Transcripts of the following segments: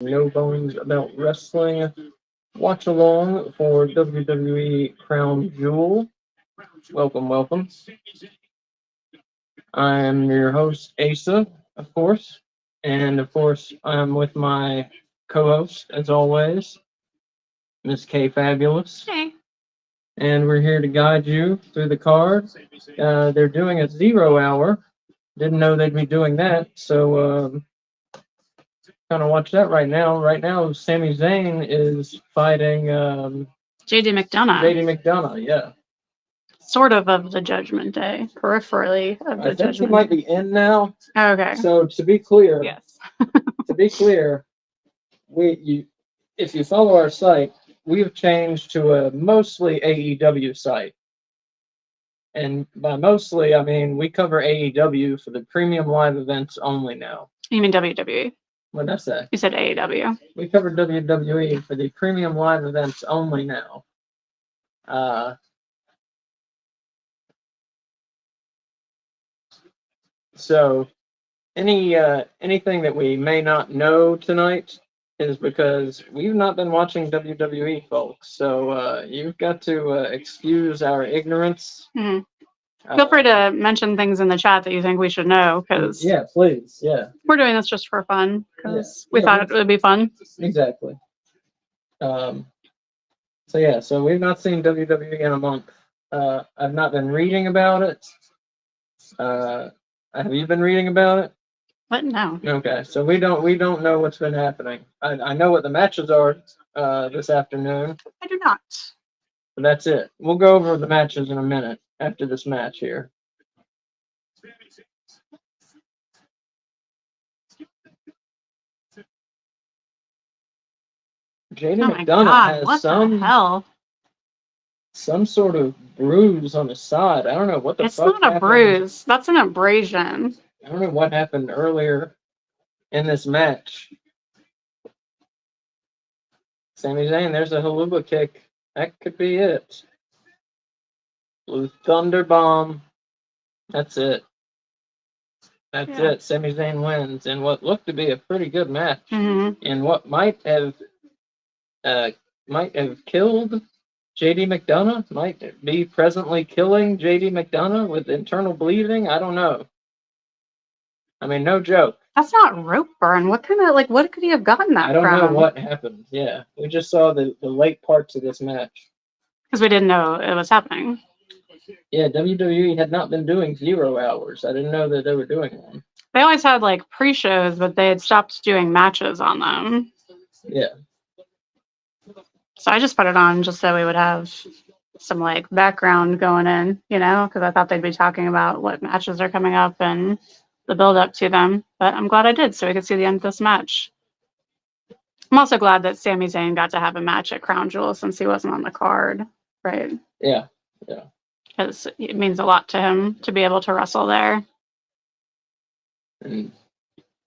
No Bones About Wrestling watch along for WWE Crown Jewel. Welcome, welcome. I'm your host, Asa, of course. And of course, I'm with my co host, as always, Miss K Fabulous. Hey. And we're here to guide you through the card. They're doing a 0 hour. Didn't know they'd be doing that, so kind of watch that right now. Right now, Sami Zayn is fighting JD McDonough. JD McDonough, yeah. Sort of the Judgment Day. Peripherally of the I think he Judgment might Day. be in now. Okay. So to be clear, Yes. if you follow our site, we've changed to a mostly AEW site. And by mostly, I mean we cover AEW for the premium live events only now. You mean WWE? What did I say? You said AEW. We cover WWE for the premium live events only now. So anything that we may not know tonight is because we've not been watching WWE, folks. So you've got to excuse our ignorance. Mm-hmm. Feel free to mention things in the chat that you think we should know, because yeah, please, yeah, we're doing this just for fun because we thought it would be fun. Exactly. So we've not seen WWE in a month. I've not been reading about it. Have you been reading about it? What? No. Okay, so we don't know what's been happening. I know what the matches are this afternoon. I do not. But that's it. We'll go over the matches in a minute after this match here. JD McDonough has some sort of bruise on his side. I don't know what the fuck happened. It's not a bruise. That's an abrasion. I don't know what happened earlier in this match. Sami Zayn, there's a haluba kick. That could be it. Blue Thunder Bomb. That's it. That's it. Sami Zayn wins in what looked to be a pretty good match. Mm-hmm. And what might have killed JD McDonough, might be presently killing JD McDonough with internal bleeding. I don't know. I mean, no joke. That's not rope burn. What kind of, what could he have gotten that from? I don't know what happened. Yeah, we just saw the late parts of this match. Because we didn't know it was happening. Yeah, WWE had not been doing 0 hours. I didn't know that they were doing one. They always had, pre-shows, but they had stopped doing matches on them. Yeah. So I just put it on just so we would have some, background going in, because I thought they'd be talking about what matches are coming up and the build-up to them. But I'm glad I did, so we could see the end of this match. I'm also glad that Sami Zayn got to have a match at Crown Jewel since he wasn't on the card, right? Yeah. Because it means a lot to him to be able to wrestle there. And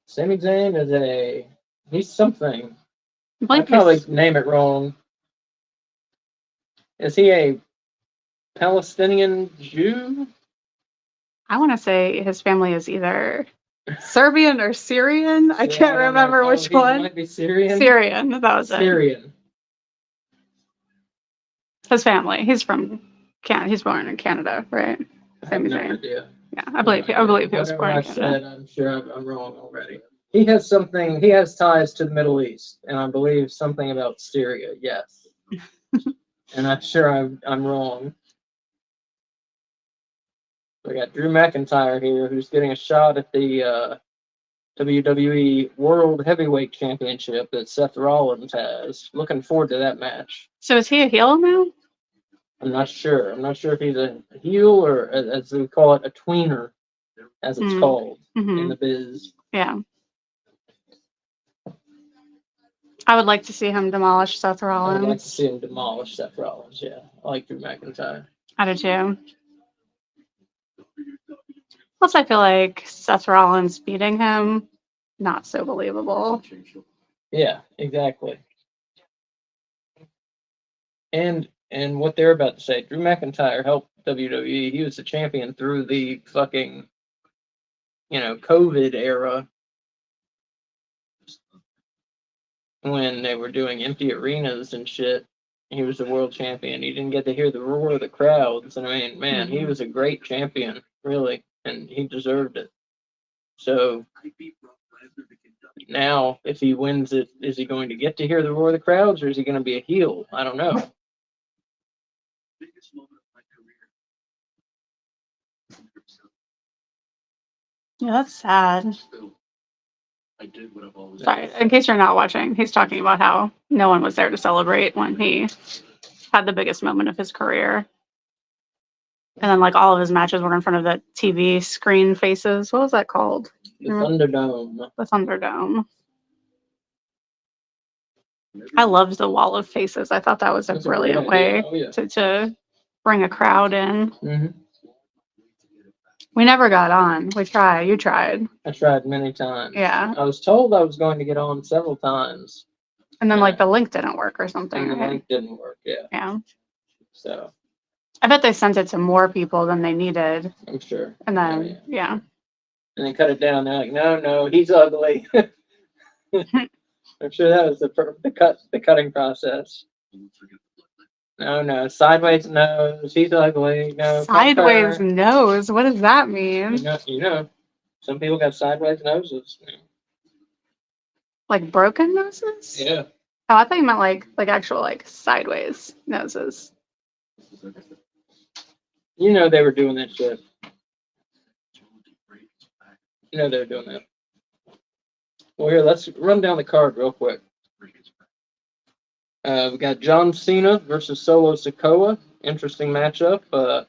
Sami Zayn he's something. I probably name it wrong. Is he a Palestinian Jew? I want to say his family is either Serbian or Syrian. I can't remember which one. He might be Syrian. Syrian, that was it. Syrian. His family. He's from Canada. He's born in Canada, right? Sami Zayn. Idea. Yeah, I believe he was born in Canada. Said, I'm sure I'm wrong already. He has ties to the Middle East, and I believe something about Syria, yes. And I'm sure I'm wrong. We got Drew McIntyre here, who's getting a shot at the WWE World Heavyweight Championship that Seth Rollins has. Looking forward to that match. So is he a heel now? I'm not sure. I'm not sure if he's a heel or, as we call it, a tweener, as it's called in the biz. Yeah. I would like to see him demolish Seth Rollins. I would like to see him demolish Seth Rollins, yeah. I like Drew McIntyre. I do too. Plus, I feel like Seth Rollins beating him, not so believable. Yeah, exactly. And what they're about to say, Drew McIntyre helped WWE. He was the champion through the fucking, COVID era. when they were doing empty arenas and shit. He was the world champion. He didn't get to hear the roar of the crowds. And I mean, man, he was a great champion, really, and he deserved it. So now, if he wins it, is he going to get to hear the roar of the crowds, or is he going to be a heel? I don't know. Yeah, that's sad. Sorry, in case you're not watching, he's talking about how no one was there to celebrate when he had the biggest moment of his career. And then, like, all of his matches were in front of the TV screen faces. What was that called? The Thunderdome. The Thunderdome. I loved the wall of faces. I thought that was a brilliant way to bring a crowd in. Mm-hmm. We never got on. We tried. You tried. I tried many times. Yeah. I was told I was going to get on several times. And then, like, the link didn't work or something. And the link didn't work, yeah. Yeah. So. I bet they sent it to more people than they needed. I'm sure. And then, yeah. And they cut it down. They're like, no, he's ugly. I'm sure that was the cutting process. No, sideways nose. He's ugly. No, sideways nose. What does that mean? You know, some people got sideways noses. Like broken noses? Yeah. Oh, I thought you meant like actual like sideways noses. You know they were doing that shit. You know they were doing that. Well, here, let's run down the card real quick. We got John Cena versus Solo Sikoa. Interesting matchup.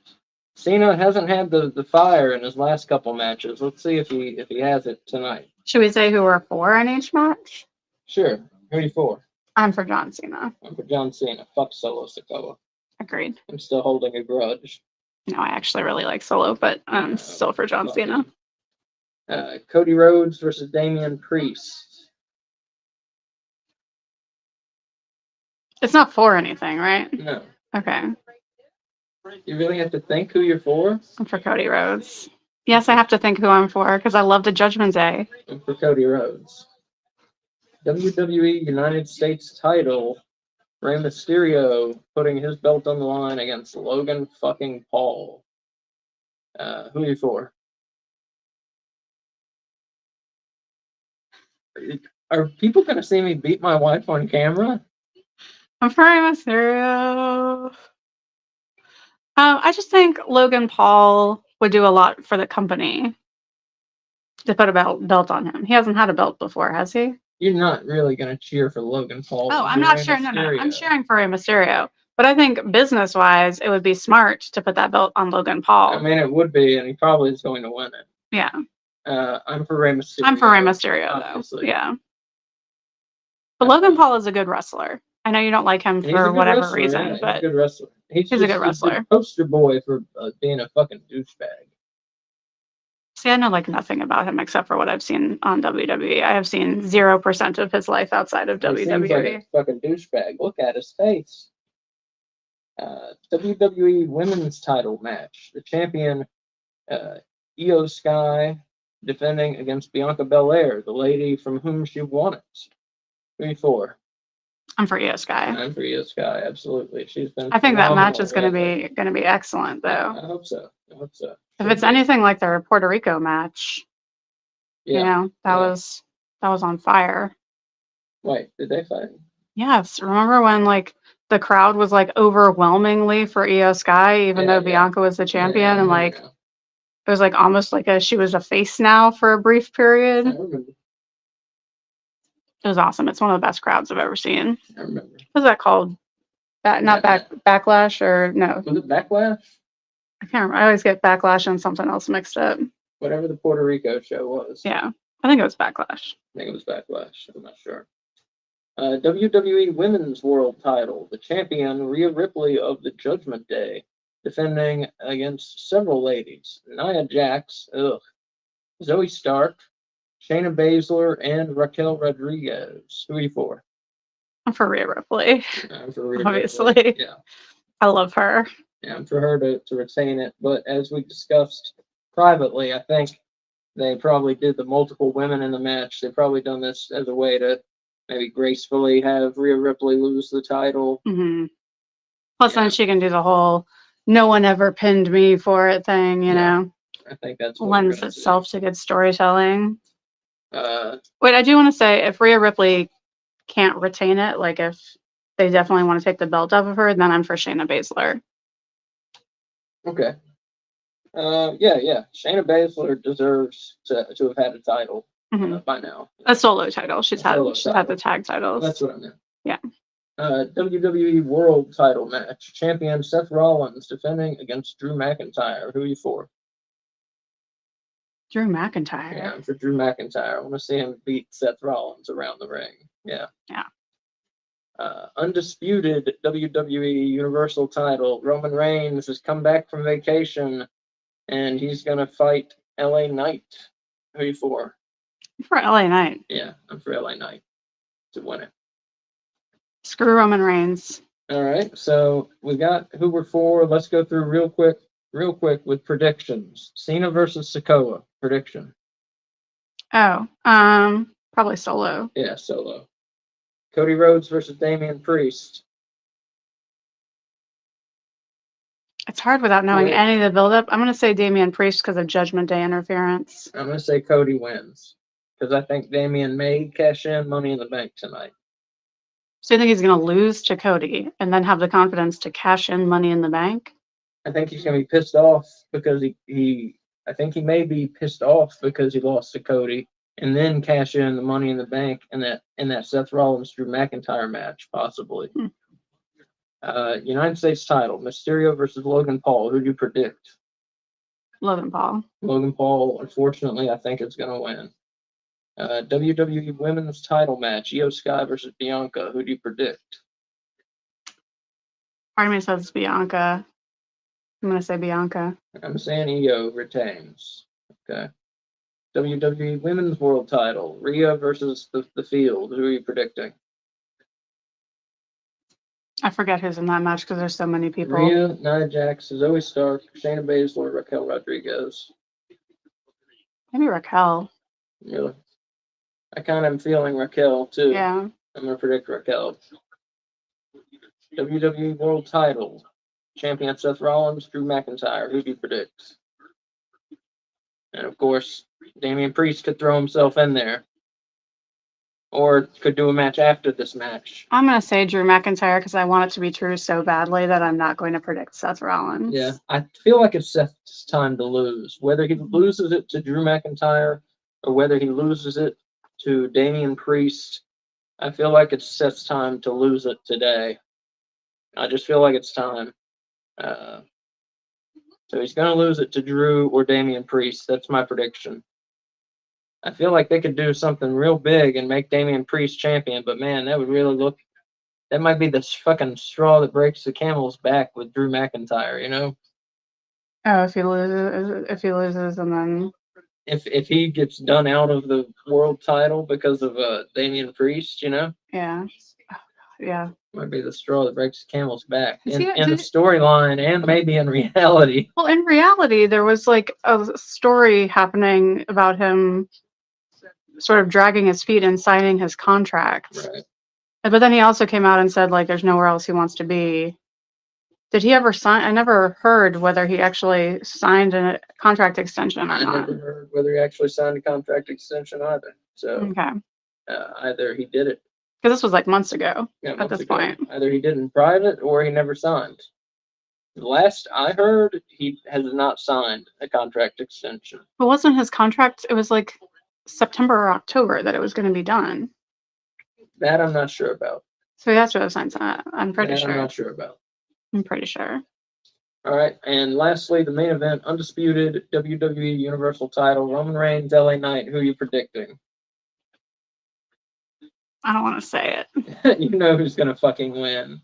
Cena hasn't had the fire in his last couple matches. Let's see if he has it tonight. Should we say who we're for in each match? Sure. Who are you for? I'm for John Cena. I'm for John Cena. Fuck Solo Sikoa. Agreed. I'm still holding a grudge. No, I actually really like Solo, but I'm still for John Cena. Cody Rhodes versus Damian Priest. It's not for anything, right? No. Okay. You really have to think who you're for? I'm for Cody Rhodes. Yes, I have to think who I'm for because I love the Judgment Day. I'm for Cody Rhodes. WWE United States title. Rey Mysterio putting his belt on the line against Logan fucking Paul. Who are you for? Are people going to see me beat my wife on camera? I'm for Rey Mysterio. I just think Logan Paul would do a lot for the company to put a belt on him. He hasn't had a belt before, has he? You're not really going to cheer for Logan Paul. Oh, I'm not sure. No. I'm cheering for Rey Mysterio. But I think business-wise, it would be smart to put that belt on Logan Paul. I mean, it would be, and he probably is going to win it. Yeah. I'm for Rey Mysterio. I'm for Rey Mysterio, obviously. Though. Yeah. But Logan Paul is a good wrestler. I know you don't like him for whatever reason, but he's a good wrestler. He's a good wrestler. He's a poster boy for being a fucking douchebag. See, I know like nothing about him except for what I've seen on WWE. I have seen 0% of his life outside of WWE. He seems like a fucking douchebag. Look at his face. WWE Women's Title match. The champion, Io Sky, defending against Bianca Belair, the lady from whom she won it. Who are you for? I'm for Io Sky. I'm for Io Sky, absolutely. She's been. I think that match is going to be excellent, though. I hope so. If it's anything like their Puerto Rico match, you know, that was on fire. Wait, did they fight? Yes. Remember when like the crowd was like overwhelmingly for Io Sky, even though Bianca was the champion, and like it was like almost like she was a face now for a brief period. I remember. It was awesome. It's one of the best crowds I've ever seen. I remember. What's that called? Backlash or no? Was it Backlash? I can't remember. I always get Backlash and something else mixed up. Whatever the Puerto Rico show was. Yeah. I think it was Backlash. I think it was Backlash. I'm not sure. WWE Women's World Title. The champion, Rhea Ripley of the Judgment Day, defending against several ladies. Nia Jax, Zoe Stark, Shayna Baszler, and Raquel Rodriguez. Who are you for? I'm for Rhea Ripley. I'm for Rhea Obviously. Ripley. Yeah. I love her. Yeah, I'm for her to retain it. But as we discussed privately, I think they probably did the multiple women in the match. They've probably done this as a way to maybe gracefully have Rhea Ripley lose the title. hmm Plus, Yeah. then she can do the whole "no one ever pinned me for it" thing. You Yeah. know, I think that's what we're lends gonna see. itself to good storytelling. Uh, Wait, I do want to say if Rhea Ripley can't retain it, like if they definitely want to take the belt off of her, then I'm for Shayna Baszler. okay. Yeah. Shayna Baszler deserves to have had a title hmm by now. A solo title. She's A solo had the title. tag titles. That's what I meant. Yeah. WWE World Title match. Champion Seth Rollins defending against Drew McIntyre. Who are you for? Drew McIntyre. Yeah, I'm for Drew McIntyre. I want to see him beat Seth Rollins around the ring. Yeah. Yeah. Undisputed WWE Universal title. Roman Reigns has come back from vacation and he's going to fight LA Knight. Who are you for? For LA Knight. Yeah, I'm for LA Knight to win it. Screw Roman Reigns. All right, so we got who we're for. Let's go through real quick with predictions. Cena versus Sikoa. Prediction. Oh, probably Solo. Yeah, Solo. Cody Rhodes versus Damian Priest. It's hard without knowing Wait. any of the build-up. I'm going to say Damian Priest because of Judgment Day interference. I'm going to say Cody wins because I think Damian may cash in Money in the Bank tonight. So you think he's going to lose to Cody and then have the confidence to cash in Money in the Bank? I think he's going to be pissed off because I think he may be pissed off because he lost to Cody and then cash in the Money in the Bank in that Seth Rollins Drew McIntyre match, possibly. United States title, Mysterio versus Logan Paul. Who do you predict? Logan Paul. Logan Paul, unfortunately, I think is going to win. WWE Women's title match, Io Sky versus Bianca. Who do you predict? Part of me says Bianca. I'm going to say Bianca. I'm saying Io retains. Okay. WWE Women's World title, Rhea versus the Field. Who are you predicting? I forget who's in that match because there's so many people. Rhea, Nia Jax, Zoe Stark, Shayna Baszler, Raquel Rodriguez. Maybe Raquel. Really? I kind of am feeling Raquel too. Yeah. I'm going to predict Raquel. WWE World title, champion Seth Rollins, Drew McIntyre. Who do you predict? And of course, Damian Priest could throw himself in there. Or could do a match after this match. I'm going to say Drew McIntyre because I want it to be true so badly that I'm not going to predict Seth Rollins. Yeah, I feel like it's Seth's time to lose. Whether he loses it to Drew McIntyre or whether he loses it to Damian Priest, I feel like it's Seth's time to lose it today. I just feel like it's time. So he's going to lose it to Drew or Damian Priest. That's my prediction. I feel like they could do something real big and make Damian Priest champion, but man, that would really that might be the fucking straw that breaks the camel's back with Drew McIntyre, you know? Oh, if he loses, and then If he gets done out of the world title because of Damian Priest, you know? yeah. Might be the straw that breaks the camel's back in See, the storyline and maybe in reality. Well, in reality, there was like a story happening about him sort of dragging his feet and signing his contract. Right. But then he also came out and said like there's nowhere else he wants to be. Did he ever sign? I never heard whether he actually signed a contract extension or I not. never heard whether he actually signed a contract extension either. So Okay. either he did it. Because this was like months ago Yeah, at this point. Either he did in private or he never signed. The last I heard, he has not signed a contract extension. But wasn't his contract? It was like September or October that it was going to be done. That I'm not sure about. So he has to have signed that. I'm pretty sure. I'm not sure about. I'm pretty sure. All right, and lastly, the main event, undisputed WWE Universal title, Roman Reigns, LA Knight. Who are you predicting? I don't want to say it. You know who's gonna fucking win.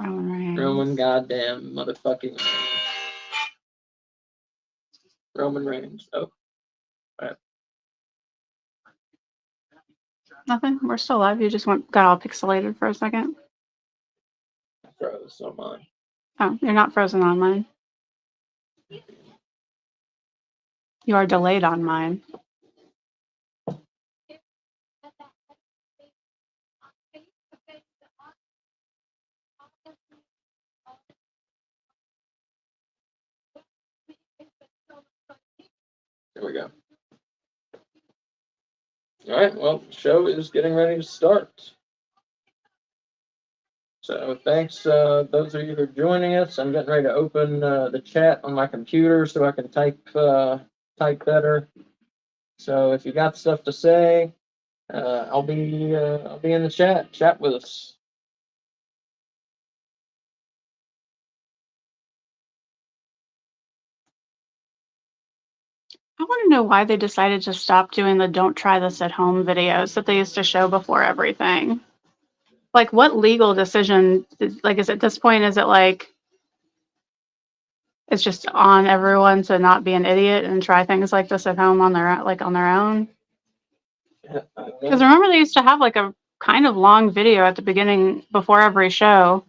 Roman Reigns. Roman goddamn motherfucking Reigns. Roman Reigns. Oh. All right. Nothing. We're still live. You just got all pixelated for a second. I froze on mine. Oh, you're not frozen on mine. You are delayed on mine. There we go. All right, well, the show is getting ready to start. So thanks, those of you who are joining us. I'm getting ready to open the chat on my computer so I can type better. So if you got stuff to say, I'll be in the chat. Chat with us. I want to know why they decided to stop doing the "Don't try this at home" videos that they used to show before everything. Like, what legal decision? Like, is at this point, is it like it's just on everyone to not be an idiot and try things like this at home on their own? Because remember, they used to have like a kind of long video at the beginning before every show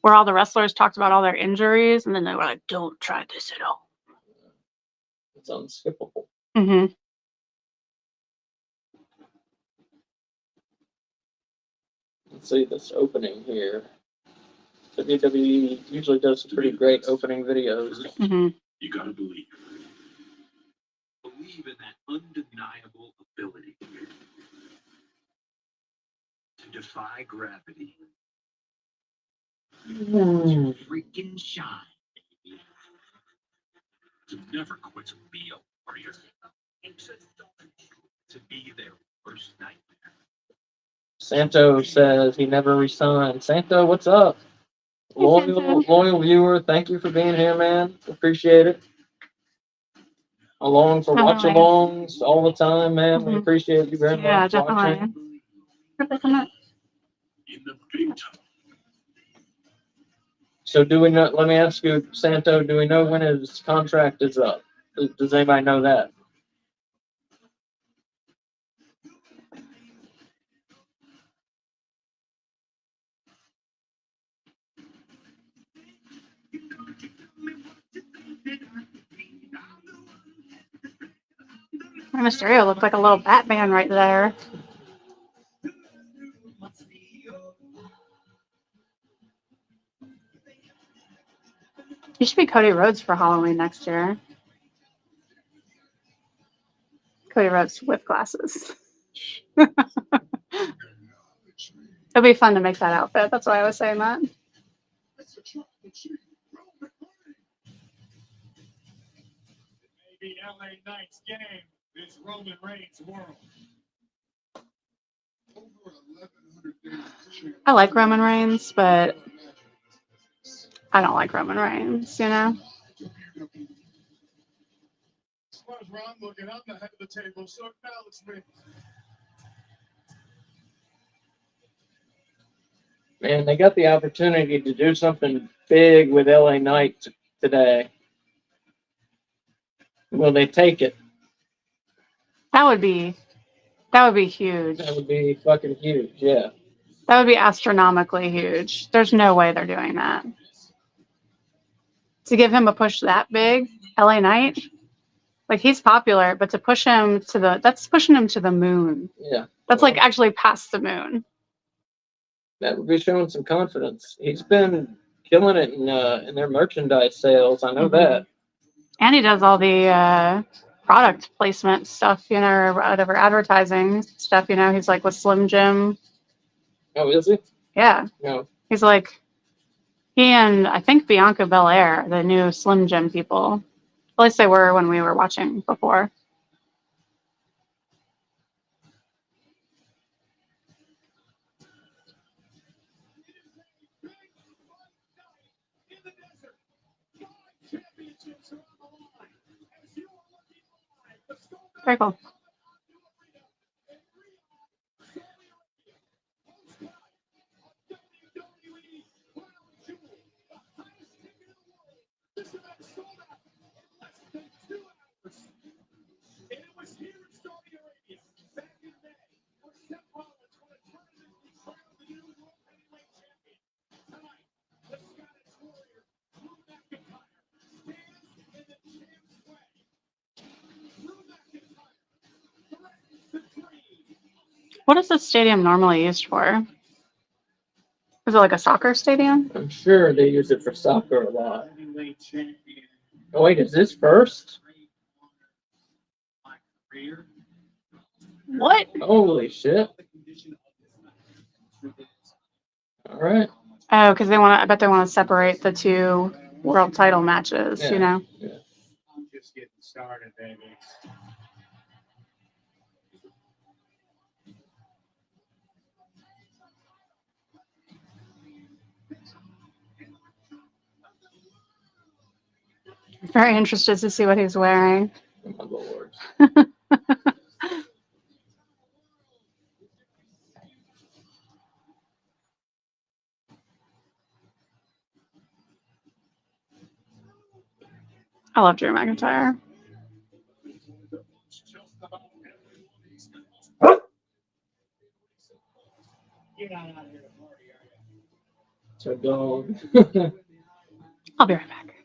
where all the wrestlers talked about all their injuries, and then they were like, "Don't try this at home." It's unskippable. Mm-hmm. Let's see this opening here. WWE usually does some pretty great opening videos. Mm-hmm. You gotta believe. Believe in that undeniable ability to defy gravity. To freaking shine. To never quit to be a warrior. To be their worst nightmare. Santo says he never resigned. Santo, what's up? Loyal viewer, thank you for being here, man. Appreciate it. Along for watch-alongs all the time, man. We appreciate you very much. Definitely. Watching. So do we know? Let me ask you, Santo. Do we know when his contract is up? Does anybody know that? Mysterio looked like a little Batman right there. You should be Cody Rhodes for Halloween next year. Cody Rhodes with glasses. It'll be fun to make that outfit. That's why I was saying that. Maybe LA Knight's game is Roman Reigns' world. I like Roman Reigns, but I don't like Roman Reigns, you know? As far as where I'm looking, I'm the head of the table, so acknowledge me. Man, they got the opportunity to do something big with LA Knight today. Will they take it? That would be huge. That would be fucking huge, yeah. That would be astronomically huge. There's no way they're doing that. To give him a push that big, LA Knight, like he's popular, but to push him to that's pushing him to the moon. Yeah. That's like actually past the moon. That would be showing some confidence. He's been killing it in their merchandise sales. I know that. And he does all the product placement stuff, you know, or whatever advertising stuff. You know, he's like with Slim Jim. Oh, is he? Yeah. No. He's like, he and I think Bianca Belair, the new Slim Jim people. At least they were when we were watching before. Very cool. What is this stadium normally used for? Is it like a soccer stadium? I'm sure they use it for soccer a lot. Oh, wait, is this first? What? Holy shit. All right. Oh, because they want to. I bet they want to separate the two world title matches. Yeah. You know. Yeah. I'm just getting started, baby. Very interested to see what he's wearing. Oh, my lord. I love Drew McIntyre. You're not out here to party, are you? It's a dog. I'll be right back.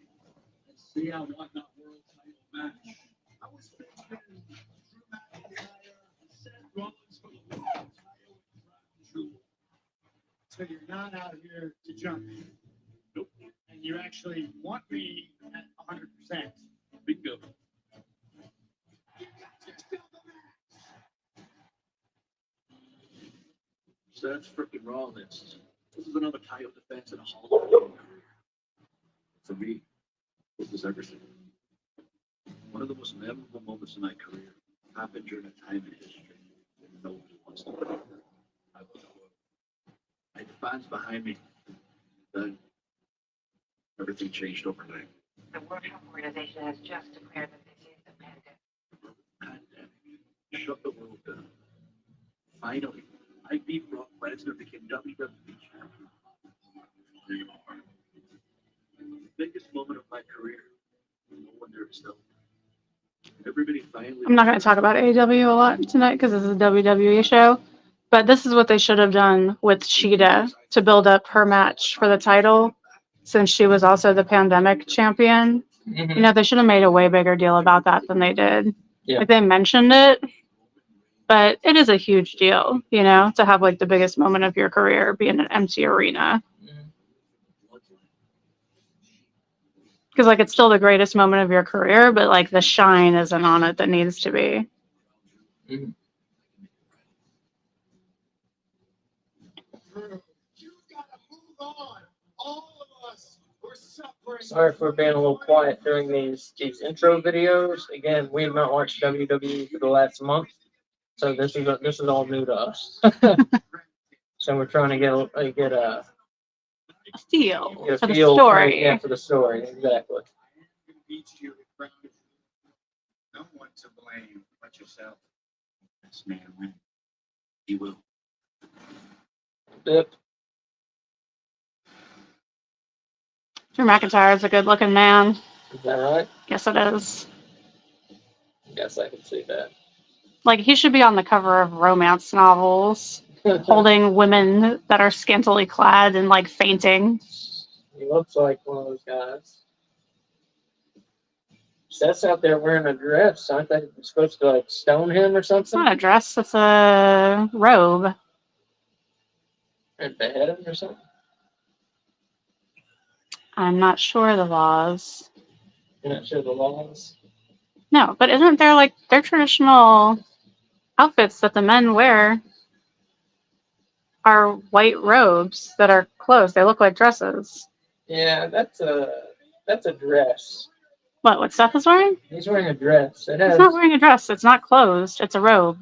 See, I won that world title match. I was thinking Drew McIntyre, Seth Rollins for the world title and Crown Jewel. So you're not out here to jump me. Nope. And you actually want me at 100%. Bingo. So that's freaking Rollins. This is another title defense in a Hall of Fame career. For me, this is everything. One of the most memorable moments in my career happened during a time in history that nobody wants to remember. I was alone. I had fans behind me. Then everything changed overnight. The World Health Organization has just declared that this is a pandemic. Pandemic shut the world down. Finally, I beat Brock Lesnar, became WWE champion. The biggest moment of my career. No one there to celebrate. Everybody finally. I'm not going to talk about AEW a lot tonight because this is a WWE show. But this is what they should have done with Sheeta to build up her match for the title, since she was also the pandemic champion. Mhm. You know, they should have made a way bigger deal about that than they did. Yeah. Like, they mentioned it, but it is a huge deal, you know, to have like the biggest moment of your career be in an empty arena. Mhm. Because like it's still the greatest moment of your career, but like the shine isn't on it that needs to be. Mhm. Drew, you gotta move on. All of us were suffering. Sorry for being a little quiet during these intro videos. Again, we have not watched WWE for the last month, so this is all new to us. So we're trying to get a Feel for the feel story. yeah, for the story, exactly. Beats you with Crown Jewel. No one to blame but yourself. This man win. He will. Yep. Drew McIntyre is a good looking man. Is that right? Yes, it is. Yes, I can see that. Like, he should be on the cover of romance novels, holding women that are scantily clad and like fainting. He looks like one of those guys. Seth's out there wearing a dress. Aren't they supposed to like stone him or It's something? not a dress, it's a robe. And behead him or something? I'm not sure the laws. You're not sure the laws? No, but isn't there like their traditional outfits that the men wear are white robes that are closed? They look like dresses. Yeah, that's a dress. What Seth is wearing? He's wearing a dress. It He's has not wearing a dress. It's not closed. It's a robe.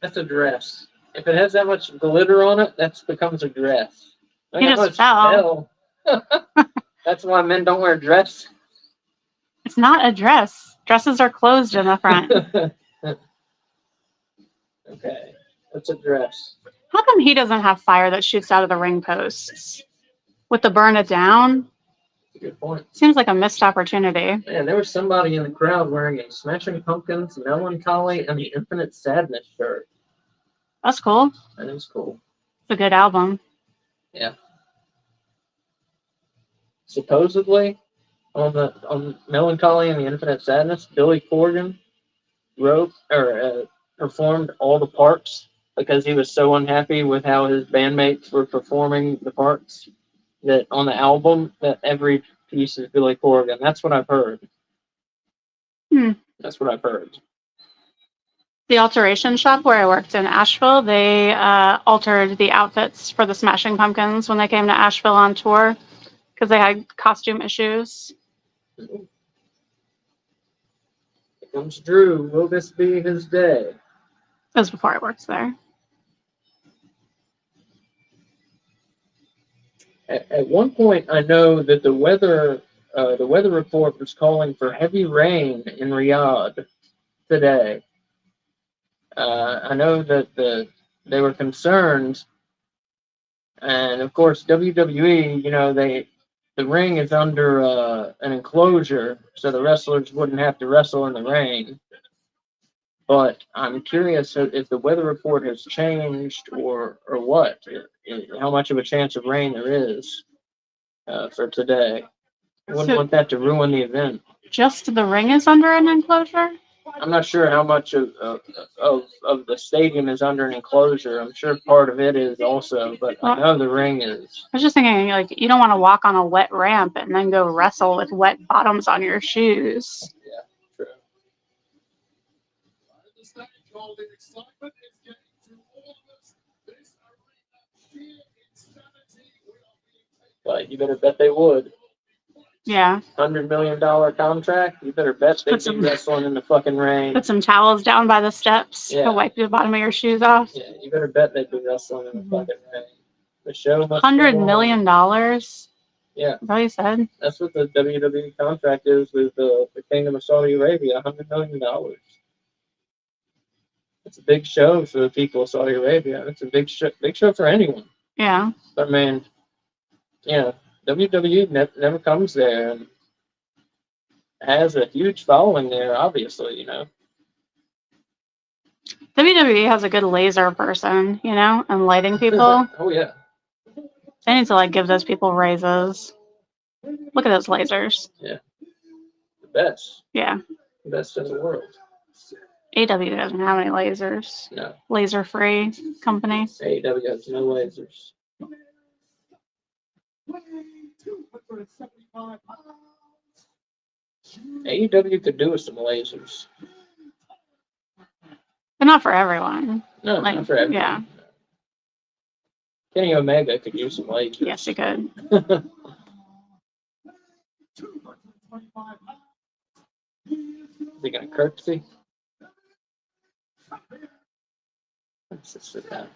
that's a dress. If it has that much glitter on it, that becomes a dress. He That just much fell. That's why men don't wear dress. It's not a dress. Dresses are closed in the front. Okay, that's a dress. How come he doesn't have fire that shoots out of the ring posts? With the burn it down? Good point. Seems like a missed opportunity. Man, there was somebody in the crowd wearing a Smashing Pumpkins, Melancholy, and the Infinite Sadness shirt. That's cool. That is cool. It's a good album. Yeah. Supposedly, on Melancholy and the Infinite Sadness, Billy Corgan performed all the parts because he was so unhappy with how his bandmates were performing the parts that on the album that every piece is Billy Corgan. That's what I've heard. Hmm. That's what I've heard. The alteration shop where I worked in Asheville, they altered the outfits for the Smashing Pumpkins when they came to Asheville on tour because they had costume issues. Here comes Drew. Will this be his day? It was before I worked there. At one point, I know that the weather report was calling for heavy rain in Riyadh today. I know that they were concerned, and of course WWE, the ring is under an enclosure, so the wrestlers wouldn't have to wrestle in the rain. But I'm curious if the weather report has changed or what, how much of a chance of rain there is for today. I wouldn't So- want that to ruin the event. Just the ring is under an enclosure? I'm not sure how much of the stadium is under an enclosure. I'm sure part of it is also, but I know the ring is. I was just thinking, like, you don't want to walk on a wet ramp and then go wrestle with wet bottoms on your shoes. Yeah, true. The second called in excitement is getting to all of us. This arena here in 17 will be But you better bet they would. Yeah. $100 million contract. You better bet they'd be wrestling in the fucking rain. Put some towels down by the steps Yeah. to wipe the bottom of your shoes off. Yeah, you better bet they'd be wrestling in the fucking rain. The show must $100 go on. million? Yeah, Is that what you said? that's what the WWE contract is with the Kingdom of Saudi Arabia. $100 million. It's a big show for the people of Saudi Arabia. It's a big show for anyone. Yeah. But man, WWE never comes there and has a huge following there. Obviously, WWE has a good laser person, and lighting people. Oh yeah. They need to, like, give those people raises. Look at those lasers. The best. Yeah. The best in the world. AW doesn't have any lasers. No. Laser-free company. AEW has no lasers. 275 pounds. AEW could do with some lasers. But not for everyone. No, Like, not for everyone. yeah. Kenny Omega could use some lasers. Yes, you could. 225 pounds. Is he gonna curtsy? Let's just sit down.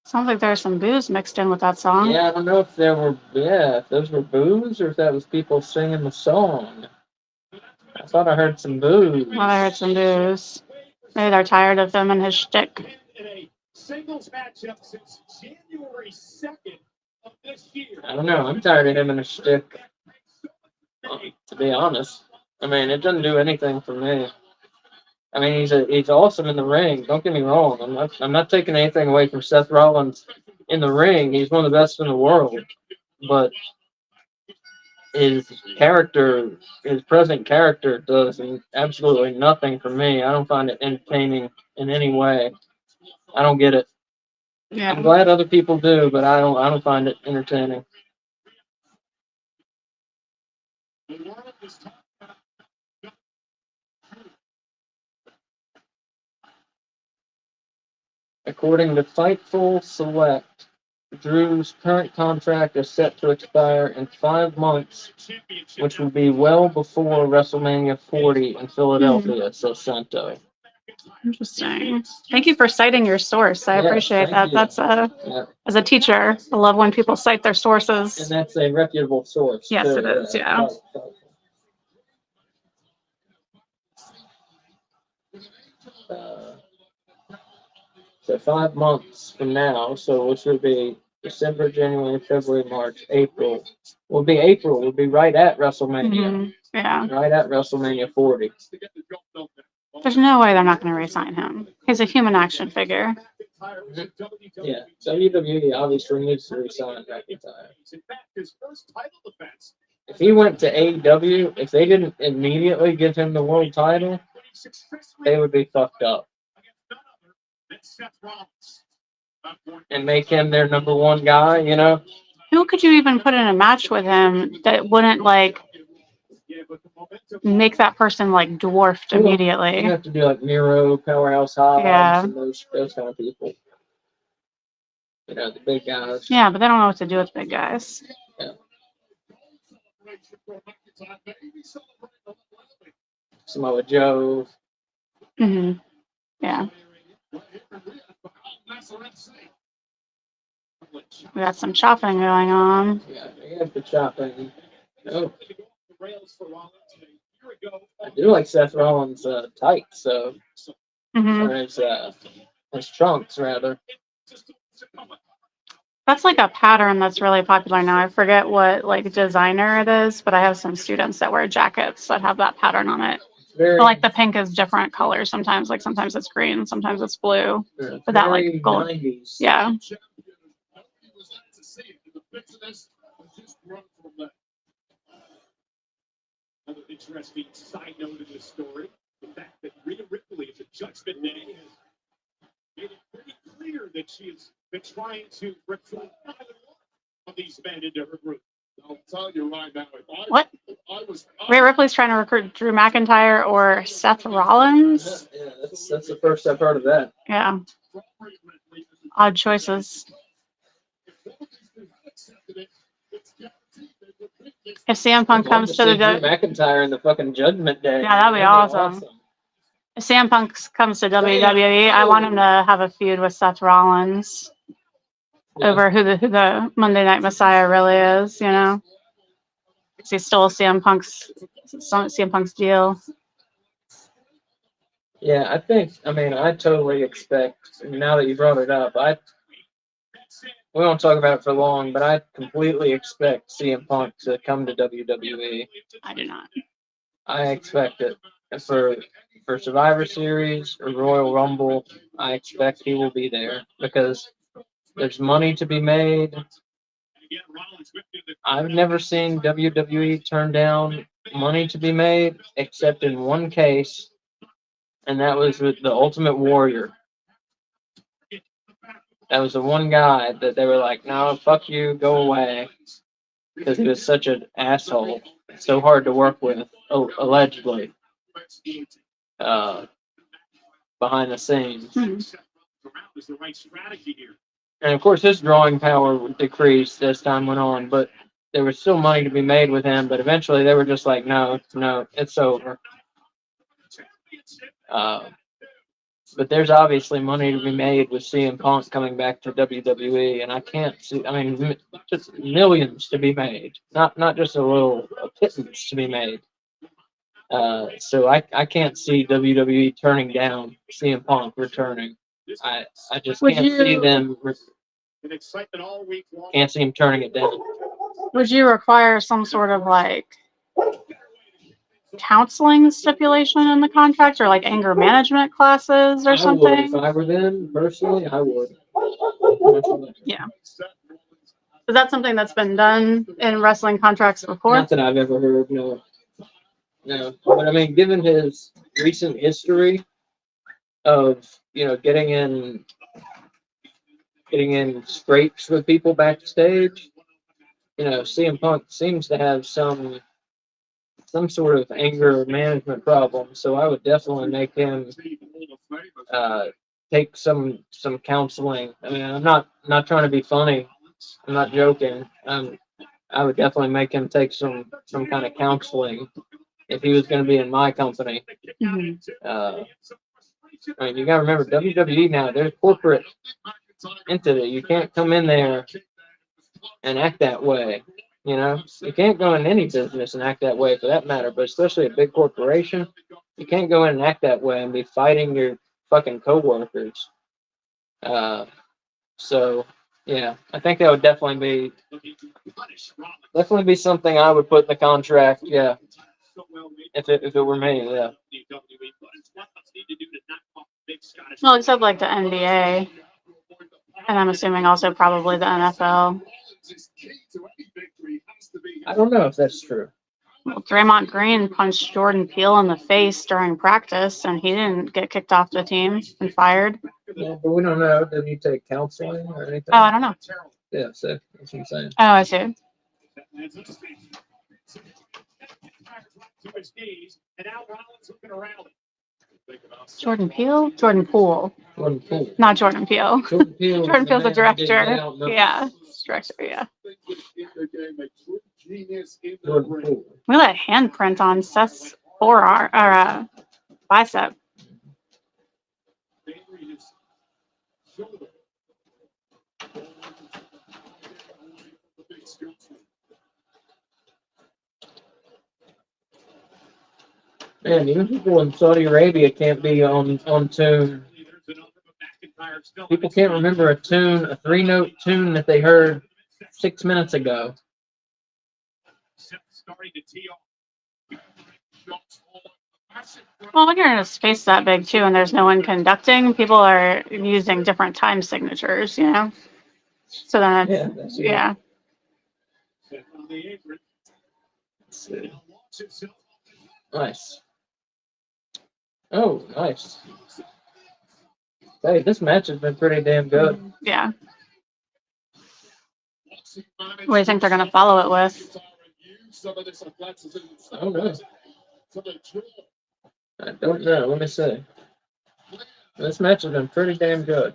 Sounds like there's some booze mixed in with that song. Yeah, I don't know if if those were boos or if that was people singing the song. I thought I heard some boos. Well, I heard some booze. Maybe they're tired of him and his shtick. In a singles matchup since January 2nd of this year. I don't know. I'm tired of him and his shtick. To be honest, I mean, it doesn't do anything for me. I mean, he's awesome in the ring. Don't get me wrong. I'm not taking anything away from Seth Rollins in the ring. He's one of the best in the world. But his present character does absolutely nothing for me. I don't find it entertaining in any way. I don't get it. I'm Yeah. glad other people do, but I don't find it entertaining. According to Fightful Select, Drew's current contract is set to expire in 5 months, which will be well before WrestleMania 40 in Philadelphia, says Santo. Interesting. Thank you for citing your source. I Yes, appreciate thank that. you. That's Yeah, as a teacher, I love when people cite their and sources. that's a reputable source. Yes, too. it is, yeah. So 5 months from now, which would be December, January, February, March, April. Will be April. Will be right at WrestleMania. Mhm. Yeah. Right at WrestleMania 40. There's no way they're not going to re-sign him. He's a human action figure. Yeah, WWE obviously needs to resign McIntyre. If he went to AEW, if they didn't immediately give him the world title, they would be fucked up. and make him their number one guy, you know? Who could you even put in a match with him that wouldn't like make that person like dwarfed You immediately? have to do like Miro, Powerhouse Hobbs, Yeah. and those kind of people. You know, the big guys. Yeah, but they don't know what to do with big guys. Samoa Joe. Hmm. Yeah. We got some chopping going on. Yeah, they have the chopping. Oh, I do like Seth Rollins' tights, so Hmm. or his trunks rather. That's like a pattern that's really popular now. I forget what like designer it is, but I have some students that wear jackets that have that pattern on it. Very, But like the pink is different colors sometimes. Like sometimes it's green, sometimes it's blue. But that like very gold. 90s. Yeah. Another interesting side note in this story, the fact that Rhea Ripley at the Judgment Day has made it pretty clear that she has been trying to recruit either one of these men into her group. I'll tell you right now, What? Rhea Ripley's trying to recruit Drew McIntyre or Seth Rollins. Yeah, that's the first I've heard of that. Yeah. Odd choices. If CM Punk comes to Drew the McIntyre in the fucking Judgment Day. Yeah, that'd be awesome. If CM Punk comes to WWE, I want him to have a feud with Seth Rollins over who the Monday Night Messiah really is, you know? 'Cause he stole CM Punk's deal. Yeah, I mean, I totally expect, now that you brought it up, we won't talk about it for long, but I completely expect CM Punk to come to WWE. I do not. I expect it. For Survivor Series or Royal Rumble, I expect he will be there because there's money to be made. I've never seen WWE turn down money to be made except in one case, and that was with the Ultimate Warrior. That was the one guy that they were like, no, fuck you, go away. Because he was such an asshole. So hard to work with, allegedly. Behind the scenes. And of course, his drawing power decreased as time went on, but there was still money to be made with him. But eventually, they were just like, no, it's over. But there's obviously money to be made with CM Punk coming back to WWE, and I can't see. I mean, just millions to be made, not just a pittance to be made. So I can't see WWE turning down CM Punk returning. I just can't see them. Can't see him turning it down. Would you require some sort of like counseling stipulation in the contract or like anger management classes or something? I would, if I were them personally, I would. Yeah. Is that something that's been done in wrestling contracts before? Not that I've ever heard, no. No. But I mean, given his recent history of, getting in scrapes with people backstage, CM Punk seems to have some sort of anger management problem. So I would definitely make him take some counseling. I mean, I'm not trying to be funny. I'm not joking. I would definitely make him take some kind of counseling if he was going to be in my company. Mm-hmm. I mean, you got to remember, WWE now, they're a corporate entity. You can't come in there and act that way. You can't go in any business and act that way for that matter, but especially a big corporation, you can't go in and act that way and be fighting your fucking coworkers. So yeah, I think that would definitely be something I would put in the contract. Yeah, if it were me, yeah. Well, except like the NBA, and I'm assuming also probably the NFL. I don't know if that's true. Well, Draymond Green punched Jordan Peele in the face during practice, and he didn't get kicked off the team and fired. Yeah, but we don't know. Did he take counseling or anything? Oh, I don't know. Yeah, so that's what I'm saying. Oh, I see. Jordan Peele? Jordan Poole. Jordan Poole. Not Jordan Peele. Jordan Peele. was Jordan Peele's the man who didn't director. get out numbers. Yeah, director, yeah. Jordan Poole. We let handprint on Seth's forearm, or bicep. Man, even people in Saudi Arabia can't be on tune. People can't remember a 3-note tune that they heard 6 minutes ago. Well, when you're in a space that big too, and there's no one conducting, people are using different time signatures, you know. So then, Yeah, it's, that's yeah. Nice. Oh, nice. Hey, this match has been pretty damn good. Yeah. What do you think they're gonna follow it with? I don't know. I don't know. Let me see. This match has been pretty damn good.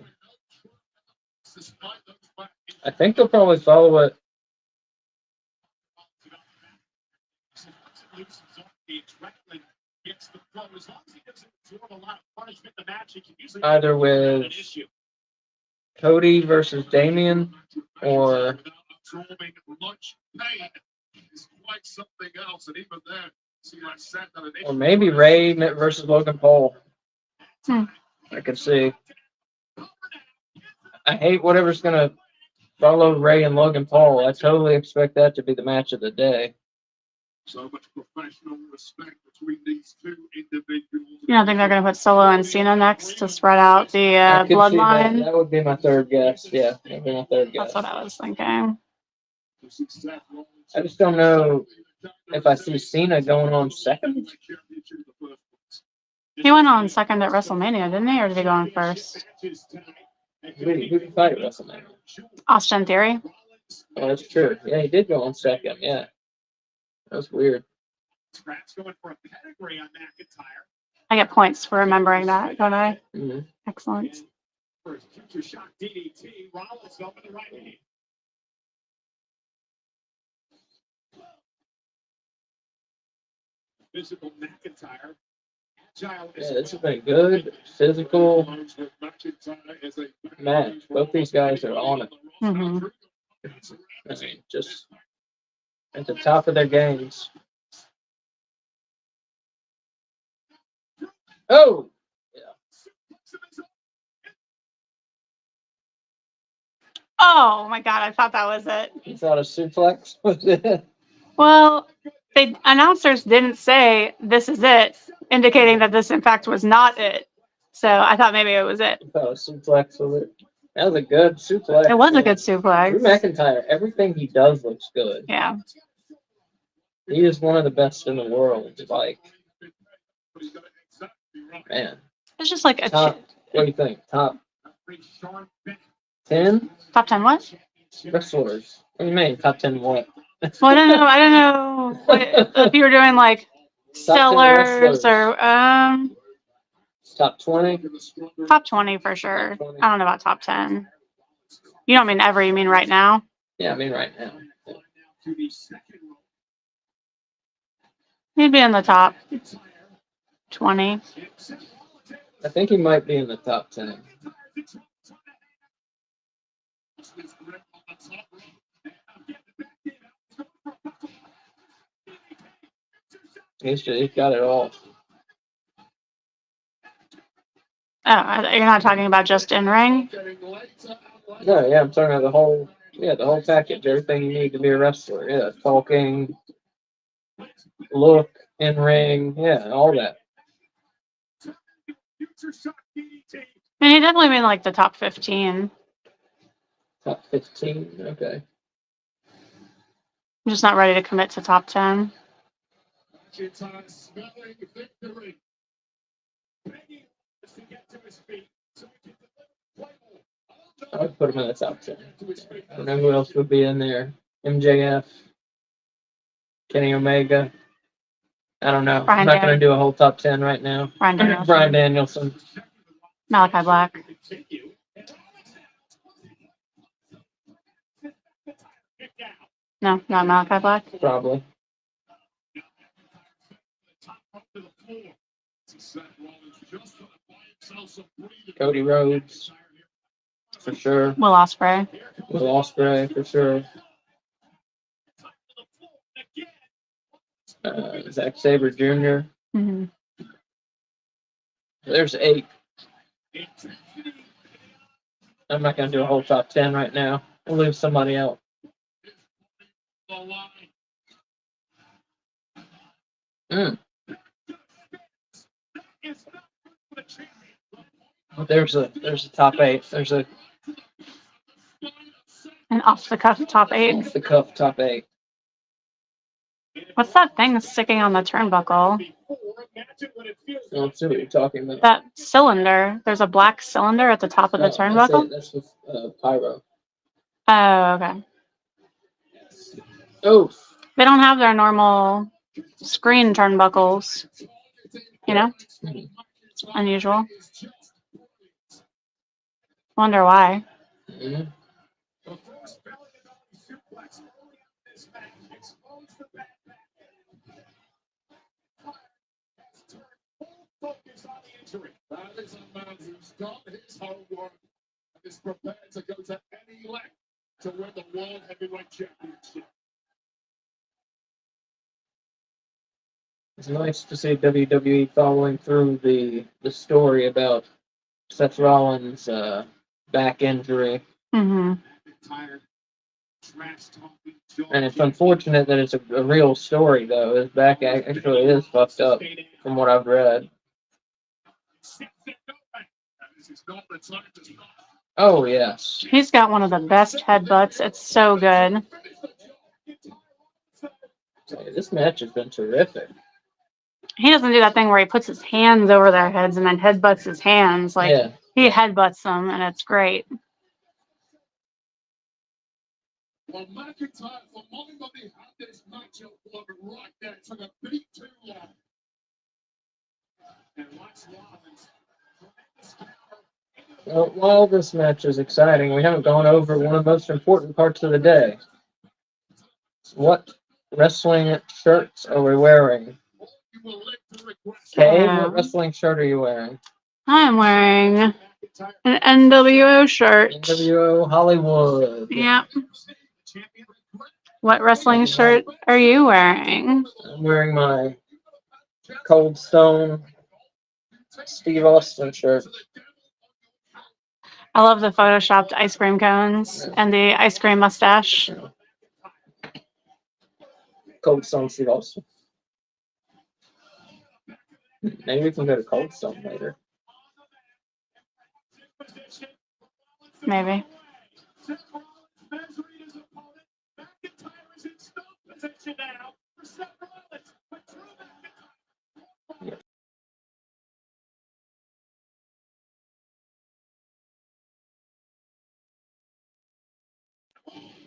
I think they'll probably follow it. Either with Cody versus Damian or maybe Ray versus Logan Paul. I could see. I hate whatever's going to follow Ray and Logan Paul. I totally expect that to be the match of the day. So much professional respect between these two individuals. You don't think they're gonna put Solo and Cena next to spread out the I could see bloodline? that would be my third guess. Yeah, that would be my third guess. That's what I was thinking. I just don't know if I see Cena going on second. He went on second at WrestleMania, didn't he? Or did he go on first? Who did he fight at WrestleMania? Austin Theory. Oh, that's true. Yeah, he did go on second. Yeah. That was weird. I get points for remembering that, don't I? Mm-hmm. Excellent. Physical McIntyre. Yeah, this has been good, physical match. Both these guys are on it. Mm-hmm. I mean, just at the top of their games. Oh! Oh my God, I thought that was it. You thought a suplex was it? Well, the announcers didn't say this is it, indicating that this in fact was not it. So I thought maybe it was it. You thought a suplex was it? That was a good suplex. It was a man. good suplex. Drew McIntyre, everything he does looks good. Yeah. He is one of the best in the world. Like, man. It's just like a Top, what do you think? Top 10 top 10 what? wrestlers. What do you mean? Top 10 what? Well, I don't know what, if you were doing like sellers or Top 20? top 20 for sure. Top 20. I don't know about top 10. You don't mean ever, you mean right now? Yeah, I mean right now. He'd be in the top 20. I think he might be in the top 10. He's got it all. Oh, you're not talking about just in ring? No, yeah, I'm talking about the whole package, everything you need to be a wrestler. Yeah, talking, look, in ring, yeah, all that. And he definitely mean like the top 15. Top 15, okay. I'm just not ready to commit to top 10. McIntyre smelling victory. Begging us to get to his feet so he can deliver the play. I would put him in the top 10. I don't know who else would be in there. MJF, Kenny Omega. I don't know. Bryan I'm not going to do a whole top 10 right now. Bryan Danielson. Bryan Danielson. Malachi Black. No, not Malachi Black. Probably. Cody Rhodes. For sure. Will Ospreay. Will Ospreay, for sure. Zack Sabre Jr. Mm-hmm. There's 8. I'm not going to do a whole top 10 right now. We'll leave somebody out. There's a top 8. There's a An off the cuff top 8. off the cuff top 8. What's that thing sticking on the turnbuckle? Let's see what you're talking about. That cylinder. There's a black cylinder at the top of the turnbuckle. That's with pyro. Oh, okay. Oh, They don't have their normal screen turnbuckles. You know? It's unusual. Wonder why. mm-hmm. Focus on the injury. That is a man who's done his homework and is prepared to go to any length to win the World Heavyweight Championship. It's nice to see WWE following through the story about Seth Rollins' back injury. Mm-hmm. And it's unfortunate that it's a real story, though. His back actually is fucked up, from what I've read. Oh, yes. He's got one of the best headbutts. It's so good. This match has been terrific. He doesn't do that thing where he puts his hands over their heads and then headbutts his hands. Like, Yeah. he headbutts them, and it's great. Well, McIntyre, for my money, had this matchup won right there. It took a beat too long. And Lex Rollins. Well, while this match is exciting, we haven't gone over one of the most important parts of the day. What wrestling shirts are we wearing? Kay, what wrestling shirt are you wearing? I'm wearing an NWO shirt. NWO Hollywood. Yep. What wrestling shirt are you wearing? I'm wearing my Cold Stone Steve Austin shirt. I love the photoshopped ice cream cones and the ice cream mustache. Cold Stone Steve Austin. Maybe we can go to Cold Stone later. Maybe.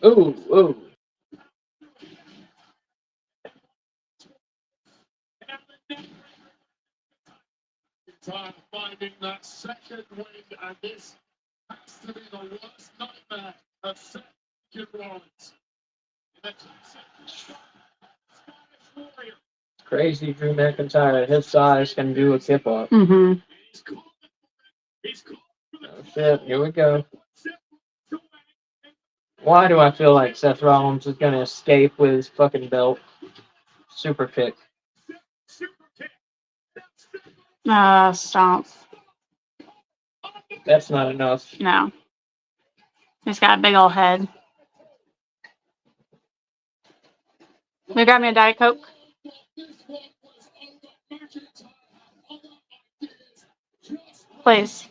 Ooh, ooh. Time finding that second wind, and this has to be the worst nightmare of Seth Rollins. Crazy Drew McIntyre at his size can do a tip up. Mm-hmm. Oh shit, here we go. Why do I feel like Seth Rollins is gonna escape with his fucking belt? Super kick. Stomp. That's not enough. No. He's got a big old head. Will you grab me a Diet Coke? Please.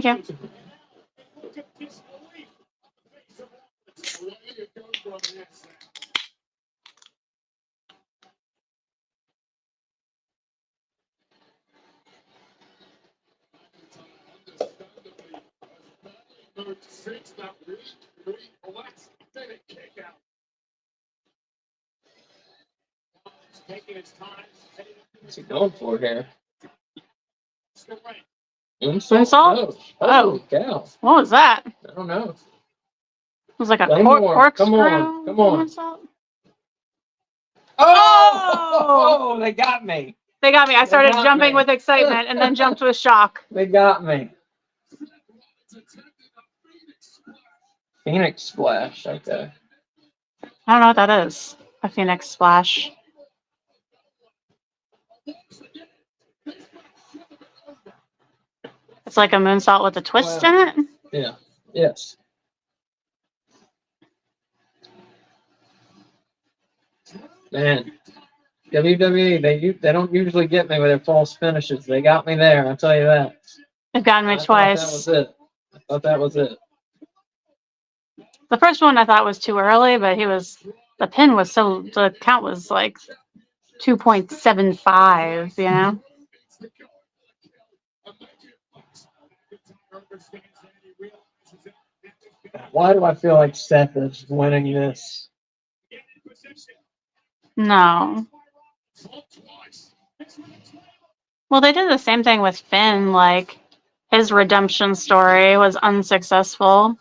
Thank you. What's he going for here? Insult? No. Holy Oh. cow. What was that? It I don't know. was like a One more. corkscrew. Come on. Come on. Insult? Oh! They got me. They got me. I started got jumping me. with excitement and then jumped with shock. They got me. Phoenix Splash. Okay. I don't know what that is. A Phoenix Splash. It's like a moonsault with a twist in it. Yeah. Yes. Man, WWE, they don't usually get me with their false finishes. They got me there, I'll tell you that. They've gotten me I thought twice. that was it. I thought that was it. The first one I thought was too early, but the pin was the count was like 2.75, you know? Why do I feel like Seth is winning this? No. Well, they did the same thing with Finn. Like, his redemption story was unsuccessful.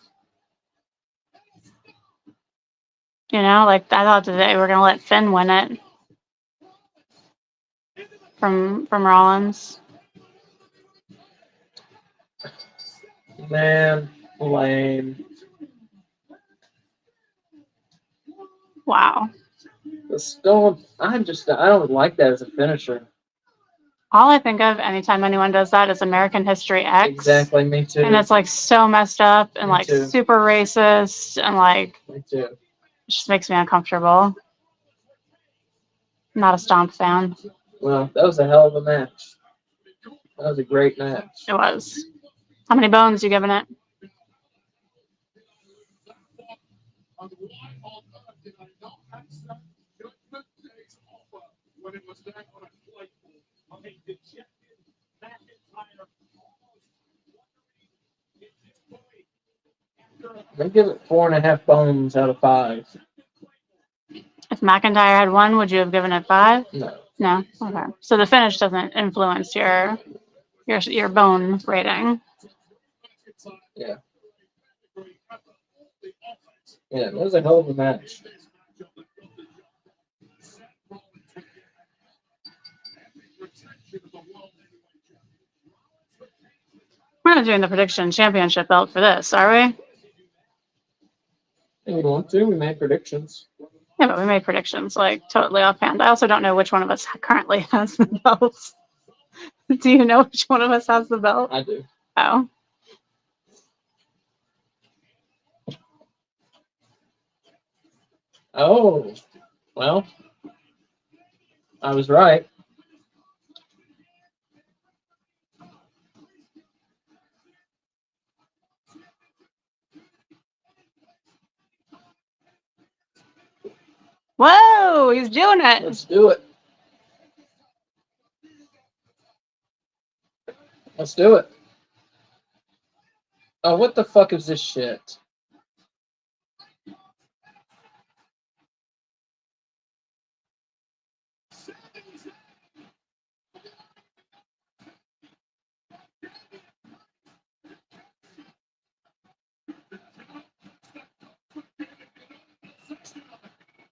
You know, like, I thought that they were going to let Finn win it from Rollins. Man, lame. Wow. The Storm, I don't like that as a finisher. All I think of anytime anyone does that is American History X. Exactly, me too. And it's like so messed up and Me like too. super racist and like Me too. it just makes me uncomfortable. Not a Stomp fan. Well, that was a hell of a match. That was a great match. It was. How many bones you giving it? They give it 4.5 bones out of 5. If McIntyre had won, would you have given it 5? No. No? Okay. So the finish doesn't influence your bone rating. Yeah. Yeah, it was a hell of a match. We're not doing the prediction championship belt for this, are we? If we want to, we made predictions. Yeah, but we made predictions like totally offhand. I also don't know which one of us currently has the belt. Do you know which one of us has the belt? I do. Oh. Oh, well, I was right. Whoa, he's doing it. Let's do it. Let's do it. Oh, what the fuck is this shit?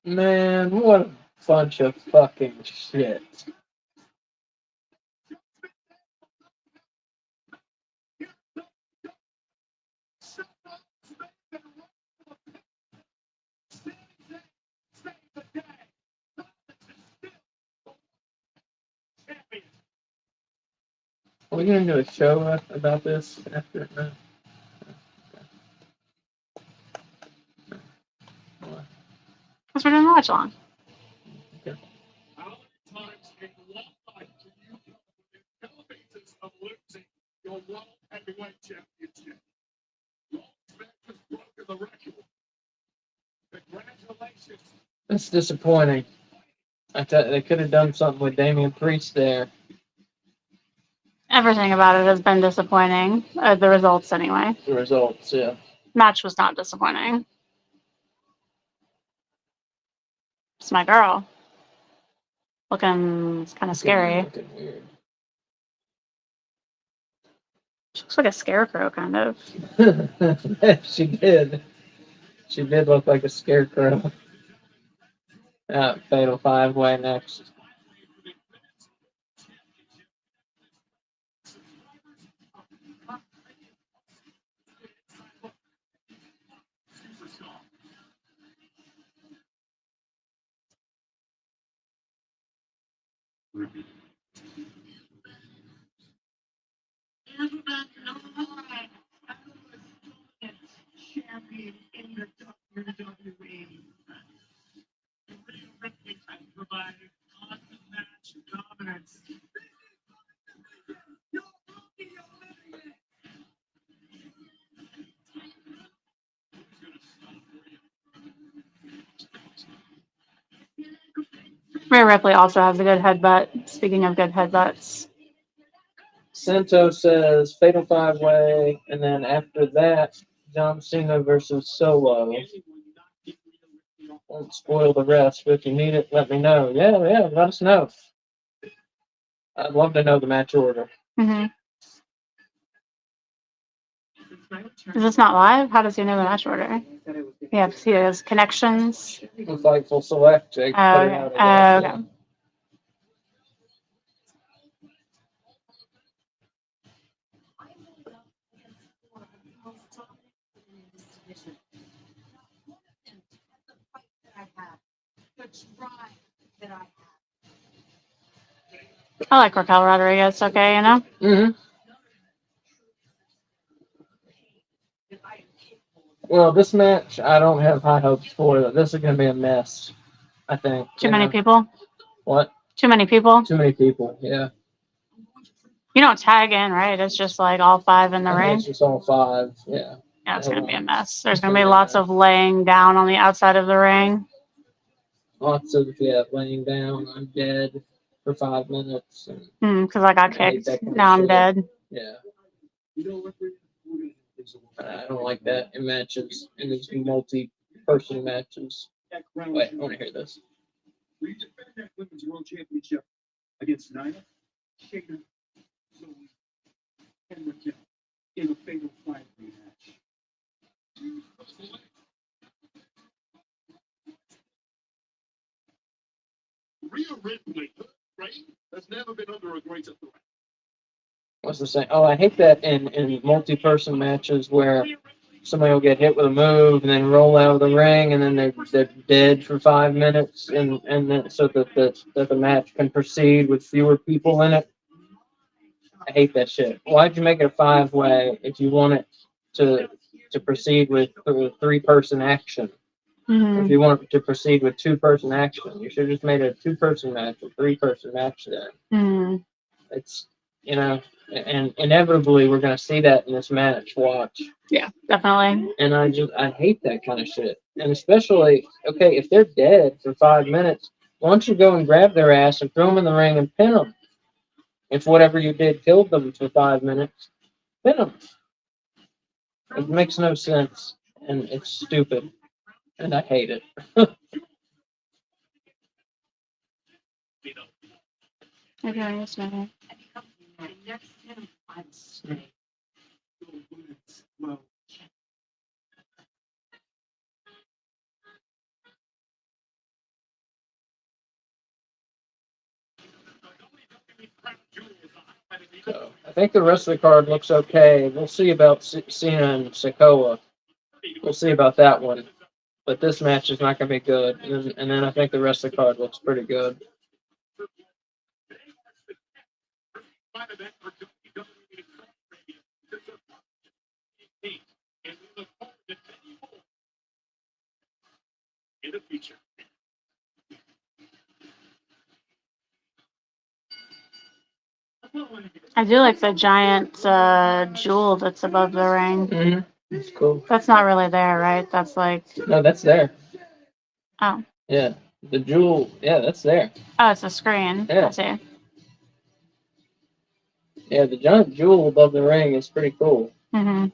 Man, what a bunch of fucking shit. Are we gonna do a show about this after? No. Because we're doing the watch along. Okay. How many times in one night do you know the elevators of losing your world heavyweight Heavyweight Championship. Raw's match has broken the record. Congratulations. That's disappointing. I thought they could have done something with Damian Priest there. Everything about it has been disappointing. The results, anyway. The results, yeah. Match was not disappointing. It's my girl. Looking kind of scary. Looking weird. She looks like a scarecrow, kind of. Yeah, she did. She did look like a scarecrow. Fatal 5-way next. Champion in the WWE. Rhea Ripley has provided constant match dominance. Rhea Ripley also has a good headbutt. Speaking of good headbutts. Sento says Fatal 5-way, and then after that, John Cena versus Solo. Won't spoil the rest, but if you need it, let me know. Yeah, let us know. I'd love to know the match order. Mm-hmm. Is this not live? How does he know the match order? Yeah, because he has connections. With Fightful Select, they put it out. Oh, okay. I like Raquel Rodriguez, okay, you know? Mm-hmm. Well, this match, I don't have high hopes for. This is going to be a mess, I think. Too many people? What? Too many people? Too many people, yeah. You don't tag in, right? It's just like all 5 in the I think ring? it's just all 5, yeah. Yeah, it's going to be a mess. There's going to be lots of laying down on the outside of the ring. Lots of, laying down, I'm dead for 5 minutes. Because I got I hate kicked. that kind of Now I'm shit. dead. Yeah. I don't like that in matches, in these multi-person matches. Wait, I want to hear this. Will you defend that women's world championship against Nyla, Shayna, Zoe, and Raquel in a fatal 5-way match? Rhea Ripley, right? Has never been under a greater threat. What's the saying? Oh, I hate that in multi-person matches where somebody will get hit with a move and then roll out of the ring and then they're dead for 5 minutes and then so that the match can proceed with fewer people in it. I hate that shit. Why'd you make it a 5-way if you want it to proceed with 3-person action? If you want to proceed with 2-person action, you should have just made it a 2-person match, a 3-person match then. It's, and inevitably we're going to see that in this match. Watch. Yeah, definitely. And I hate that kind of shit. And especially, okay, if they're dead for 5 minutes, why don't you go and grab their ass and throw them in the ring and pin them? If whatever you did killed them for 5 minutes, pin them. It makes no sense, and it's stupid, and I hate it. Okay, yes, ma'am. Well, So I think the rest of the card looks okay. We'll see about Cena and Sikoa. We'll see about that one. But this match is not going to be good. And then I think the rest of the card looks pretty good. in the future. I do like the giant jewel that's above the ring. Mm-hmm. It's cool. That's not really there, right? That's like, No, that's there. oh, Yeah. The jewel, yeah, that's there. oh, it's a screen. Yeah. I see. Yeah, the giant jewel above the ring is pretty cool. Hmm.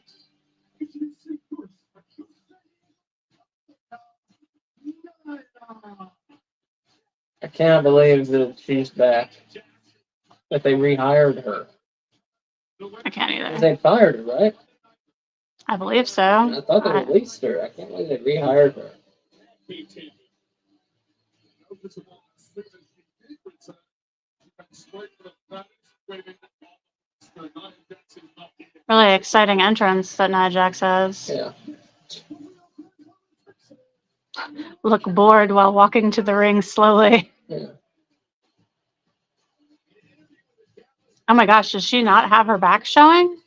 I can't believe that she's back. That they rehired her. I can't 'Cause either. they fired her, right? I believe so. I thought they I- released her. I can't believe they rehired her. Really exciting entrance that Nia Jax has. Yeah. Look bored while walking to the ring slowly. Yeah. Oh my gosh, does she not have her back showing?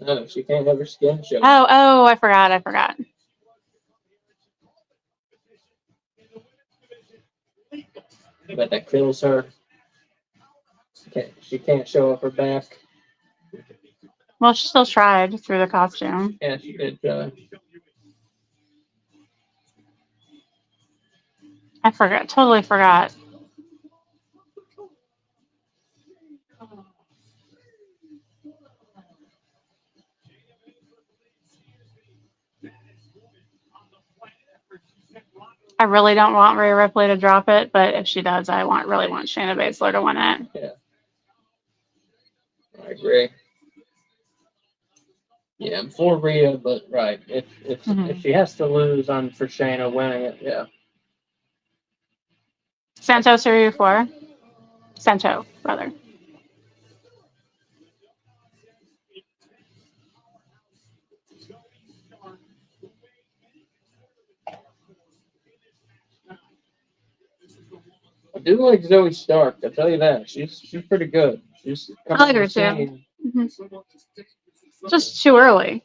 No, she can't have her skin show. Oh, I forgot. But that kills her. She can't show up her back. Well, she still tried through the costume. Yeah, she did. Totally forgot. I really don't want Rhea Ripley to drop it, but if she does, I really want Shayna Baszler to win it. Yeah. I agree. Yeah, I'm for Rhea, but right. If she has to lose on for Shayna winning it, yeah. Santos, who are you for? Santo, rather. I do like Zoe Stark. I'll tell you that. She's pretty good. She's I like her too. Just too early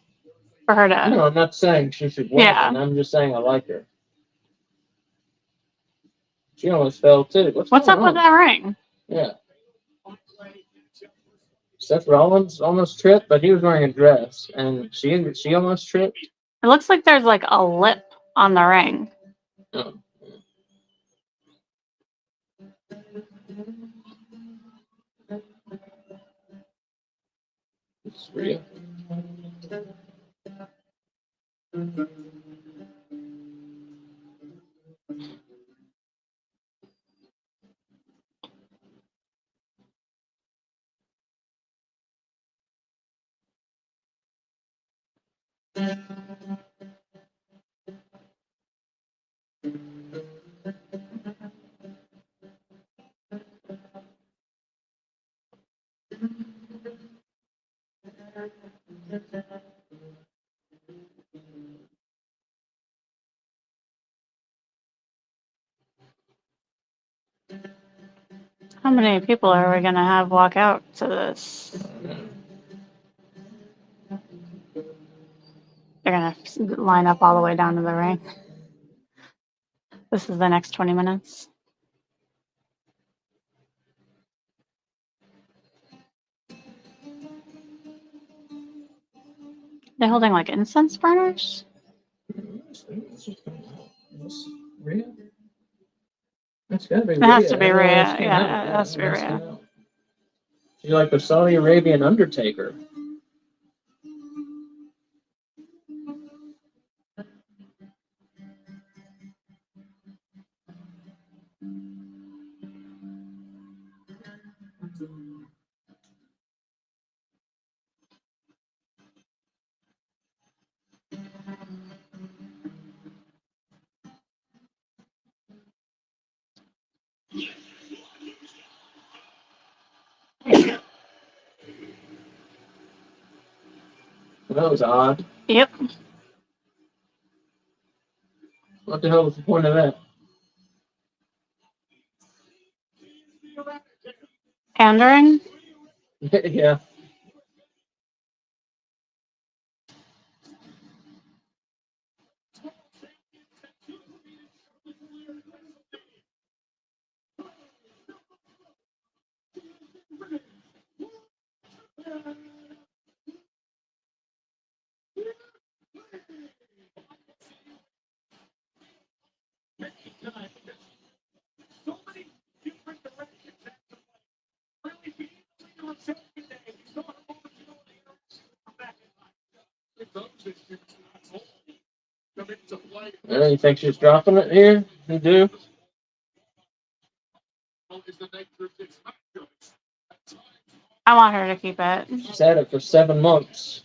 for her to. No, I'm not saying she should win. Yeah. I'm just saying I like her. She almost fell too. What's going up with on? that ring? Yeah. Seth Rollins almost tripped, but he was wearing a dress, and she almost tripped. It looks like there's like a lip on the ring. Oh. It's real. How many people are we gonna have walk out to this? They're gonna line up all the way down to the ring. This is the next 20 minutes. They're holding like incense burners? Rhea? That's gotta be It Rhea. has to be Everyone Rhea. else came Yeah, out. it has to be Everyone else Rhea. came out. She's like the Saudi Arabian Undertaker. That was odd. Yep. What the hell was the point of that? Pandering? Yeah. You think she's dropping it here? You do? I want her to keep it. She's had it for 7 months.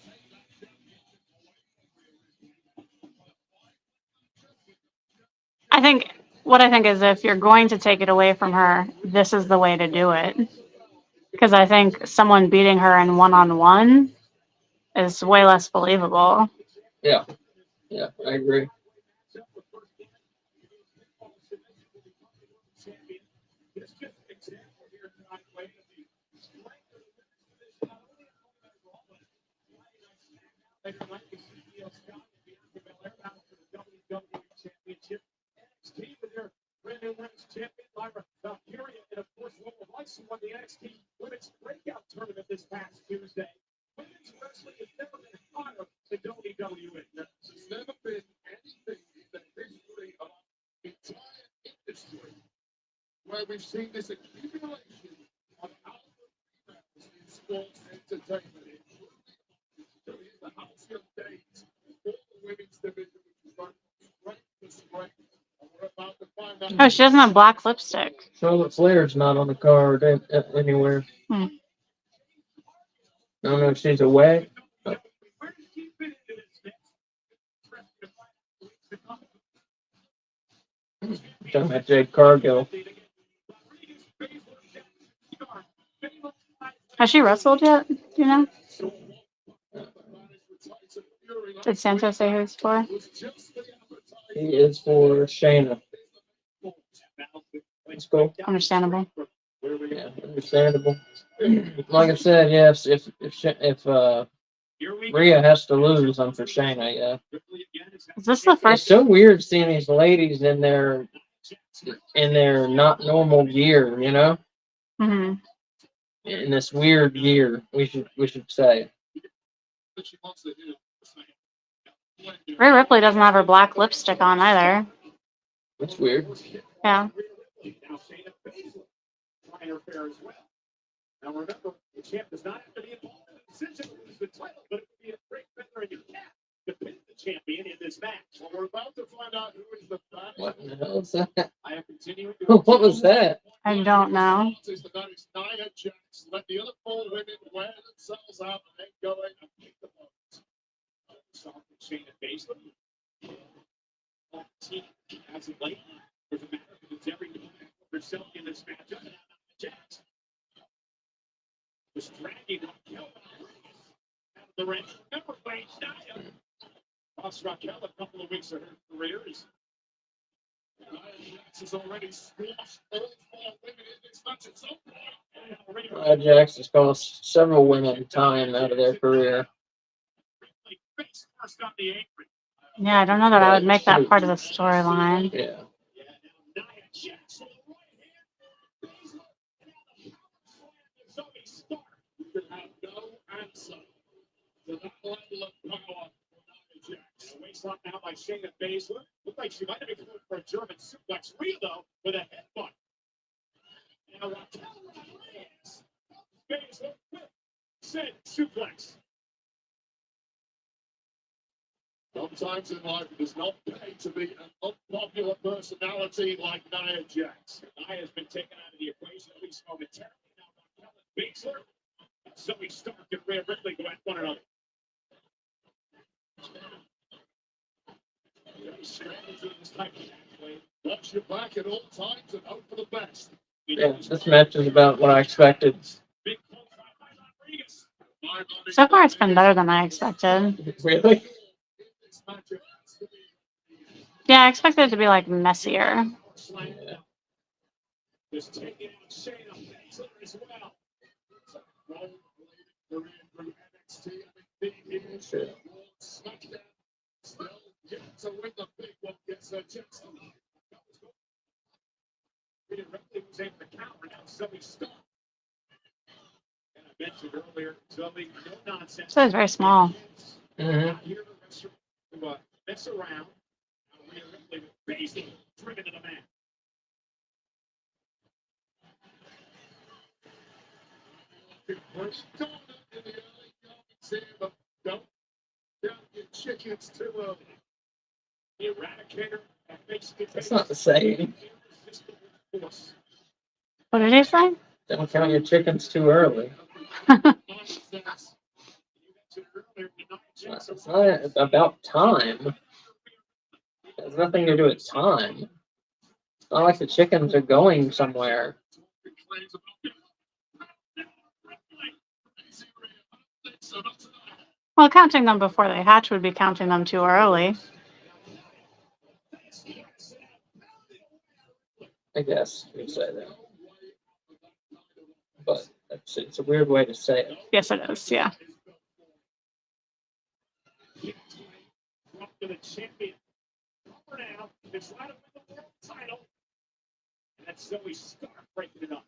I think what I think is if you're going to take it away from her, this is the way to do it. Because I think someone beating her in one-on-one is way less believable. Yeah. Yeah, I agree. Brand new women's champion, Lyra Valkyria, and of course, Lola Rice, who won the NXT Women's Breakout Tournament this past Tuesday. Women's wrestling has never been hotter than WWE. There's never been anything in the history of the entire industry where we've seen this accumulation of alpha females in sports entertainment. Here's the halcyon days for the women's division, which is going from strength to strength. Oh, she doesn't have black lipstick. Charlotte Flair's not on the card anywhere. Hmm. I don't know if she's away. Talking about Jade Cargill. Has she wrestled yet? Do you know? Did Santos say who it's for? He is for Shayna. That's cool. Understandable. Yeah, understandable. Like I said, yes, if Rhea has to lose, I'm for Shayna, yeah. Is this the It's first? so weird seeing these ladies in their not normal gear, you know? Hmm. In this weird gear, we should say. Rhea Ripley doesn't have her black lipstick on either. That's weird. Yeah. Now remember, the champ does not have to be involved in the decision to lose the title, but it would be a great favor and you can't defend the champion in this match. Well, we're about to find out who is the baddest. What the hell is that? I am continuing to What was that? I don't know. Is the night Nia Jax. Let the other 4 women wear themselves out and then go in and beat the opponents. Start with Shayna Baszler. Team as of late. There's a matter of it's every time herself in this matchup. And Jax was dragging Raquel out of the ring. Remember, Wayne Nia lost Raquel a couple of weeks of her career. Nia Jax has already squashed all 4 women in this match at some point. Nia Jax has cost several women time out of their career. Yeah, I don't know that I would make that part of the storyline. Yeah. Waistlock now by Shayna Baszler. Looked like she might have been going for a German suplex. Rhea, though, with a headbutt. Now Raquel Rodriguez. Baszler with said suplex. Sometimes in life, it does not pay to be an unpopular personality like Nia Jax. Nia has been taken out of the equation, at least momentarily. Now Raquel Baszler. Zoe Stark and Rhea Ripley go at one another. Watch your back at all times and hope for the best. Yeah, this match is about what I expected. So far, it's been better than I expected. Really? Yeah, I expected it to be like messier. Yeah. Just taking out Shayna Baszler as well. Sure. Still yet to win the big one gets a chance. Ripley was able to counter now Zoe Stark. And I mentioned earlier, Zoe, no nonsense. So it's very small. Mm-hmm. Here to mess around. Rhea Ripley with Baszler driven to the mat. First dominant in the early moments here, but don't get chickens too early. The eradicator that makes the That's not the same. irresistible force. What did he say? Don't count your chickens too early. Nonsense. You mentioned earlier tonight, Jackson It's not about time. It has nothing to do with time. It's not like the chickens are going somewhere. claims about Well, counting them before they hatch would be counting them too early. I guess you'd say that. But it's a weird way to say it. Yes, it is. Yeah. up to the champion. For now, it's right up in the world title. And that's Zoe Stark breaking it up.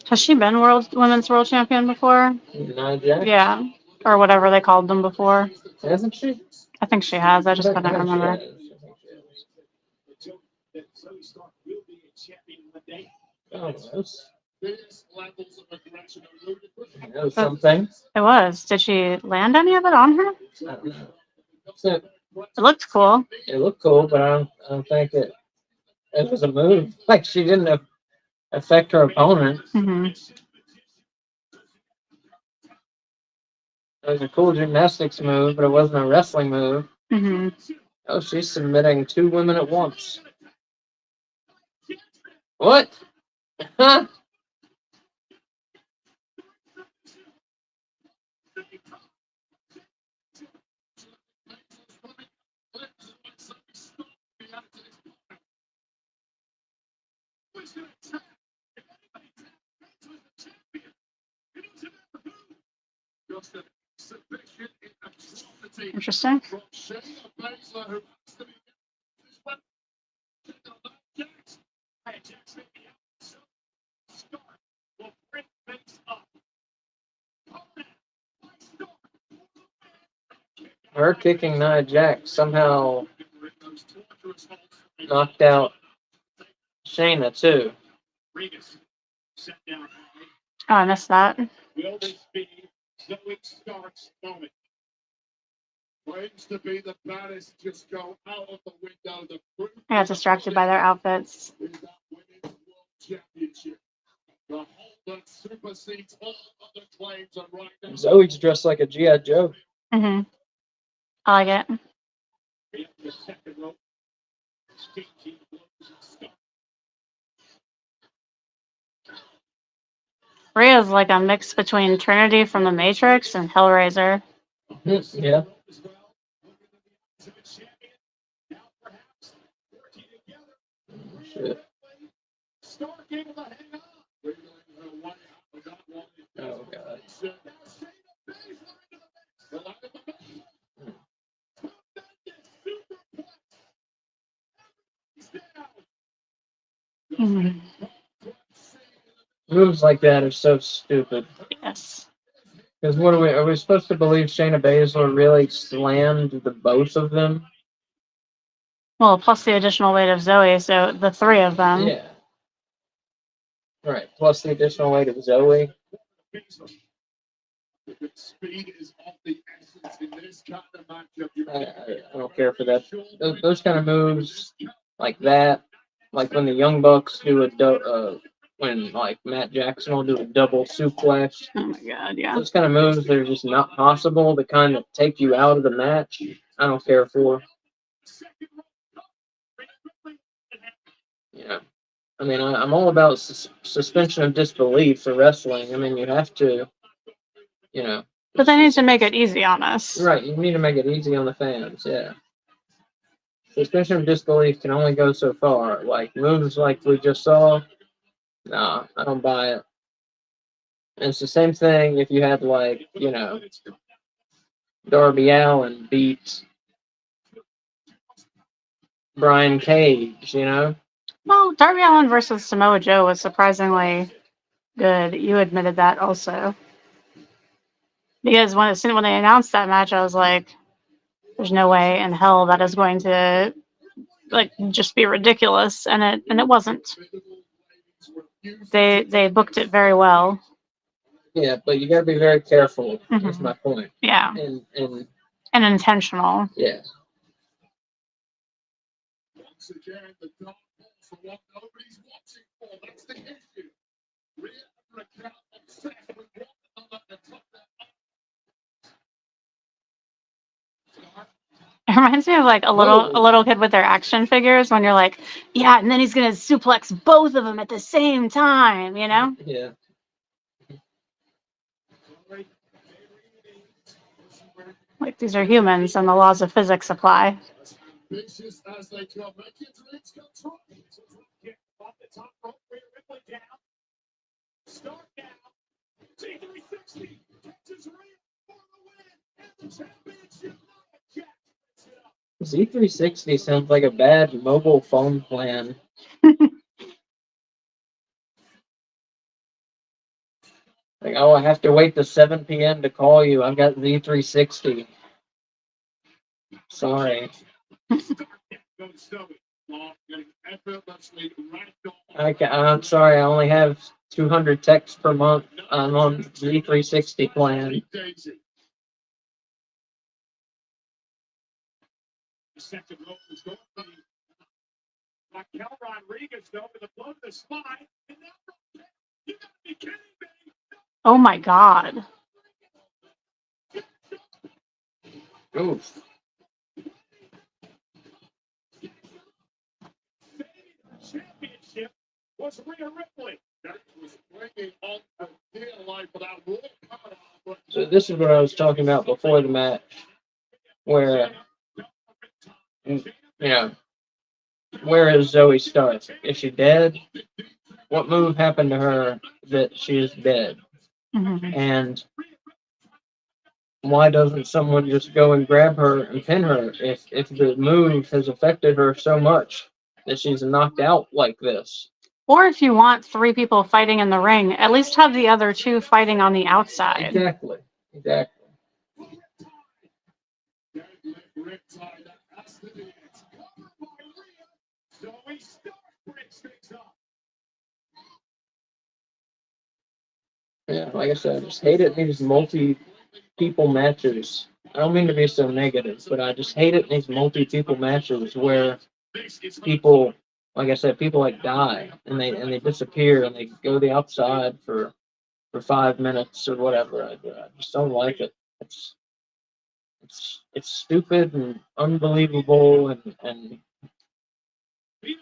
Has she been women's world champion before? Nia Jax? Yeah, or whatever they called them before. Hasn't she? I think she has. I just I couldn't think she remember. has. I think she has. That Zoe Stark will be a champion one day. Almost. Various levels of aggression are ludicrous. I know something. It was. Did she land any of it on her? I don't know. So, It looked cool. it looked cool, but I don't think it was a move. Like, she didn't affect her opponent. Hmm. It was a cool gymnastics move, but it wasn't a wrestling move. Hmm. Oh, she's submitting 2 women at once. What? Huh? Interesting. Her kicking Nia Jax somehow knocked out Shayna, too. Oh, I missed that. Will this be Zoe Stark's moment? Claims to be the baddest just go out of the window. The proof I got distracted by their outfits. is that Women's World Championship. The hold that supersedes all other claims and right now. Zoe's dressed like a G.I. Joe. Hmm. I like it. In the second rope, Stingy blows and Stark. Rhea's like a mix between Trinity from the Matrix and Hellraiser. Yeah. As well, looking in the eyes of a champion. Now perhaps working together. Shit. Stark able to hang on. Wiggling her way out of that one. Oh, God. Now Shayna Baszler into the mix. The line of the match. Tremendous superplex. Everybody's down. Mhm. Moves like that are so stupid. Yes. Because what are we supposed to believe Shayna Baszler really slammed the both of them? Well, plus the additional weight of Zoe, so the 3 of them. Yeah. Right. Plus the additional weight of Zoe. Speed is of the essence in this kind of matchup. I don't care for that. Those kind of moves like that, like when the Young Bucks do when like Matt Jackson will do a double suplex. Oh my god, yeah. Those kind of moves that are just not possible to kind of take you out of the match. I don't care for. Yeah. I mean, I'm all about suspension of disbelief for wrestling. I mean, you have to, you know. But they need to make it easy on us. Right, you need to make it easy on the fans, yeah. Suspension of disbelief can only go so far. Like, moves like we just saw, nah, I don't buy it. And it's the same thing if you had, like, you know, Darby Allin beat Brian Cage, you know? Well, Darby Allin versus Samoa Joe was surprisingly good. You admitted that also. Because when they announced that match, I was like, there's no way in hell that is going to like just be ridiculous, and it wasn't. They booked it very well. Yeah, but you gotta be very careful, is Mhm. my point. Yeah. And and intentional. Yeah. Once again, the dark horse for what nobody's watching for. That's the issue. Rhea and Raquel obsessed with one another to top their It reminds me of like a little kid with their action figures when you're like, yeah, and then he's gonna suplex both of them at the same time, you know? Yeah. Like these are humans and the laws of physics apply. as ambitious as they come. Make it reach control. Kick off the top rope. Rhea Ripley down. Start now. T360 catches Rhea for the win and the championship. Jack picks it up. Z360 sounds like a bad mobile phone plan. Like, oh, I have to wait to 7 p.m. to call you. I've got Z360. Sorry. Goes Zoe. Long getting effortlessly ragdolled. I'm sorry. I only have 200 texts per month. I'm on Z360 plan. Daisy. The second rope is going to be Raquel Rodriguez, though, with a blow to the spine. And now, you gotta be kidding me. Oh my god. Oof. Championship was Rhea Ripley. That was bringing on a deal life without Roy coming on. So this is what I was talking about before the match, where, you know, where is Zoe Stark? Is she dead? What move happened to her that she is dead? Mhm. And why doesn't someone just go and grab her and pin her if the move has affected her so much that she's knocked out like this? Or if you want 3 people fighting in the ring, at least have the other 2 fighting on the outside. Exactly. Exactly. Deadlift riptide, that has to be it. Covered by Rhea. Zoe Stark breaks things up. Yeah, like I said, I just hate it in these multi-people matches. I don't mean to be so negative, but I just hate it in these multi-people matches where people, like I said, people like die and they disappear and they go the outside for 5 minutes or whatever. I just don't like it. It's stupid and unbelievable and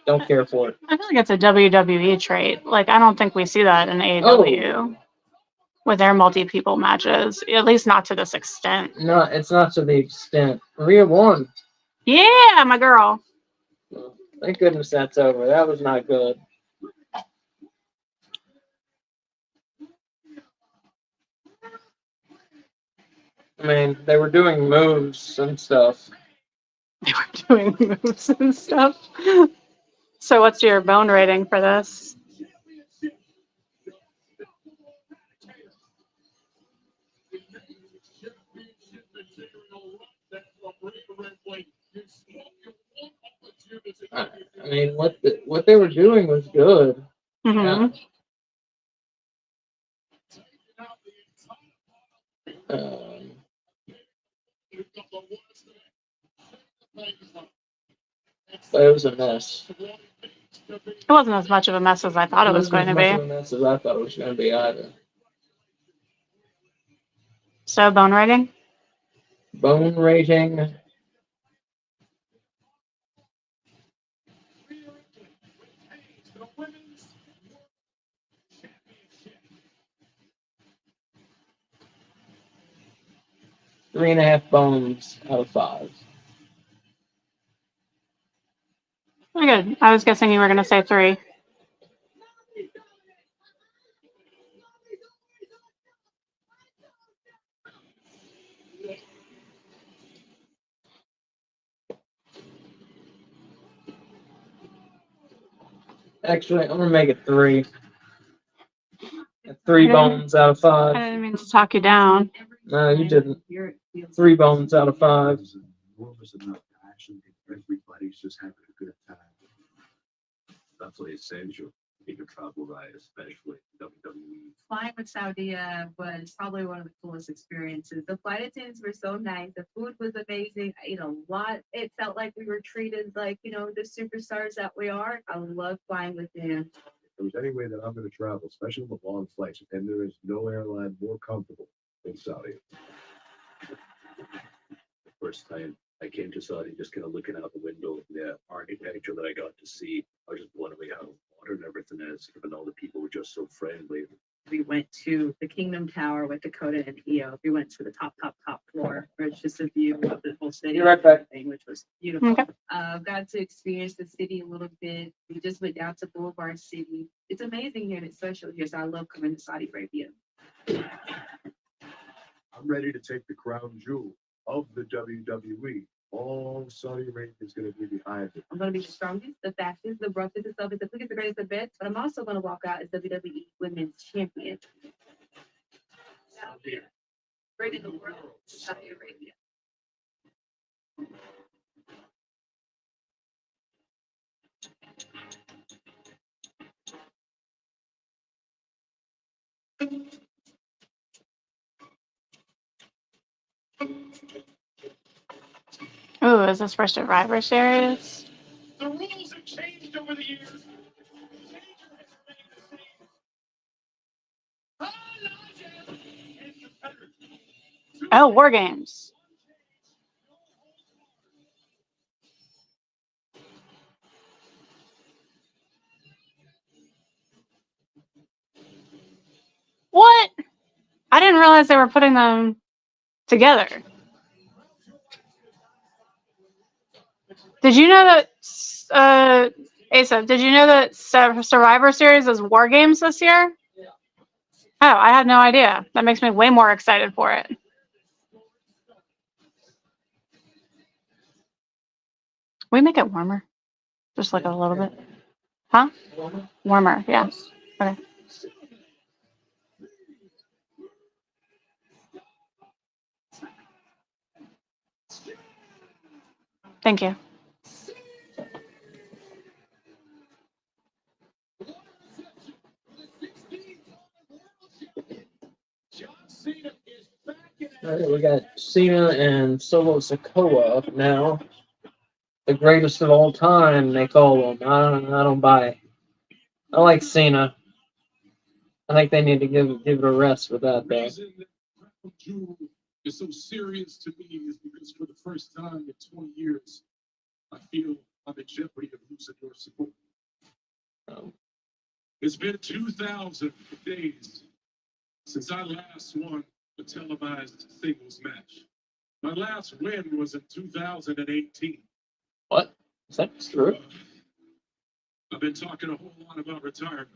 don't care for it. I feel like it's a WWE trait. Like, I don't think we see that in AEW with their multi-people matches, at least not to this extent. No, it's not to the extent. Rhea won. Yeah, my girl. Well, thank goodness that's over. That was not good. I mean, they were doing moves and stuff. They were doing moves and stuff. So what's your bone rating for this? I mean, what they were doing was good. Mhm. Um, but it was a mess. It wasn't as much of a mess as I thought it was going to It wasn't as much be. of a mess as I thought it was going to be either. So bone rating? Bone rating. Three and a half bones out of 5. Very good. I was guessing you were going to say 3. Actually, I'm gonna make it 3. 3 bones out of I 5. didn't mean to talk you down. No, you didn't. 3 bones out of 5. Enormous amount of action. Everybody's just having a good time. That's what essential. in your travel ride, especially WWE? Flying with Saudia was probably one of the coolest experiences. The flight attendants were so nice. The food was amazing. I ate a lot. It felt like we were treated like, the superstars that we are. I love flying with them. If there's any way that I'm going to travel, especially with long flights, and there is no airline more comfortable than Saudi. The first time I came to Saudi, just kind of looking out the window, the architecture that I got to see, I was just blown away how modern everything is, and all the people were just so friendly. We went to the Kingdom Tower with Dakota and Io. We went to the top floor, where it's just a view of the whole city. You're right back. Which was beautiful. Okay. Got to experience the city a little bit. We just went down to Boulevard City. It's amazing here and it's special here, so I love coming to Saudi Arabia. I'm ready to take the crown jewel of the WWE. All Saudi Arabia is going to be behind it. I'm going to be the strongest, the fastest, the roughest, the toughest, the quickest, the greatest, the best. But I'm also going to walk out as WWE Women's Champion. Saudi, great in the world, Saudi Arabia. Ooh, is this for Survivor Series? The rules have changed over the years. Oh, War Games. What? I didn't realize they were putting them together. Did you know that, Asa, did you know that Survivor Series is War Games this year? Yeah. Oh, I had no idea. That makes me way more excited for it. We make it warmer. Just like a little bit. Huh? Warmer, yeah. Okay. Thank you. All right, we got Cena and Solo Sikoa up now. The greatest of all time, they call him. I don't buy it. I like Cena. I think they need to give it a rest with that, The though. reason that Crown Jewel is so serious to me is because for the first time in 20 years, I feel I'm in jeopardy of losing your support. Um, It's been 2,000 days since I last won a televised singles match. My last win was in 2018. What? Is that true? I've been talking a whole lot about retirement.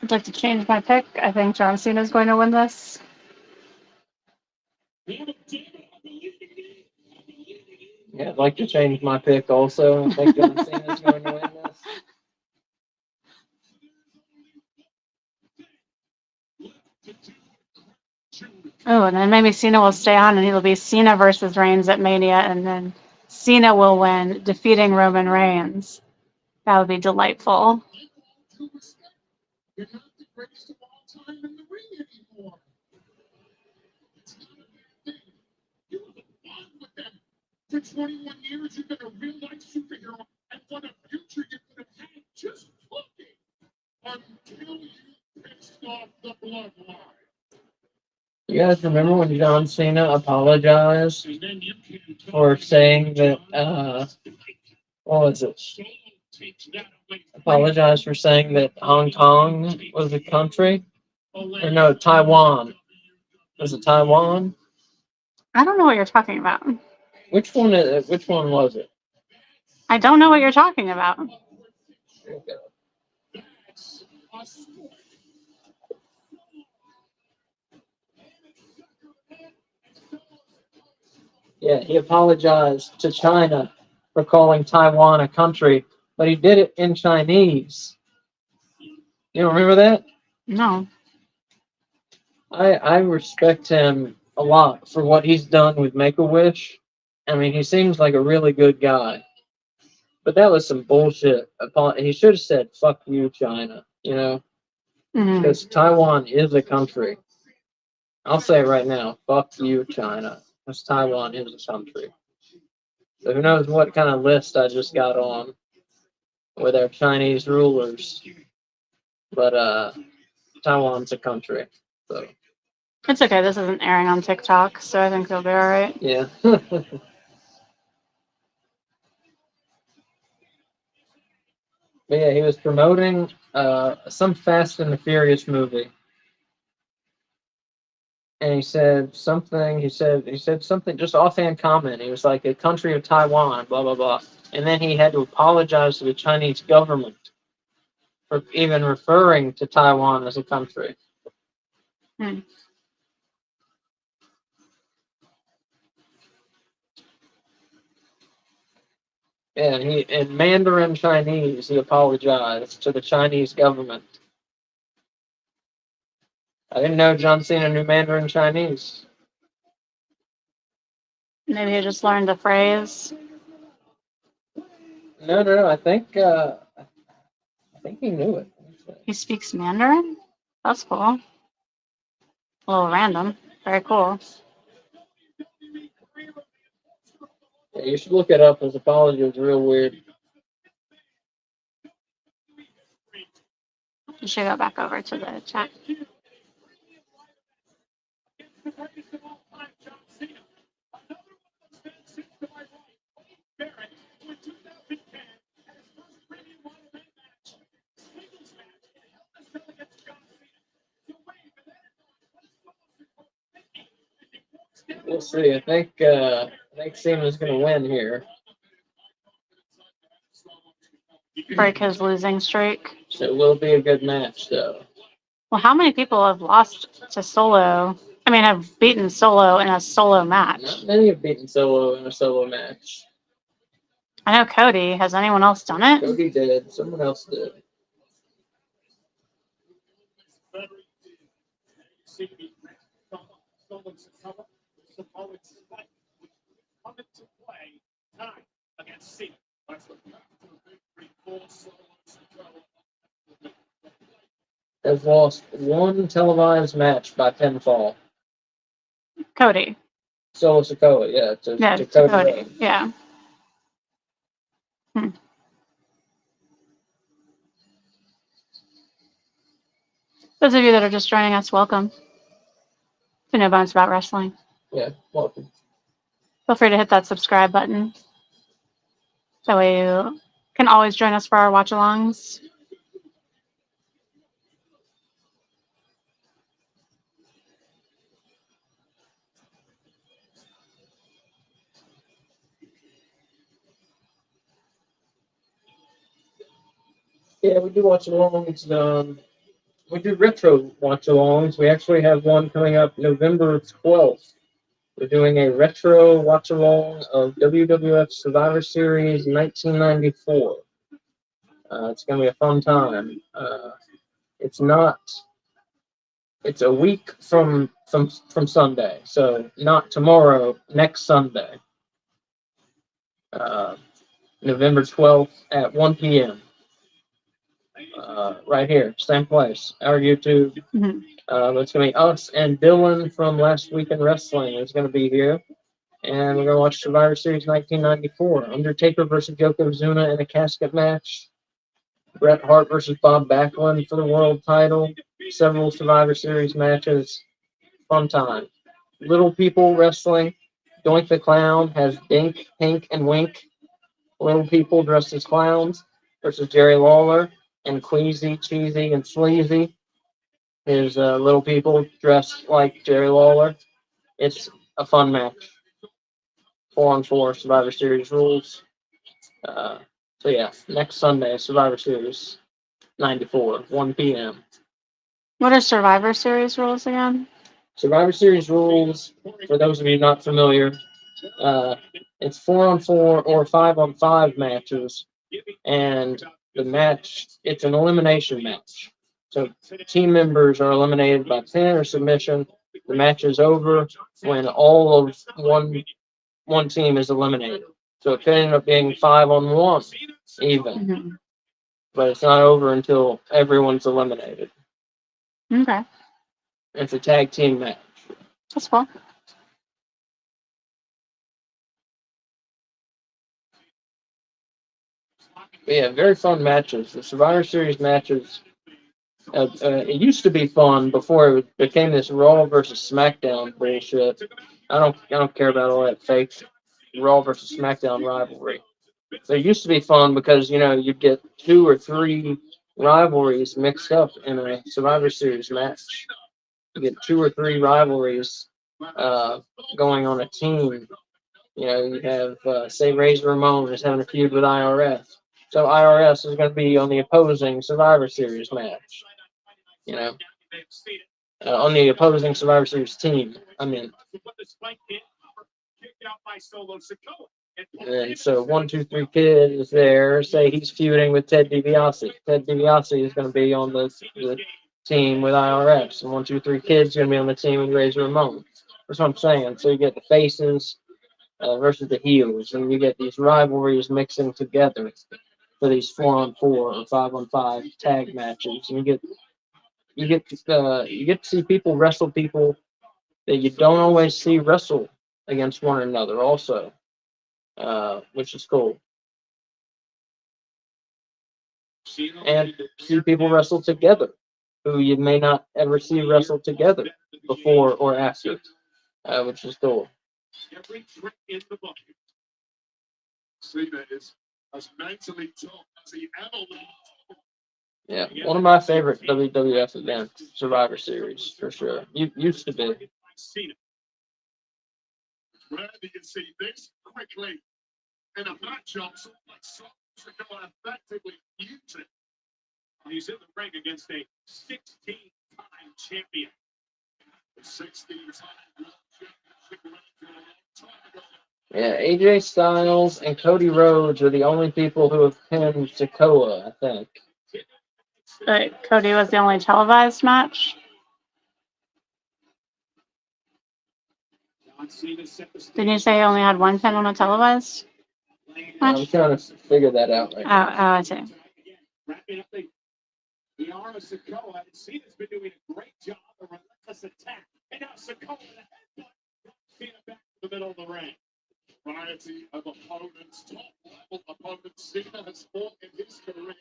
I'd like to change my pick. I think John Cena is going to win this. Yeah, I'd like to change my pick also. I think John Cena's going to win this. Oh, and then maybe Cena will stay on and it'll be Cena versus Reigns at Mania, and then Cena will win, defeating Roman Reigns. That would be delightful. You're not the greatest of all time in the ring anymore. It's not a bad thing. You were the fun with them. For 21 years, you've been a real-life superhero, and what a future you could have had just talking until you pissed off the bloodline. You guys remember when John Cena apologized And then you can talk for saying that, about what was it? Solo takes that away from Apologized for saying that Hong Kong was a country? you. Or no, Taiwan. Was it Taiwan? I don't know what you're talking about. Which one was it? I don't know what you're talking about. Yeah, he apologized to China for calling Taiwan a country, but he did it in Chinese. You don't remember that? No. I respect him a lot for what he's done with Make-A-Wish I mean, he seems like a really good guy. But that was some bullshit. He should have said, fuck you, China, you know? Mhm. Because Taiwan is a country. I'll say it right now, fuck you, China. Because Taiwan is a country. So who knows what kind of list I just got on with our Chinese rulers. But Taiwan's a country. So It's okay. This isn't airing on TikTok, so I think they'll be all right. yeah. But yeah, he was promoting some Fast and the Furious movie. And he said something just offhand comment. He was like a country of Taiwan, blah blah blah. And then he had to apologize to the Chinese government for even referring to Taiwan as a country. Hmm. Yeah, and he in Mandarin Chinese he apologized to the Chinese government. I didn't know John Cena knew Mandarin Chinese. Maybe he just learned the phrase. No. I think he knew it. He speaks Mandarin? That's cool. A little random. Very cool. Yeah, you should look it up. His apology was real weird. You should go back over to the chat. We'll see. I think Cena's gonna win here. Break his losing streak. So it will be a good match, though. Well, how many people have lost to Solo? I mean, have beaten Solo in a solo match? Not many have beaten Solo in a solo match. I know Cody. Has anyone else done it? Cody did. Someone else did. Has lost one televised match by pinfall. Cody. Solo Sikoa, yeah, to Cody Rhodes. Yeah. Those of you that are just joining us, welcome to No Bones About Wrestling. Yeah, welcome. Feel free to hit that subscribe button. That way you can always join us for our watch-alongs. Yeah, we do watch-alongs. We do retro watch-alongs. We actually have one coming up November 12th. We're doing a retro watch-along of WWF Survivor Series 1994. It's going to be a fun time. It's a week from Sunday, so not tomorrow, next Sunday. November 12th at 1 p.m. Right here, same place, our YouTube. Mm-hmm. It's going to be us and Dylan from Last Week in Wrestling is going to be here. And we're going to watch Survivor Series 1994. Undertaker versus Yokozuna in a casket match. Bret Hart versus Bob Backlund for the world title. Several Survivor Series matches. Fun time. Little people wrestling. Doink the Clown has Dink, Pink, and Wink. Little people dressed as clowns versus Jerry Lawler and Queasy, Cheesy, and Sleazy. His little people dressed like Jerry Lawler. It's a fun match. 4-on-4 Survivor Series rules. So yeah, next Sunday, Survivor Series 94, 1 p.m. What are Survivor Series rules again? Survivor Series rules, for those of you not familiar, it's 4-on-4 or 5-on-5 matches, and the match, it's an elimination match. So team members are eliminated by pin or submission. The match is over when all of one team is eliminated. So it could end up being 5-on-1 even, Mhm. but it's not over until everyone's eliminated. Okay, It's a tag team match. that's cool. But yeah, very fun matches. The Survivor Series matches. It used to be fun before it became this Raw versus SmackDown bullshit. I don't care about all that fake Raw versus SmackDown rivalry. They used to be fun because you'd get 2 or 3 rivalries mixed up in a Survivor Series match. You get 2 or 3 rivalries going on a team. You have say Razor Ramon is having a feud with IRS, so IRS is going to be on the opposing Survivor Series match. On the opposing Survivor Series team. I mean, and so 1, 2, 3 Kid is there. Say he's feuding with Ted DiBiase. Ted DiBiase is going to be on the team with IRS, and 1, 2, 3 Kid's going to be on the team with Razor Ramon. That's what I'm saying. So you get the faces versus the heels, and you get these rivalries mixing together for these 4-on-4 or 5-on-5 tag matches, and you get to see people wrestle people that you don't always see wrestle against one another also, which is cool. And see people wrestle together who you may not ever see wrestle together before or after, which is cool. Every trick in the bucket. Cena is as mentally tough as he ever was. Yeah, one of my favorite WWF events, Survivor Series, for sure. Used to be. Rare that you can see this quickly in a matchup, so like so to go effectively muted. He's in the ring against a 16-time champion. 16-time world championship winner for a long time ago. Yeah, AJ Styles and Cody Rhodes are the only people who have pinned Sikoa, I think. But Cody was the only televised match. Didn't you say he only had one pin on a televised I'm match? trying to figure that out right now. Oh, I see. Wrapping up the arm of Sikoa, and Cena's been doing a great job of relentless attack. And now Sikoa with a headbutt. Cena back to the middle of the ring. Variety of opponents, top-level opponents Cena has fought in his career.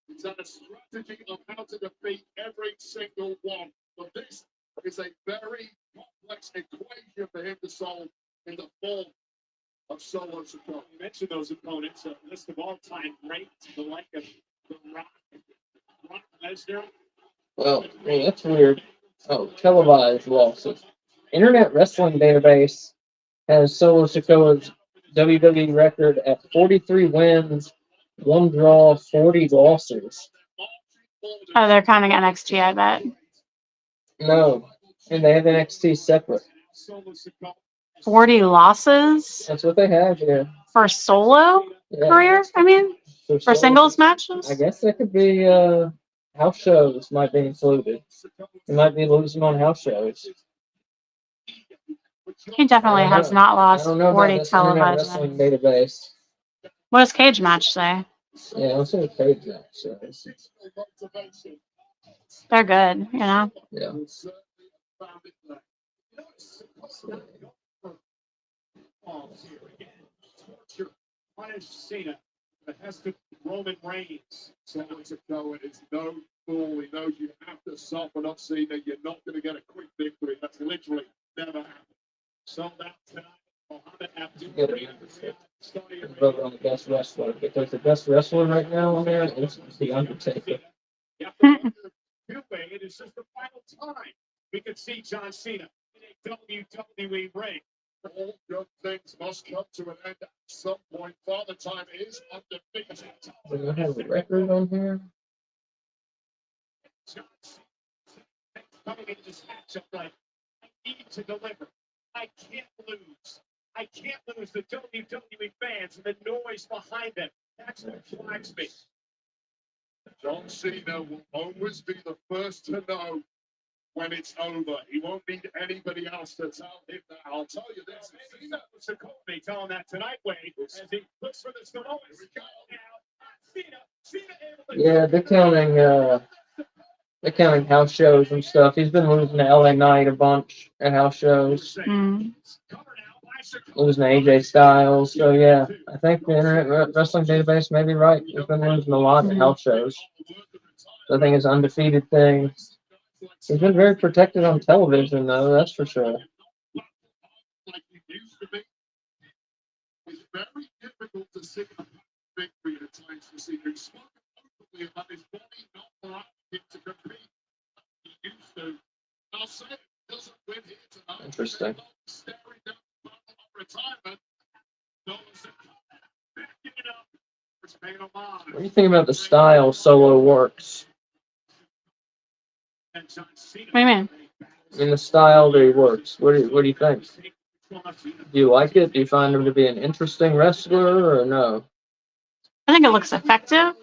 He's had a strategy of how to defeat every single one. But this is a very complex equation for him to solve in the form of Solo Sikoa. You mentioned those opponents, a list of all-time greats, the like of The Rock Lesnar. Well, that's weird. Oh, televised losses. Internet Wrestling Database has Solo Sikoa's WWE record at 43 wins, 1 draw, 40 losses. Oh, they're counting NXT, I bet. No, and they have NXT separate. 40 losses That's what they have here. for solo Yeah. career, I mean? So For singles matches? I guess that could be house shows might be included. He might be losing on house shows. He definitely has not I lost don't know 40 about this Internet televised Wrestling matches. Database. What does Cage match say? Yeah, let's see what page that says. They're good, you know? Yeah. Punish Cena. The best of Roman Reigns. Solo Sikoa is no fool. He knows you have to soften up Cena. You're not going to get a quick victory. That's literally never happened. So that tonight, Muhammad Get Abdul. it. Vote on the best wrestler because the best wrestler right now on there is The Undertaker. It is just the final time we could see John Cena in a WWE ring. All good things must come to an end at some point. Father Time is undefeated. Do we have a record on here? John Cena coming into this matchup like, I need to deliver. I can't lose. I can't lose the WWE fans and the noise behind them. That's what drives me. John Cena will always be the first to know when it's over. He won't need anybody else to tell him that. I'll tell you this. Cena was Jacoby telling that tonight, Wade, as he looks for the Samoans. Yeah, they're counting house shows and stuff. He's been losing to LA Knight a bunch at house shows, Mm. losing to AJ Styles. So yeah, I think the Internet Wrestling Database may be right. He's been losing a lot at house shows. So I think it's an undefeated thing. He's been very protected on television, though. That's for sure. Like he used to be. It's very difficult to see a victory at times for Cena. He's spoken openly about his body not allowing him to compete. He used to. I'll say it doesn't win here tonight. Interesting. Staring down the bottom of retirement. No one's backing it up. It's paying homage. What do you think about the style Solo works? And John Cena. What do you mean? I mean, the style that he works. What do you think? Do you like it? Do you find him to be an interesting wrestler or no? I think it looks effective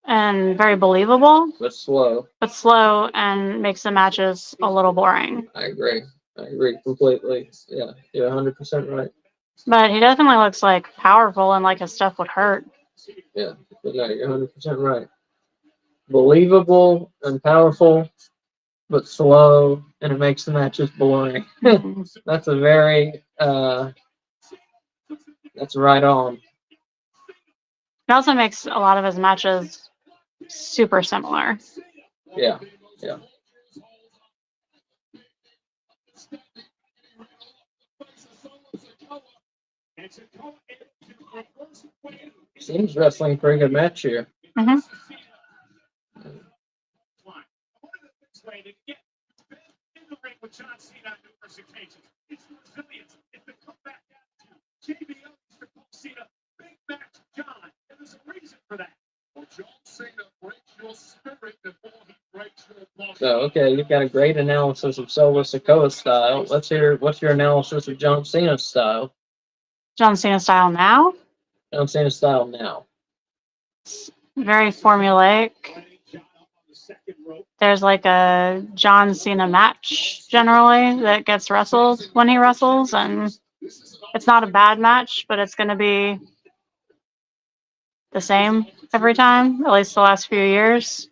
and very believable, But slow. but slow and makes the matches a little boring. I agree. I agree completely. Yeah, you're 100% right. But he definitely looks like powerful and like his stuff would hurt. Yeah, but no, you're 100% right. Believable and powerful, but slow, and it makes the matches boring. Mhm. That's a very, that's right on. It also makes a lot of his matches super similar. Yeah, yeah. Seems wrestling a pretty good match here. Hmm. So, okay, you've got a great analysis of Solo Sikoa's style. Let's hear, what's your analysis of John Cena's style? John Cena style now, John Cena's style now. very formulaic. There's like a John Cena match generally that gets wrestled when he wrestles, and it's not a bad match, but it's going to be the same every time, at least the last few years.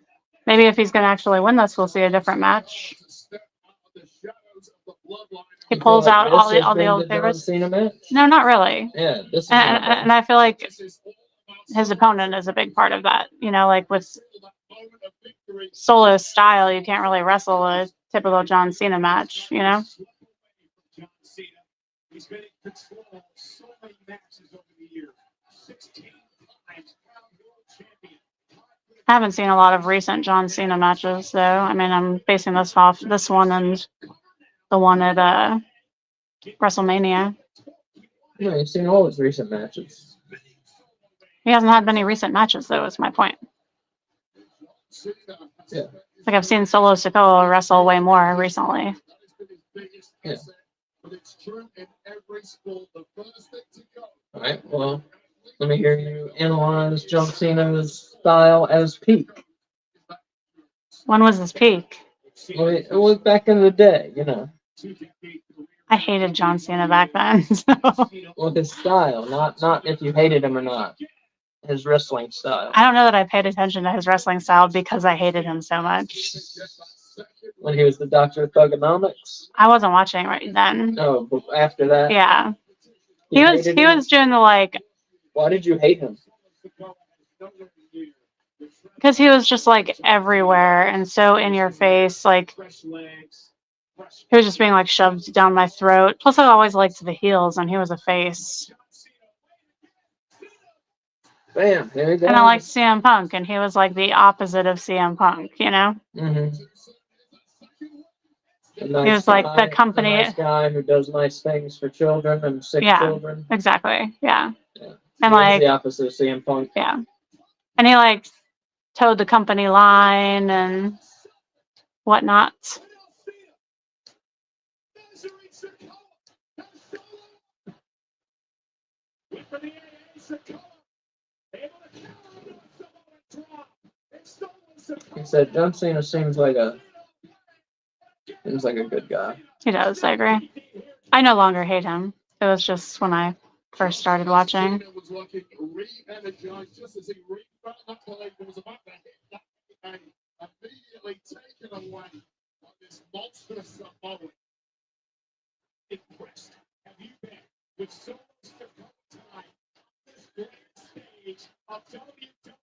Maybe if he's going to actually win this, we'll see a different match. He pulls out all the old favorites. John Cena match? No, not really. Yeah, this is And I feel like his opponent is a big part of that. You know, like with Solo's style, you can't really wrestle a typical John Cena match, you know? He's been in control of so many matches over the years. 16 times Crown Jewel champion. I haven't seen a lot of recent John Cena matches, though. I mean, I'm basing this off this one and the one at WrestleMania. No, you've seen all his recent matches. He hasn't had many recent matches, though, is my point. Yeah. Like, I've seen Solo Sikoa wrestle way more recently. Yeah. But it's true in every sport. The first thing to go. All right, well, let me hear you analyze John Cena's style as peak. When was his peak? Well, it was back in the day, you know. I hated John Cena back then. So. Well, his style, not if you hated him or not. His wrestling style. I don't know that I paid attention to his wrestling style because I hated him so much. When he was the Doctor of Thugonomics? I wasn't watching right then. No, but after that? Yeah. You He hated him? was doing the like, Why did you hate him? because he was just like everywhere and so in your face. Like, he was just being like shoved down my throat. Plus, I always liked the heels and he was a face. Bam, there you go. And I liked CM Punk and he was like the opposite of CM Punk, you know? Mm-hmm. He was like the company. A nice guy who does nice things for children and sick children. Exactly. Yeah. Yeah. And He was like, the opposite of CM Punk. yeah. And he like towed the company line and whatnot. He said John Cena seems like a Seems like a good guy. He does, I agree. I no longer hate him. It was just when I first started watching. Cena was looking re-energized just as he found that blade and was about to hit that and immediately taken away by this monstrous Samoan. Impressed have you been with so much to come tonight on this great stage of WWE Crown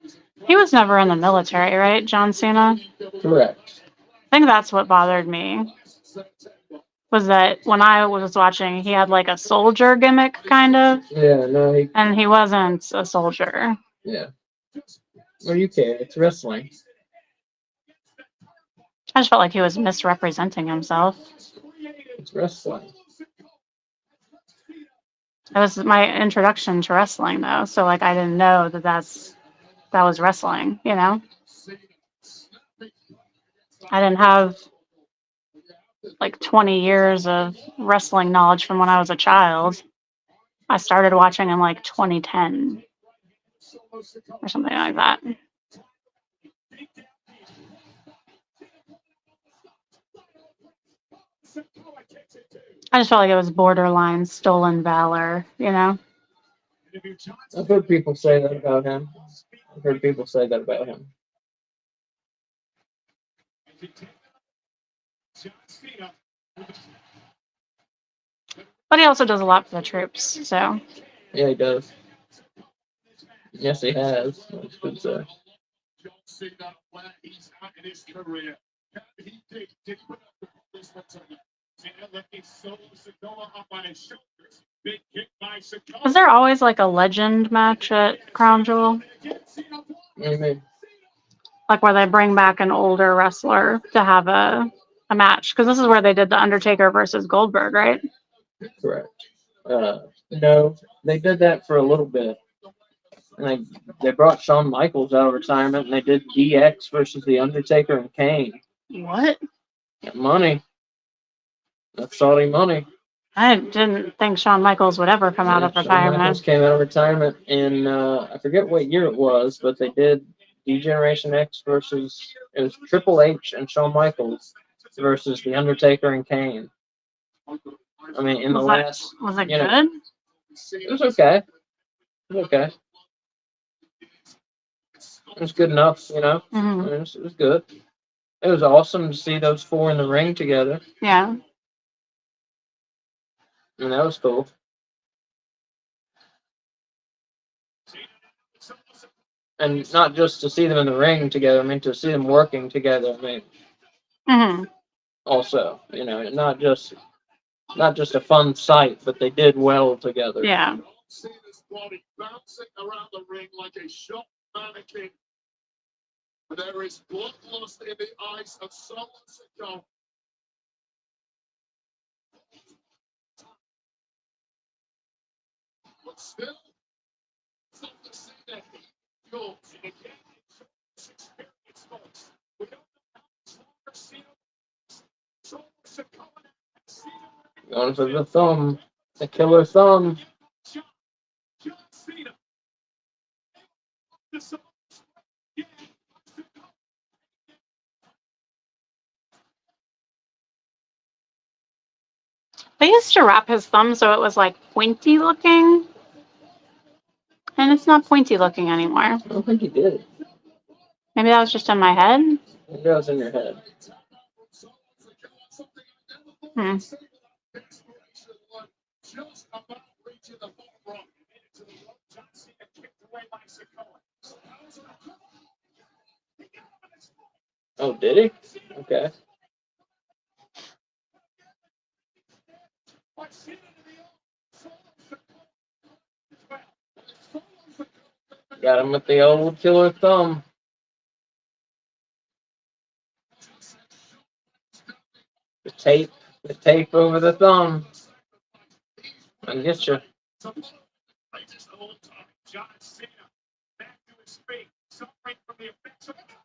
Jewel? He was never in the military, right, John Cena? Correct. I think that's what bothered me. Was that when I was watching, he had like a soldier gimmick, kind of, Yeah, no, and he wasn't a soldier. yeah. Well, you care. It's wrestling. I just felt like he was misrepresenting himself. It's wrestling. It was my introduction to wrestling, though, so like I didn't know that was wrestling. You know, I didn't have like 20 years of wrestling knowledge from when I was a child. I started watching in like 2010 or something like that. I just felt like it was borderline stolen valor, you know? I've heard people say that about him. I've heard people say that about him. But he also does a lot for the troops, so. Yeah, he does. Yes, he has. That's good to say. John Cena, where he's at in his career. He did put up this one tonight. Cena let his soul Sikoa up on his shoulders. Big kick by Sikoa. Was there always like a legend match at Crown Jewel? What do you mean? Like where they bring back an older wrestler to have a match? Because this is where they did The Undertaker versus Goldberg, right? Correct. No, they did that for a little bit. And they brought Shawn Michaels out of retirement, and they did DX versus The Undertaker and Kane. What? Got money. That's Saudi money. I didn't think Shawn Michaels would ever come out of Shawn Michaels retirement. came out of retirement in, I forget what year it was, but they did D-Generation X versus, it was Triple H and Shawn Michaels versus The Undertaker and Kane. I mean, in the last, Was it you know, good? it was okay. It was okay. It was good enough, you know. Mhm. It was good. It was awesome to see those four in the ring together. Yeah. And that was cool. And not just to see them in the ring together, I mean to see them working together. I mean, Mhm. also, you know, not just a fun sight, but they did well together. Yeah. Cena's body bouncing around the ring like a shot mannequin. There is bloodlust in the eyes of Solo Sikoa. But still, something to say that he feels and again, this experience, folks. We don't know how much longer Cena Solo Sikoa and Cena. Going for the thumb, the killer thumb. John Cena. The Solo yeah. They used to wrap his thumb so it was like pointy looking. And it's not pointy looking anymore. I don't think he did. Maybe that was just in my head. Maybe that was in your head. Hmm. Just about reaching the bottom rock. To the rope, John Cena kicked away by Sikoa. Oh, did he? Okay. Got him with the old killer thumb. The tape over the thumb. I get you.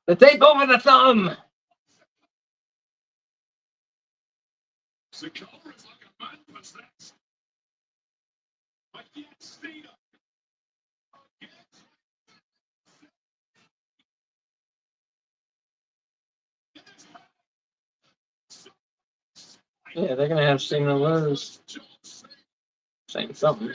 The tape over the thumb. Sikoa is like a man possessed. But yet Cena Yeah, they're gonna have Cena lose. Saying something.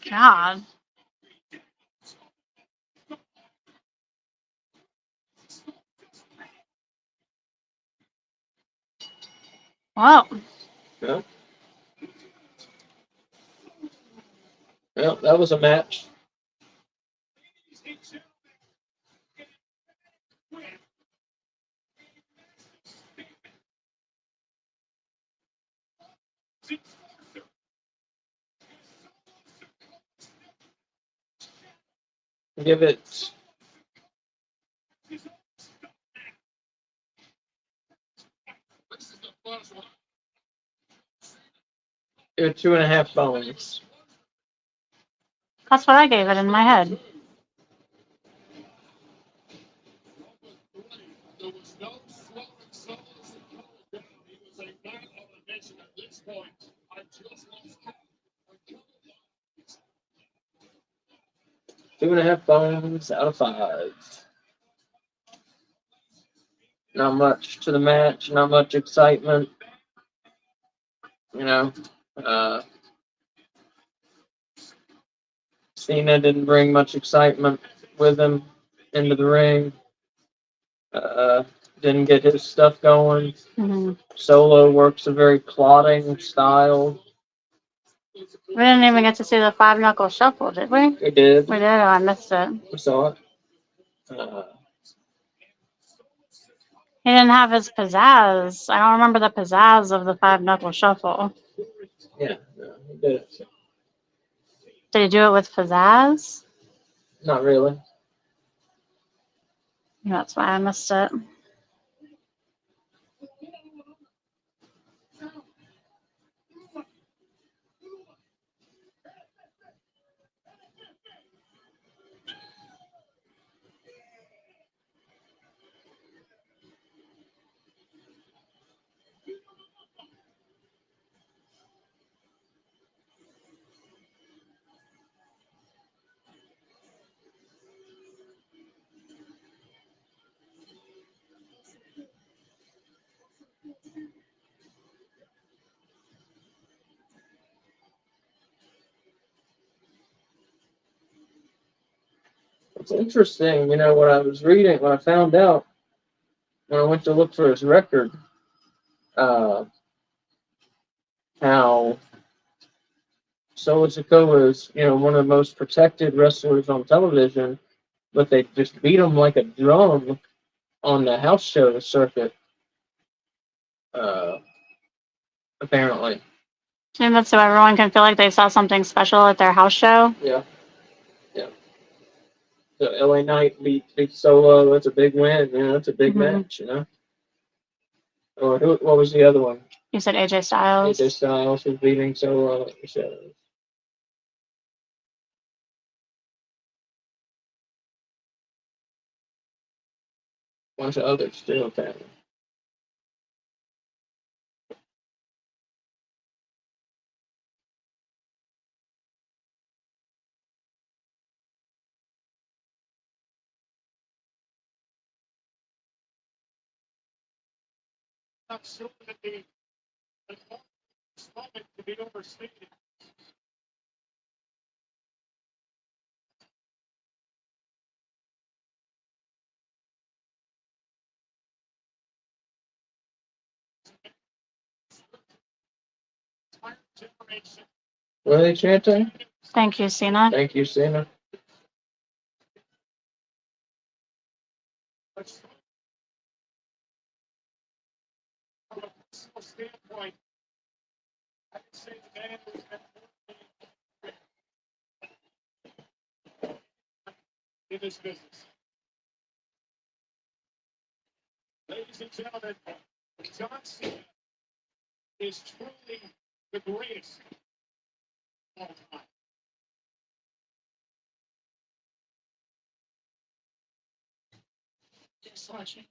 God. Well, Yeah. Well, that was a match. Give it. Give it 2.5 bones. that's what I gave it in my head. There was no slowing Solo's opponent down. He was a man on a mission at this point. I just lost count. 2.5 bones out of 5. Not much to the match. Not much excitement. You know, uh, Cena didn't bring much excitement with him into the ring. Didn't get his stuff going. Hmm. Solo works a very plotting style. We didn't even get to see the 5-knuckle shuffle, did we? He did. We did. Oh, I missed it. We saw it. He didn't have his pizzazz. I don't remember the pizzazz of the 5-knuckle shuffle. Yeah, no, he did it. Did he do it with pizzazz? Not really. That's why I missed it. It's interesting, you know, when I was reading, when I found out, when I went to look for his record, uh, how Solo Sikoa is, you know, one of the most protected wrestlers on television, but they just beat him like a drum on the house show circuit, uh, apparently. And that's so everyone can feel like they saw something special at their house show. Yeah, yeah. The LA Knight beat Solo. That's a big win. You know, that's a big Mhm. match. You know. Or what was the other one? You said AJ Styles. AJ Styles was beating Solo. Like you said. Bunch of others too, apparently. Not sure that the moment to be overstated. Entire generation. What are they chanting? Thank you, Cena. Thank you, Cena. But from a personal standpoint, say the man who's had in this business. Ladies and gentlemen, John Cena is truly the greatest of all time. Just watching.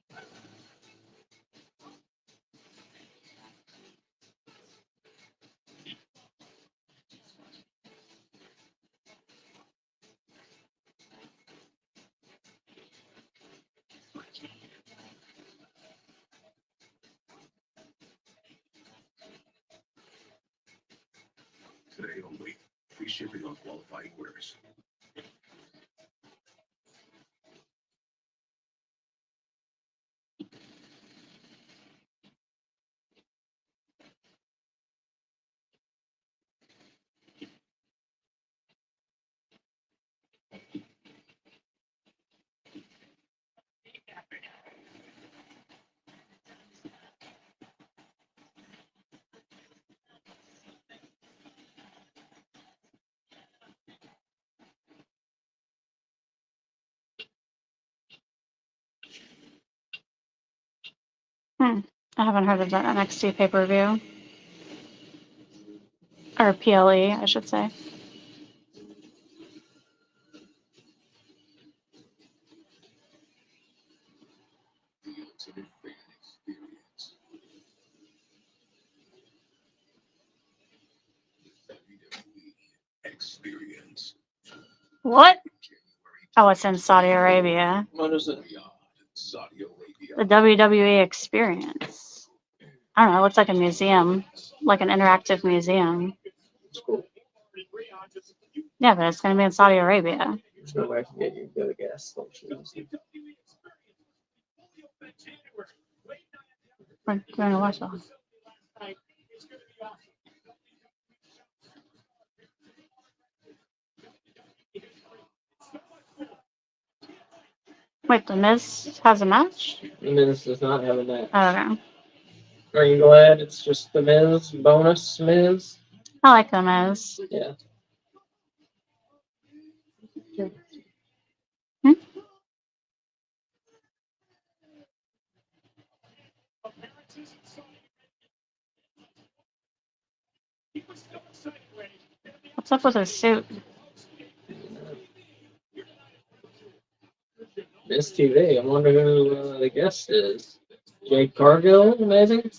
Today only, free shipping on qualifying orders. I haven't heard of that NXT pay-per-view. Or PLE, I should say. The ultimate fan experience. WWE Experience. What? January Oh, it's in Saudi Arabia. What is it? Riyadh, Saudi Arabia. The WWE Experience. I don't know, it looks like a museum. Like an interactive museum. It's cool. Yeah, but it's going to be in Saudi Arabia. Just go back and get your go to gas station. We're going to watch that. Wait, The Miz has a match? The Miz does not have a match. Oh, okay. Are you glad it's just the Miz bonus Miz? I like The Miz. Yeah. Hmm? What's up with his suit? Miz TV. I wonder who the guest is. Jake Cargill, maybe?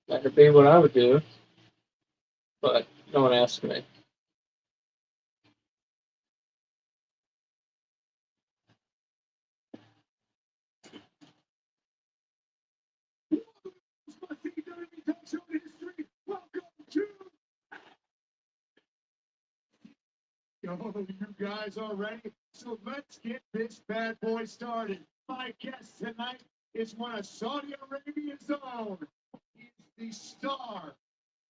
That could be what I would do. But don't ask me. Oh, you guys are ready? So let's get this bad boy started. My guest tonight is one of Saudi Arabia's own. He's the star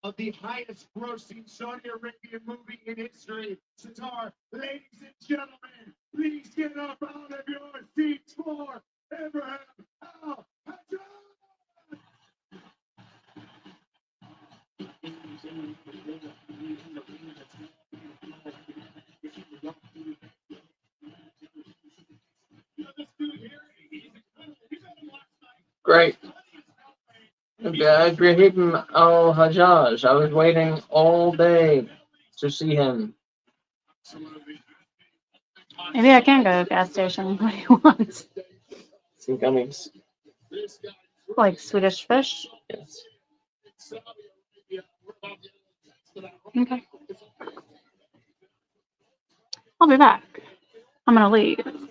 of the highest grossing Saudi Arabian movie in history. Sitar, ladies and gentlemen, please get up out of your seats for Abraham Al-Hajjaj. Great. Ibrahim Al-Hajjaj. I was waiting all day to see him. Maybe I can go to a gas station. What do you want? Some gummies. Like Swedish fish? Yes. Okay. I'll be back. I'm going to leave.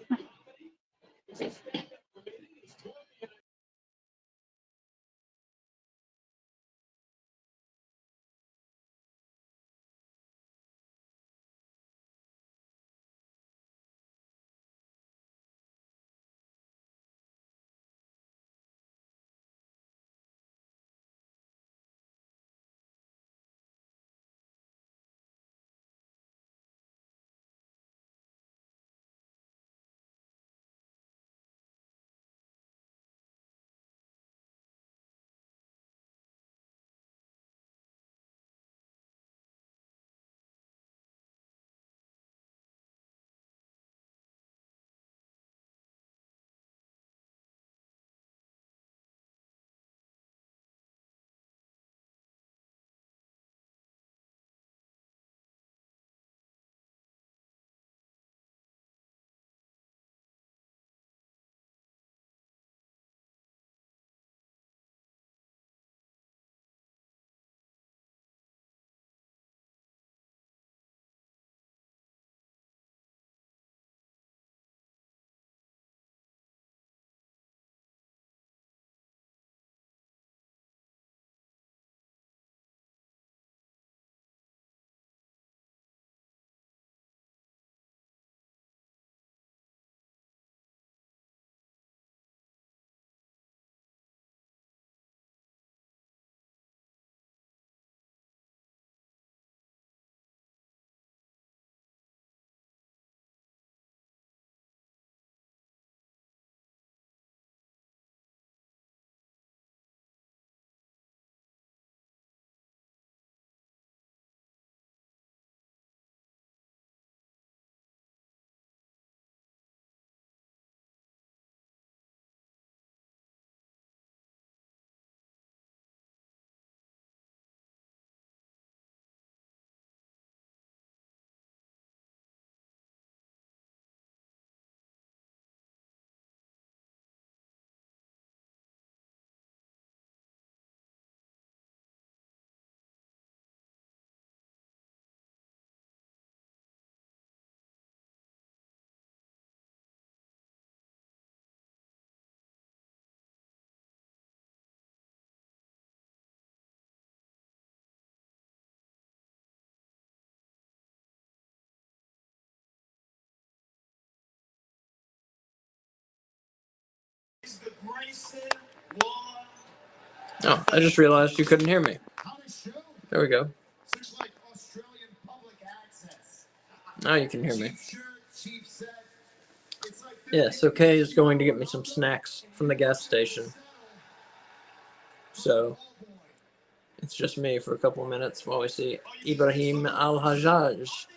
Oh, I just realized you couldn't hear me. There we go. Now you can hear me. Yeah, so Kay is going to get me some snacks from the gas station. So it's just me for a couple of minutes while we see Ibrahim Al-Hajjaj.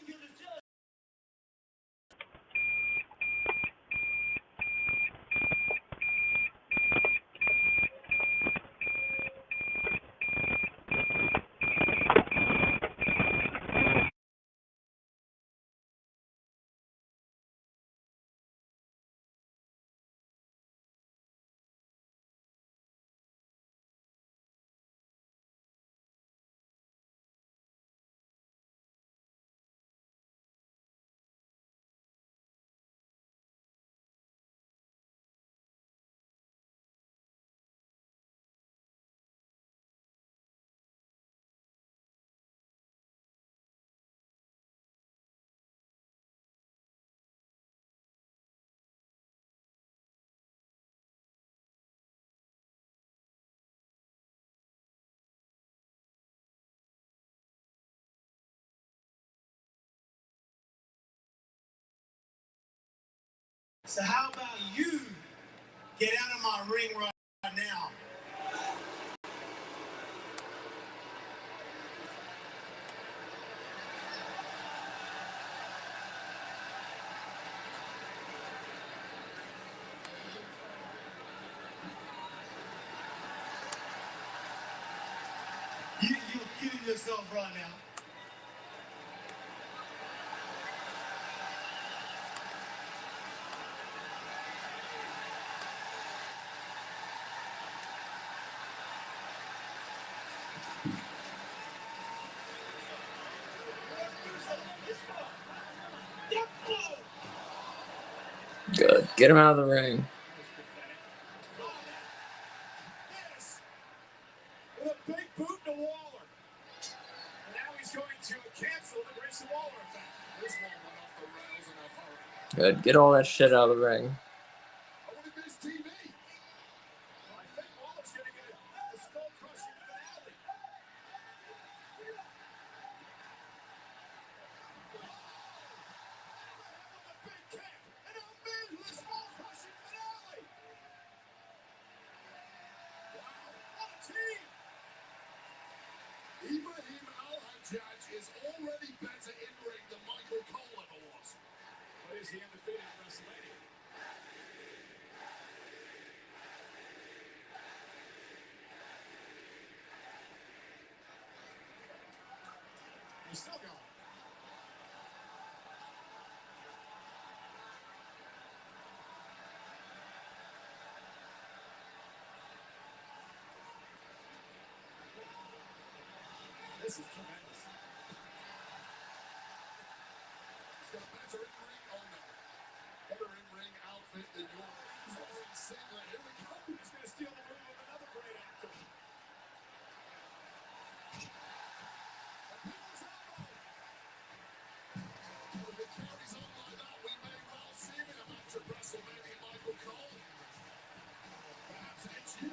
So how about you get out of my ring right now? You're kidding yourself right now. Good. Get him out of the ring. Yes. With a big boot to Waller. And now he's going to cancel the Grayson Waller effect. This one went off the rails in a hurry. Good. Get all that shit out of the ring. I would have missed TV. I think Waller's going to get a skull-crushing finale. Ibrahim Al-Hajjaj is already better in ring than Michael Cole ever was. But is he undefeated in WrestleMania? He's still going. This is tremendous. He's got a better in-ring, oh no. Better in-ring outfit than yours. He's wearing singlet. Here we go. He's going to steal the move of another great actor. If it carries on like that, we may well see him in a match at WrestleMania, Michael Cole. Perhaps it's you.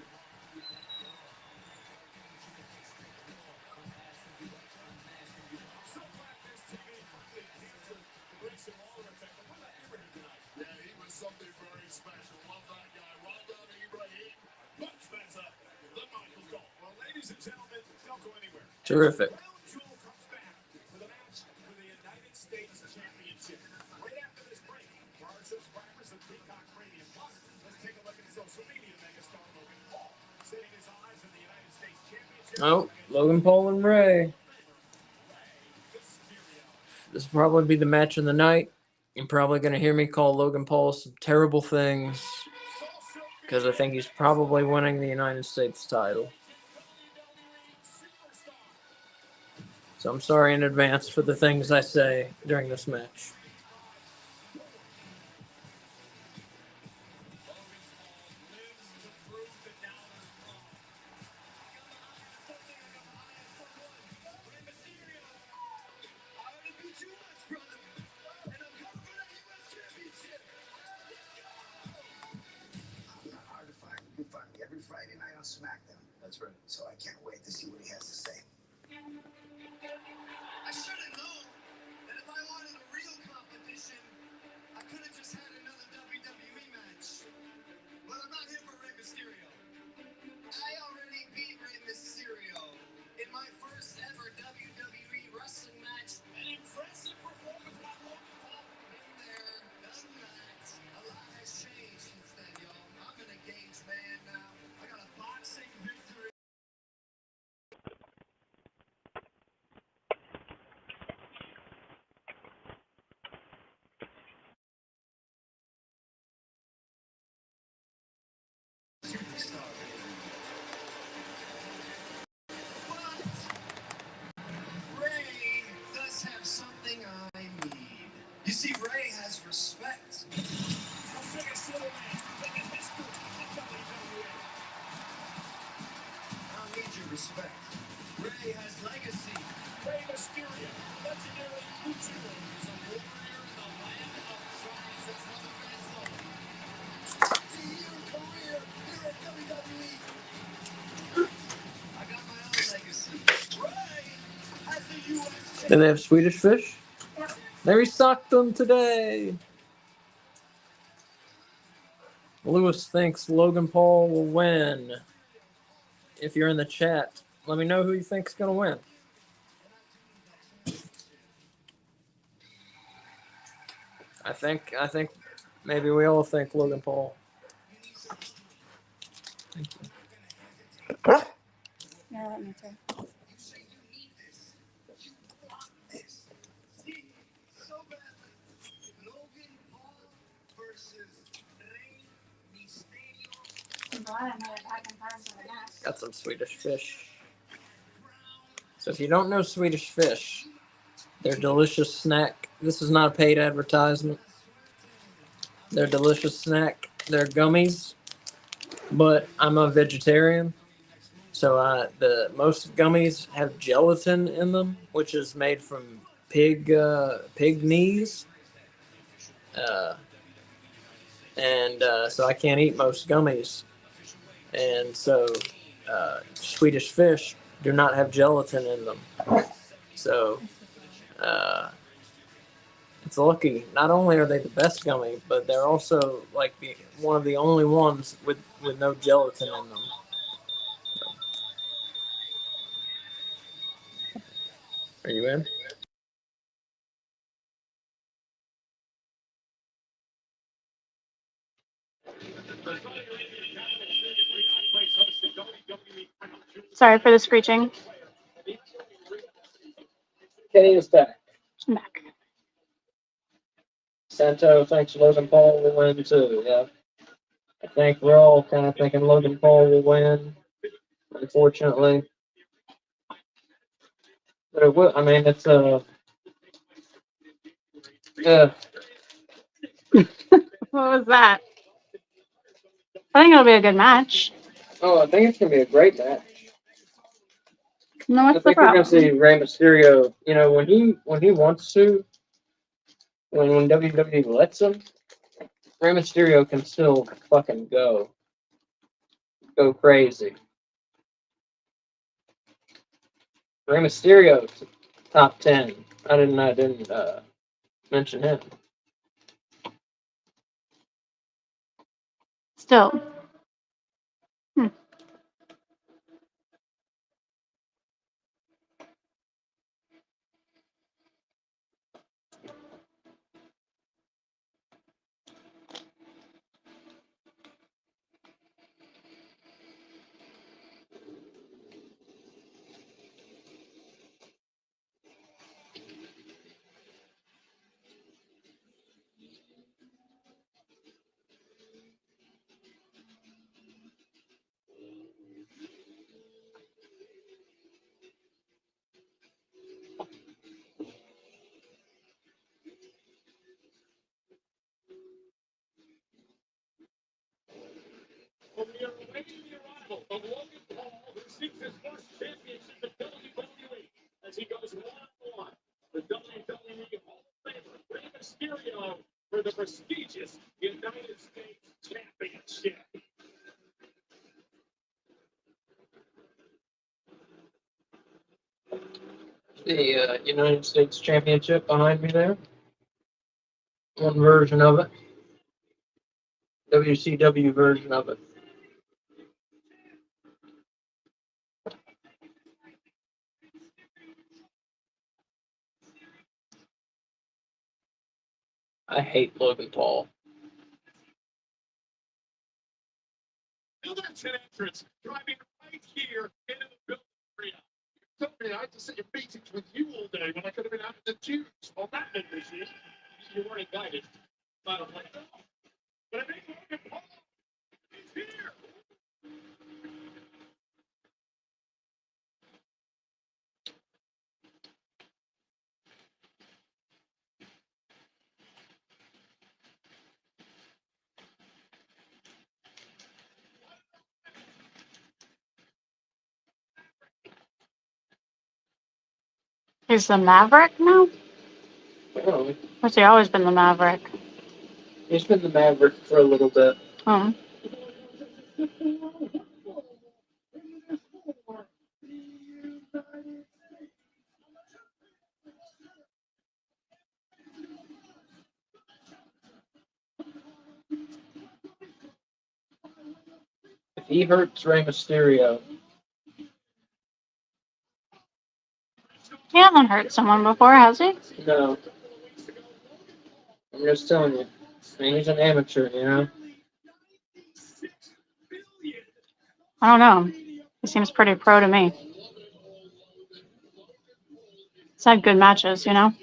I'm so glad this TV finally canceled the Grayson Waller effect. But what about Ibrahim tonight? Yeah, he was something very special. Love that guy. Well done, Ibrahim. Much better than Michael Cole. Well, ladies and gentlemen, don't go anywhere. Terrific. Crown Jewel comes back with a match for the United States Championship. Right after this break, for our subscribers of Peacock Premium Plus, let's take a look at social media megastar Logan Paul, setting his eyes on the United States Championship. Oh, Logan Paul and Ray. This will probably be the match of the night. You're probably going to hear me call Logan Paul some terrible things because I think he's probably winning the United States title. So I'm sorry in advance for the things I say during this match. on SmackDown. That's right. So I can't wait to see what he has to say. I should have known that if I wanted a real competition, I could have just had another WWE match. But I'm not here for Rey Mysterio. I already beat Rey Mysterio in my first ever WWE wrestling match. An impressive performance by Logan Paul. Been there, done that. A lot has changed since then, y'all. I'm an engaged man now. I got a boxing victory. Superstar. But Ray does have something I need. You see, Ray has respect. The biggest little man in the history of WWE. I don't need your respect. Ray has legacy. Rey Mysterio, legendary YouTuber, is a warrior in the land of giants. That's what the fans love. 50-year career here at WWE. I got my own legacy. Ray has the U.S. Do they have Swedish fish? They restocked them today. Lewis thinks Logan Paul will win. If you're in the chat, let me know who you think's gonna win. I think maybe we all think Logan Paul. Yeah, let me too. So badly. Logan Paul versus Rey Mysterio. I'm glad I made it back in time for the match. Got some Swedish fish. So if you don't know Swedish fish, they're delicious snack. This is not a paid advertisement. They're delicious snack. They're gummies, but I'm a vegetarian, so the most gummies have gelatin in them, which is made from pig knees, and so I can't eat most gummies, and so Swedish fish do not have gelatin in them, so. It's lucky. Not only are they the best gummy, but they're also like one of the only ones with no gelatin in them. Are you in? Sorry for the screeching. Kenny is back. I'm back. Santo thinks Logan Paul will win too. Yeah, I think we're all kind of thinking Logan Paul will win. Unfortunately, but it will. I mean, it's yeah. What was that? I think it'll be a good match. Oh, I think it's gonna be a great match. No, I what's the think we're gonna problem? see Rey Mysterio. You know, when he wants to, when WWE lets him, Rey Mysterio can still fucking go crazy. Rey Mysterio, top 10. I didn't mention him. Still. And we are awaiting the arrival of Logan Paul, who seeks his first championship in WWE as he goes one-on-one with WWE Hall of Famer Rey Mysterio for the prestigious United States Championship. The United States Championship behind me there. One version of it. WCW version of it. I hate Logan Paul. Now that's an entrance driving right here into the building area. You told me I had to sit in meetings with you all day when I could have been having the juice on that machine. You weren't invited. I don't like that. But I think Logan Paul is here. He's the Maverick now? Oh, What's he always been the Maverick? he's been the Maverick for a little bit. Oh. If he hurts Rey Mysterio, He hasn't hurt someone before, has he? no. I'm just telling you. I mean, he's an amateur, you know? I don't know. He seems pretty pro to me. He's had good matches, you know?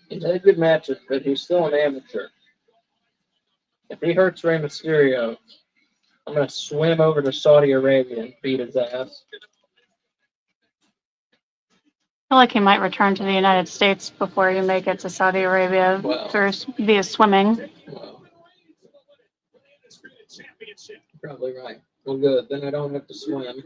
He's had good matches, but he's still an amateur. If he hurts Rey Mysterio, I'm going to swim over to Saudi Arabia and beat his ass. I feel like he might return to the United States before you make it to Saudi Arabia Wow. via swimming. Well, probably right. Well, good. Then I don't have to swim.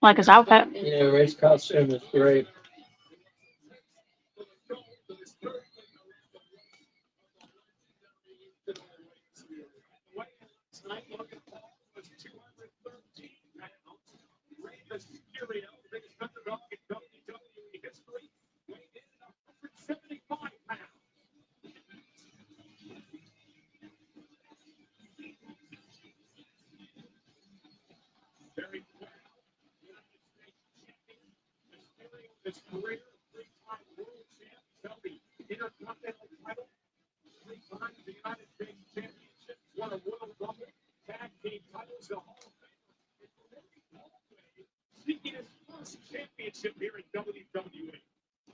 Like his outfit. Yeah, Rey's costume is great. His career, three-time world champ, held the Intercontinental title, three times the United States Championship, won a Royal Rumble, tag team titles, the Hall of Fame, seeking his first championship here in WWE.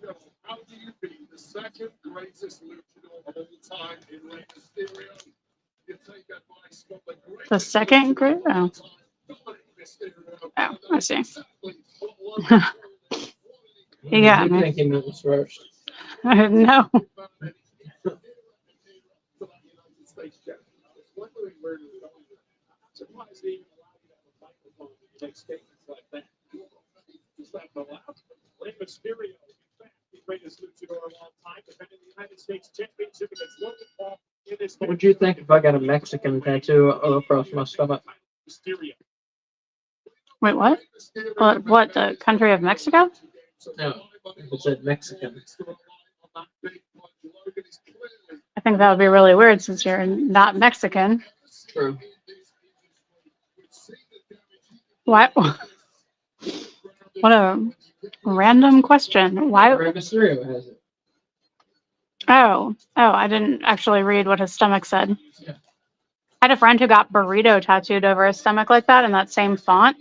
So, how do you beat the second greatest luchador of all time in Rey Mysterio? You take advice from the greatest The second group? Oh. Oh, I see. Yeah. You think he meant was first? I didn't know. Rey Mysterio, in fact, the greatest luchador of all time, defending the United States Championship against Logan Paul What would you think if I got a Mexican tattoo across my stomach? Wait, what? What? The country of Mexico? No, it said Mexican. I think that would be really weird since you're not Mexican. True. Why? What a random question. Why? Rey Mysterio has it. Oh, I didn't actually read what his stomach said. Yeah. I had a friend who got burrito tattooed over his stomach like that in that same font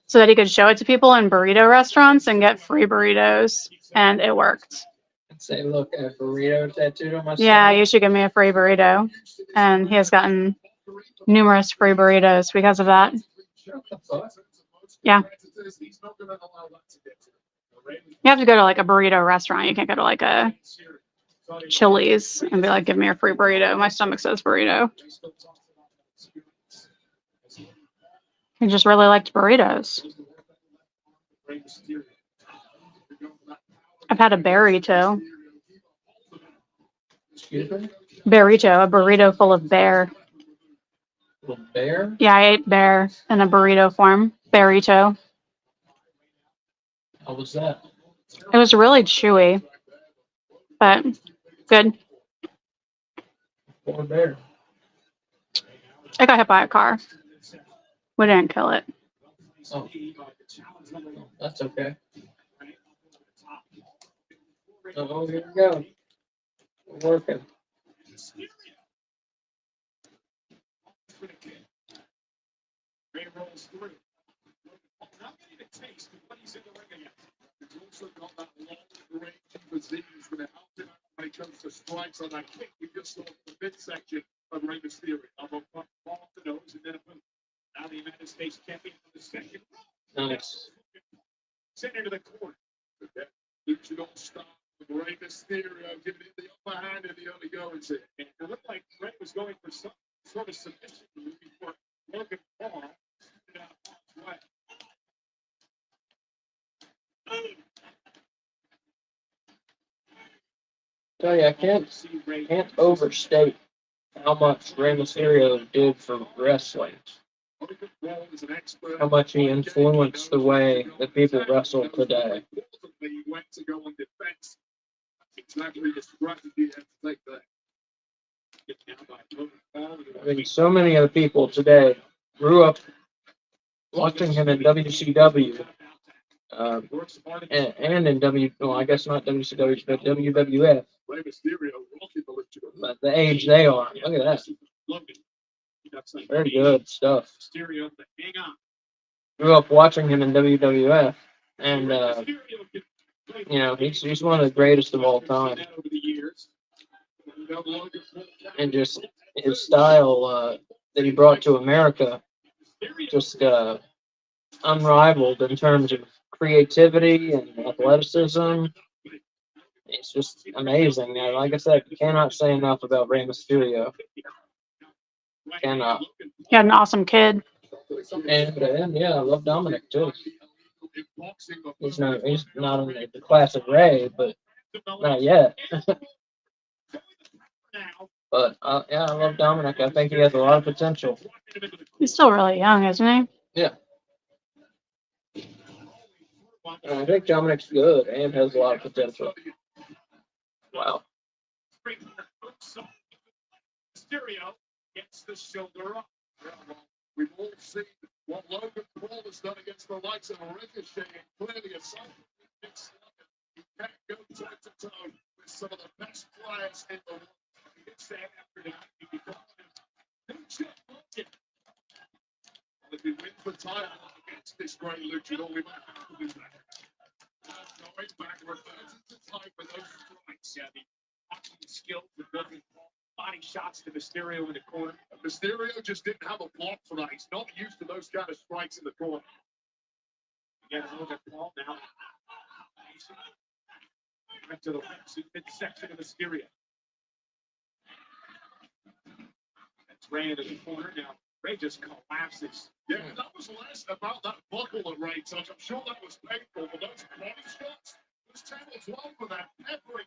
so that he could show it to people in burrito restaurants and get free burritos. And it worked. And say, look, I have a burrito tattooed on my Yeah, stomach. you should give me a free burrito. And he has gotten numerous free burritos because of that. What the fuck? Yeah. You have to go to like a burrito restaurant. You can't go to like a Chili's and be like, give me a free burrito. My stomach says burrito. He just really liked burritos. I've had a burrito. Excuse me? Burrito, a burrito full of bear. Little bear? Yeah, I ate bear in a burrito form. Burrito. How was that? It was really chewy, but good. Poor bear. I got hit by a car. We didn't kill it. Oh, that's okay. Oh, here we go. We're working. Ray rolls through. Not getting a taste of what he's in the ring again. He's also got that long range physique that's going to help him out when it comes to strikes on that kick we just saw in the midsection of Rey Mysterio. Elbow put off the nose and then a boot. Now the United States champion for the second. Nice. Sent into the corner. Luchador style with Rey Mysterio giving him the upper hand and the only go is it. And it looked like Rey was going for some sort of submission move before Logan Paul. Tell you, I can't overstate how much Rey Mysterio did for wrestling. How much he influenced the way that people wrestle today. I mean, so many of the people today grew up watching him in WCW and in well, I guess not WCW, but WWF. But the age they are, look at that. Very good stuff. Grew up watching him in WWF, and you know, he's one of the greatest of all time. And just his style that he brought to America, just unrivaled in terms of creativity and athleticism. It's just amazing. Now, like I said, you cannot say enough about Rey Mysterio. Cannot. He had an awesome kid. And yeah, I love Dominic too. He's not on the classic Ray, but not yet. But yeah, I love Dominic. I think he has a lot of potential. He's still really young, isn't he? Yeah. And I think Dominic's good and has a lot of potential. Wow. Mysterio gets the shoulder up. We've all seen what Logan Paul has done against the likes of Ricochet and clearly a sign. He can't go toe to toe with some of the best players in the world. He gets that after that. He becomes him. If he wins the title against this great luchador, we might have to do that. Going backward, it's a time for those strikes. Yeah, the boxing skills of Logan Paul. Body shots to Mysterio in the corner. Mysterio just didn't have a block tonight. He's not used to those kind of strikes in the corner. Again, Logan Paul now. Back to the midsection of Mysterio. That's Ray into the corner now. Ray just collapses. Yeah, that was less about that buckle that Ray touched. I'm sure that was painful, but those body shots, those channels 12 for that peppering.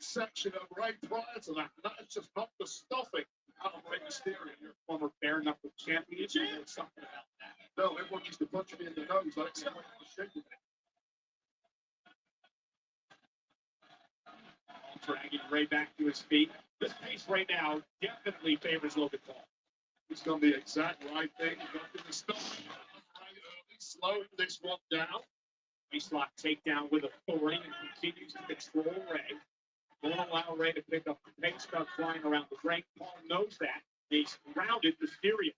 midsection of Ray prior to that. That's just not the stuffing out of Ray Mysterio. Your former bare knuckle champion, you know something about that. No, everyone used to punch him in the nose. I accept what the shit with it. Dragging Ray back to his feet. This pace right now definitely favors Logan Paul. It's done the exact right thing. He got to the stuff right early, slowing this one down. Waistlock takedown with authority and continues to control Ray. Won't allow Ray to pick up the pace, start flying around the ring. Paul knows that. He's grounded Mysterio.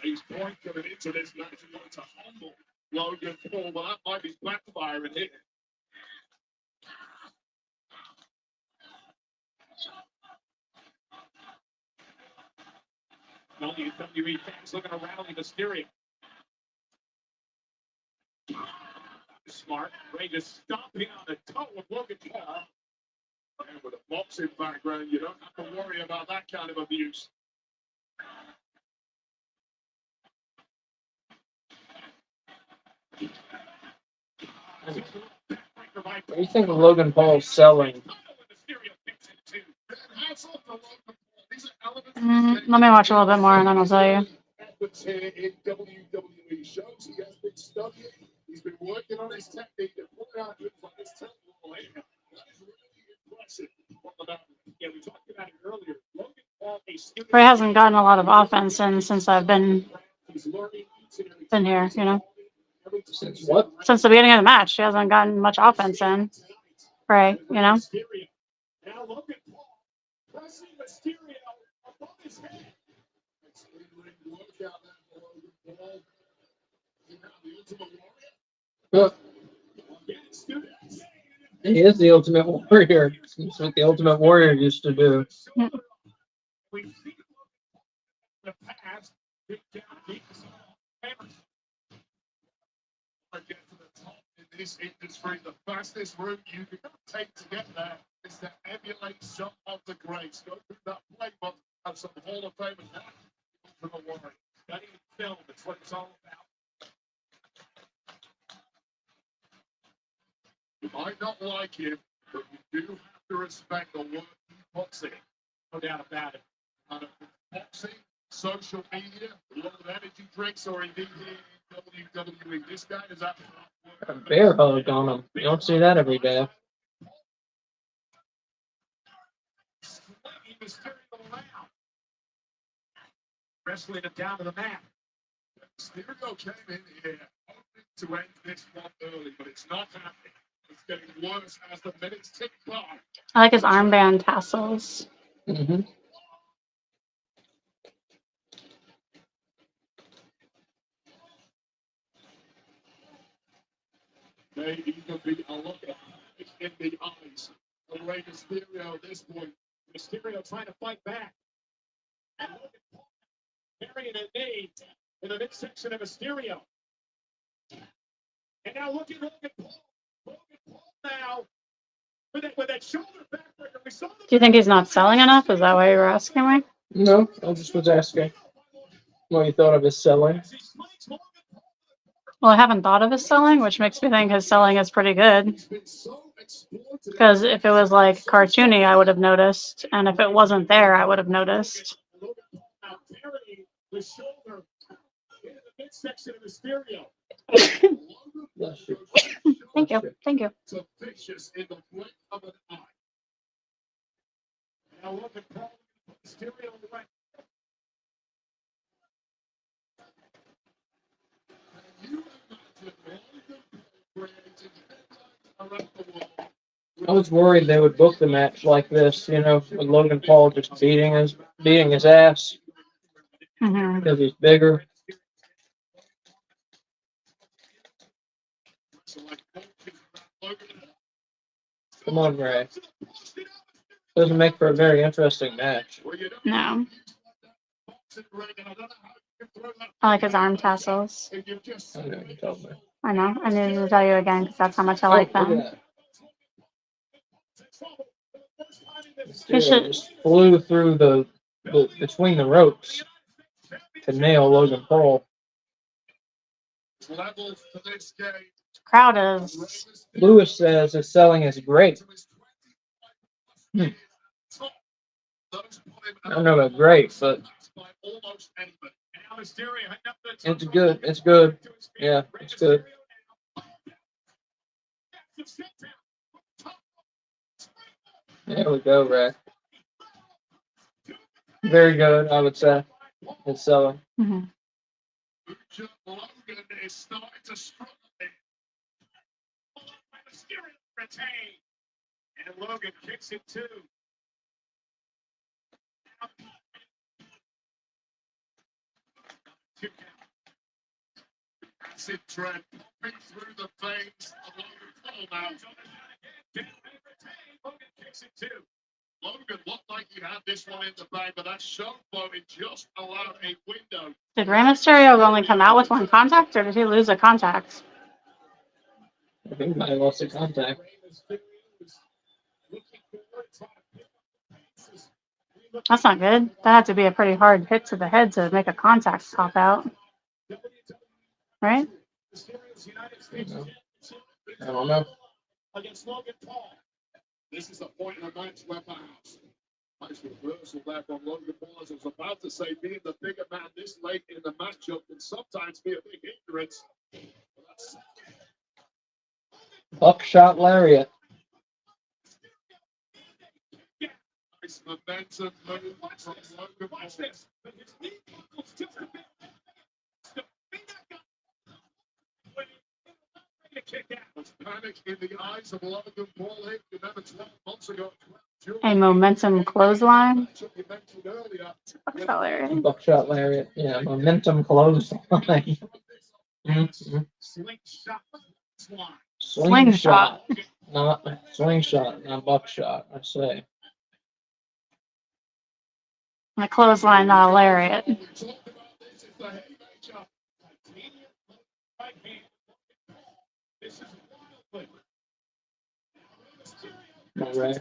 Ray's point coming into this match, he wants to humble Logan Paul, but that might be backfiring here. WWE fans looking to rally Mysterio. Smart. Ray just stomping on the toe of Logan Paul. And with a boxing background, you don't have to worry about that kind of abuse. What do you think of Logan Paul selling? Let me watch a little bit more and then I'll tell you. Here in WWE shows, he has been studying. He's been working on his technique and putting out moves like this temple. That is really impressive. Yeah, we talked about it earlier. Logan Paul, a student, Ray hasn't gotten a lot of offense in since I've been he's learning each and every here, you know. Since what? Since the beginning of the match, he hasn't gotten much offense in. Ray, you know. Mysterio. Now Logan Paul pressing Mysterio above his head. It's in-ring workout there for Logan Paul. He's now the Ultimate Warrior. Yes, do that. He is the Ultimate Warrior. That's what the Ultimate Warrior used to do. We've seen in the past, big down kicks, hammers. Get to the top in this industry, the fastest route you can take to get there is to emulate some of the greats. Go through that playbook of some Hall of Fame and that Ultimate Warrior. Studying film, it's what it's all about. You might not like him, but you do have to respect the work he puts in. No doubt about it. Out of boxing, social media, a lot of energy drinks, or indeed here in WWE. This guy is A absolutely bear hug on him. You don't see that every day. Slinging Mysterio around. Wrestling him down to the mat. Mysterio came in here hoping to end this one early, but it's not happening. It's getting worse as the minutes tick by. I like his armband tassels. Mm-hmm. May even be a look at in the eyes of Rey Mysterio at this point. Mysterio trying to fight back. And Logan Paul carrying a knee in the midsection of Mysterio. And now look at Logan Paul. Logan Paul now with that shoulder backbreaker. We saw Do you think he's not selling enough? Is that why you were asking me? No, I just was asking what you thought of his selling. as he slings Logan Paul. Well, I haven't thought of his selling, which makes me think his selling is pretty good. He's been so exploited. Because if it was like cartoony, I would have noticed. And if it wasn't there, I would have noticed. Logan Paul now carrying the shoulder in the midsection of Mysterio. Bless you. Thank you. Thank you. So vicious in the blink of an eye. Now Logan Paul put Mysterio away. You imagine Logan Paul creating headlines around the world. I was worried they would book the match like this, you know, with Logan Paul just beating his ass Hmm. because he's bigger. So like Logan Come on, Ray. Doesn't make for a very interesting match. well, you don't No. boxing ring, and I don't know how you can throw that I like his arm tassels. if you've just I know you told me. I know. I needed to tell you again because that's how much I like Oh, look them. at that. You Mysterio should- just flew through the between the ropes to nail Logan Paul. levels to this game. Crowd is. Lewis says his selling is great. I don't know about great, but it's good. It's good. Yeah, it's good. There we go, Rack. Very good, I would say. It's selling. Mhm. Logan is starting to struggle. Retain. And Logan kicks it too. Massive tread popping through the veins of Logan Paul now. Logan kicks it too. Logan looked like he had this one in the bag, but that show it just allowed a window. Did Rey Mysterio only come out with one contact, or did he lose a contact? I think he might have lost the contact. That's not good. That had to be a pretty hard hit to the head to make a contact pop out. Right? I don't know. Against Logan Paul. This is the point in the match where perhaps nice reversal there from Logan Paul. As I was about to say, being the bigger man this late in the matchup can sometimes be a big hindrance. Buckshot lariat. Nice momentum move from Logan Paul. Watch this. There's panic in the eyes of Logan Paul. Remember 12 months ago. A momentum clothesline. You mentioned earlier. Buckshot lariat. Buckshot lariat. Yeah, momentum clothesline. Slingshot. Not slingshot, not buckshot, I say. A clothesline, not a lariat. All right.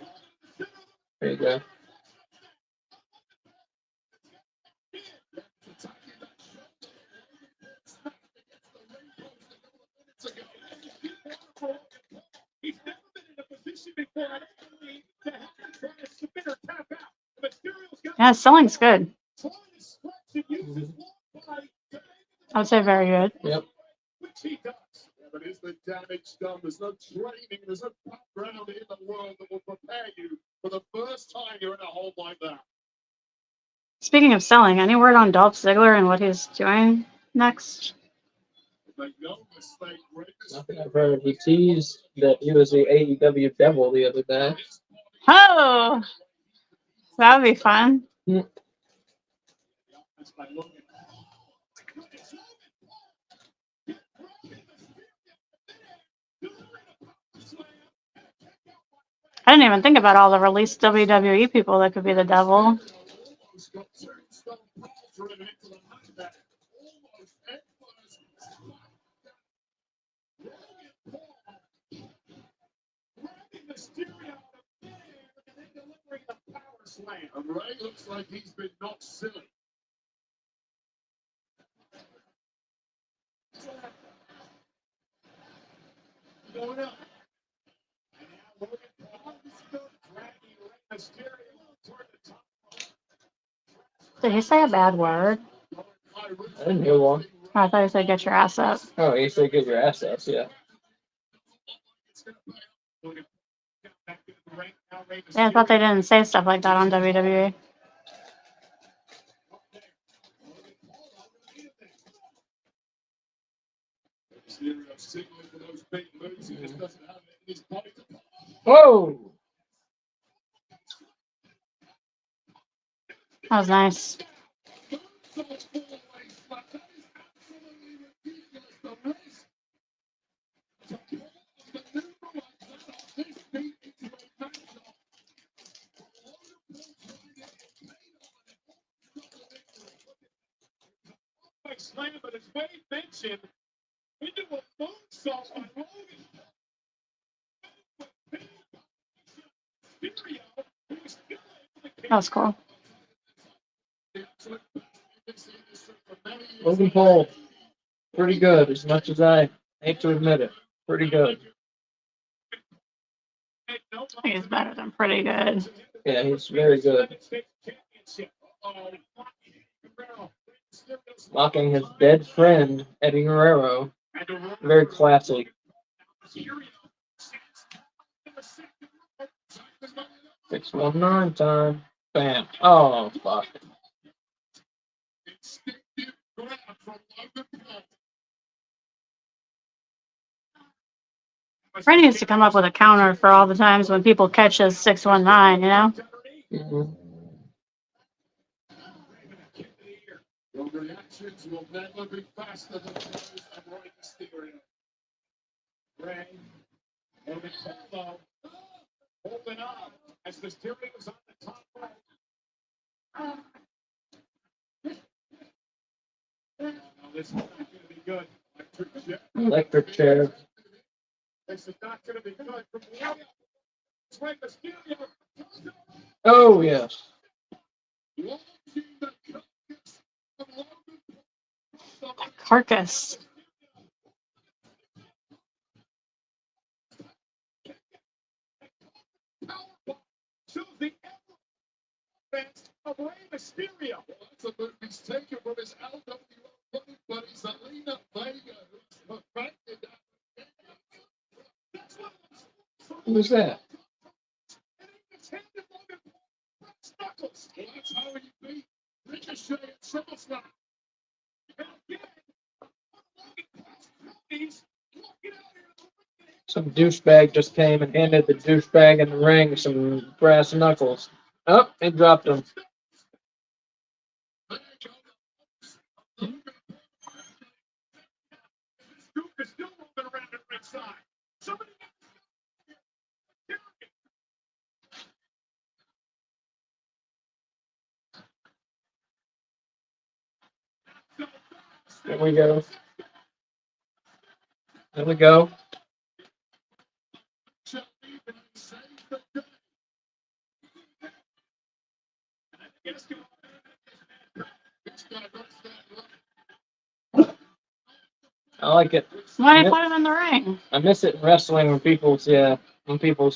There you go. He's never been in a position before to have to try to submit or tap out. Yeah, selling's good. I would say very good. Yep. Which he does. Yeah, but is the damage done? There's no training, there's no background in the world that will prepare you for the first time you're in a hole like that. Speaking of selling, any word on Dolph Ziggler and what he's doing next? Nothing I've heard. He teased that he was the AEW devil the other day. Oh, that would be fun. I didn't even think about all the released WWE people that could be the devil. And Ray looks like he's been knocked silly. Going up. Did he say a bad word? I didn't hear one. I thought he said get your ass up. Oh, he said get your ass up, yeah. Yeah, I thought they didn't say stuff like that on WWE. Whoa! That was nice. Slam, but as Wade mentioned, into a moonsault by Logan. That was cool. Logan Paul, pretty good, as much as I hate to admit it. Pretty good. He's better than pretty good. Yeah, he's very good. Mocking his dead friend, Eddie Guerrero. Very classy. 619 time. Bam. Oh, fuck. Freddie needs to come up with a counter for all the times when people catch his 619, you know? Mhm. Your reactions will never be faster than those of Rey Mysterio. Rey, moving solo, holding on as Mysterio's on the top rope. No, this is not going to be good. Electric chair. This is not going to be good. From the area, it's Rey Mysterio. Oh, yes. Launching the carcass of Logan Paul. Carcass. To the offense of Rey Mysterio. Well, that's a move he's taken from his LWO buddy Zelina Vega, who's perfected that. Who's that? Knuckles. Well, that's how he beat Ricochet at SummerSlam. And again, Some douchebag just came and handed the douchebag in the ring some brass knuckles. Oh, he dropped them. Scoop is still moving around at ringside. Somebody There we go. There we go. I like it. Why did he put him in the ring? I miss it in wrestling when people's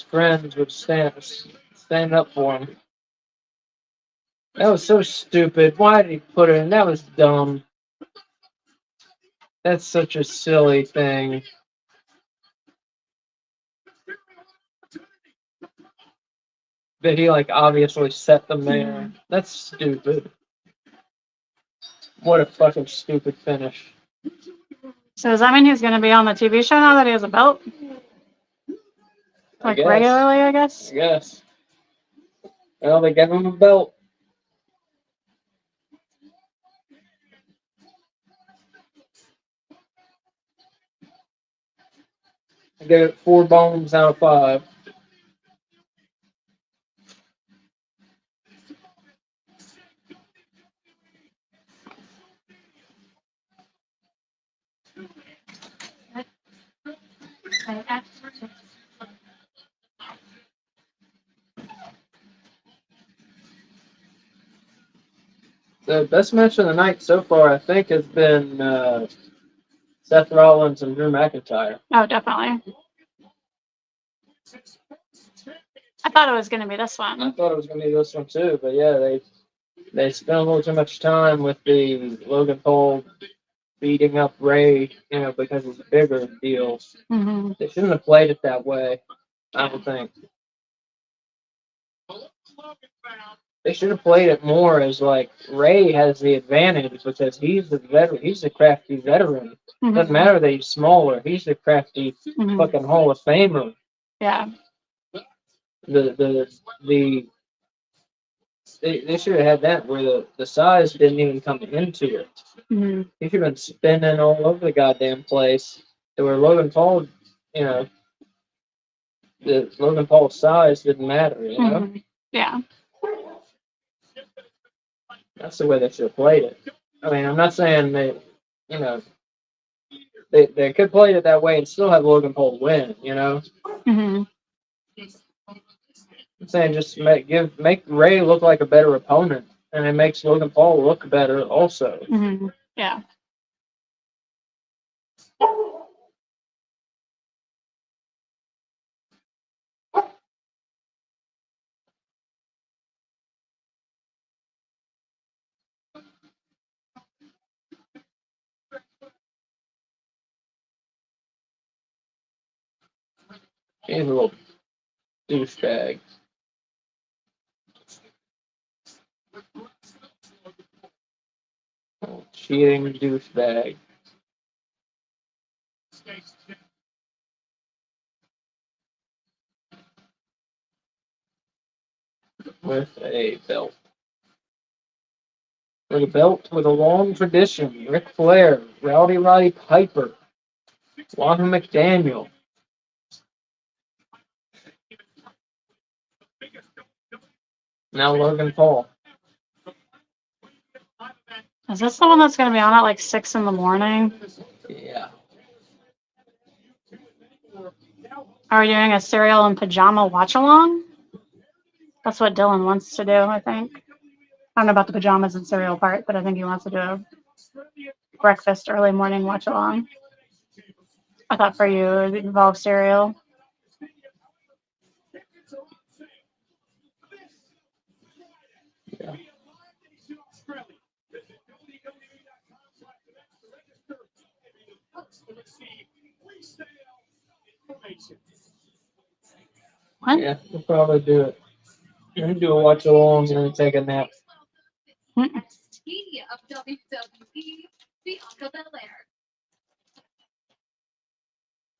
friends would stand up for him. That was so stupid. Why did he put it in? That was dumb. That's such a silly thing. That he obviously set them there. That's stupid. What a fucking stupid finish. So does that mean he's going to be on the TV show now that he has a belt? I guess. Regularly, I guess? I guess. Well, they gave him a belt. I gave it 4 bones out of 5. The best match of the night so far, I think, has been Seth Rollins and Drew McIntyre. Oh, definitely. I thought it was going to be this I one. thought it was going to be this one too, but yeah, they spent a little too much time with the Logan Paul beating up Ray, because it's a bigger deal. Mm-hmm. They shouldn't have played it that way, I don't think. They should have played it more as Ray has the advantage because he's the veteran. He's the crafty veteran. Mm-hmm. Doesn't matter that he's smaller. He's the crafty fucking Hall of Famer. Yeah. They should have had that where the size didn't even come into it. Mm-hmm. He should have been spinning all over the goddamn place. To where Logan Paul, the Logan Paul's size didn't matter, Mm-hmm. Yeah. That's the way they should have played it. I mean, I'm not saying they could play it that way and still have Logan Paul win, Mm-hmm. I'm saying just make Ray look like a better opponent, and it makes Logan Paul look better also. Mm-hmm. Yeah. He's a little douchebag. Oh, cheating douchebag. With a belt. With a belt with a long tradition. Ric Flair, Rowdy Roddy Piper, Wanda McDaniel. Now Logan Paul. Is this the one that's going to be on at like 6 in the morning? Yeah. Are we doing a cereal and pajama watch along? That's what Dylan wants to do, I think. I don't know about the pajamas and cereal part, but I think he wants to do a breakfast early morning watch along. I thought for you it would involve cereal. Yeah. What? Yeah, we'll probably do it. We're gonna do a watch along and then take a nap. Mm-mm. Of WWE, Bianca Belair.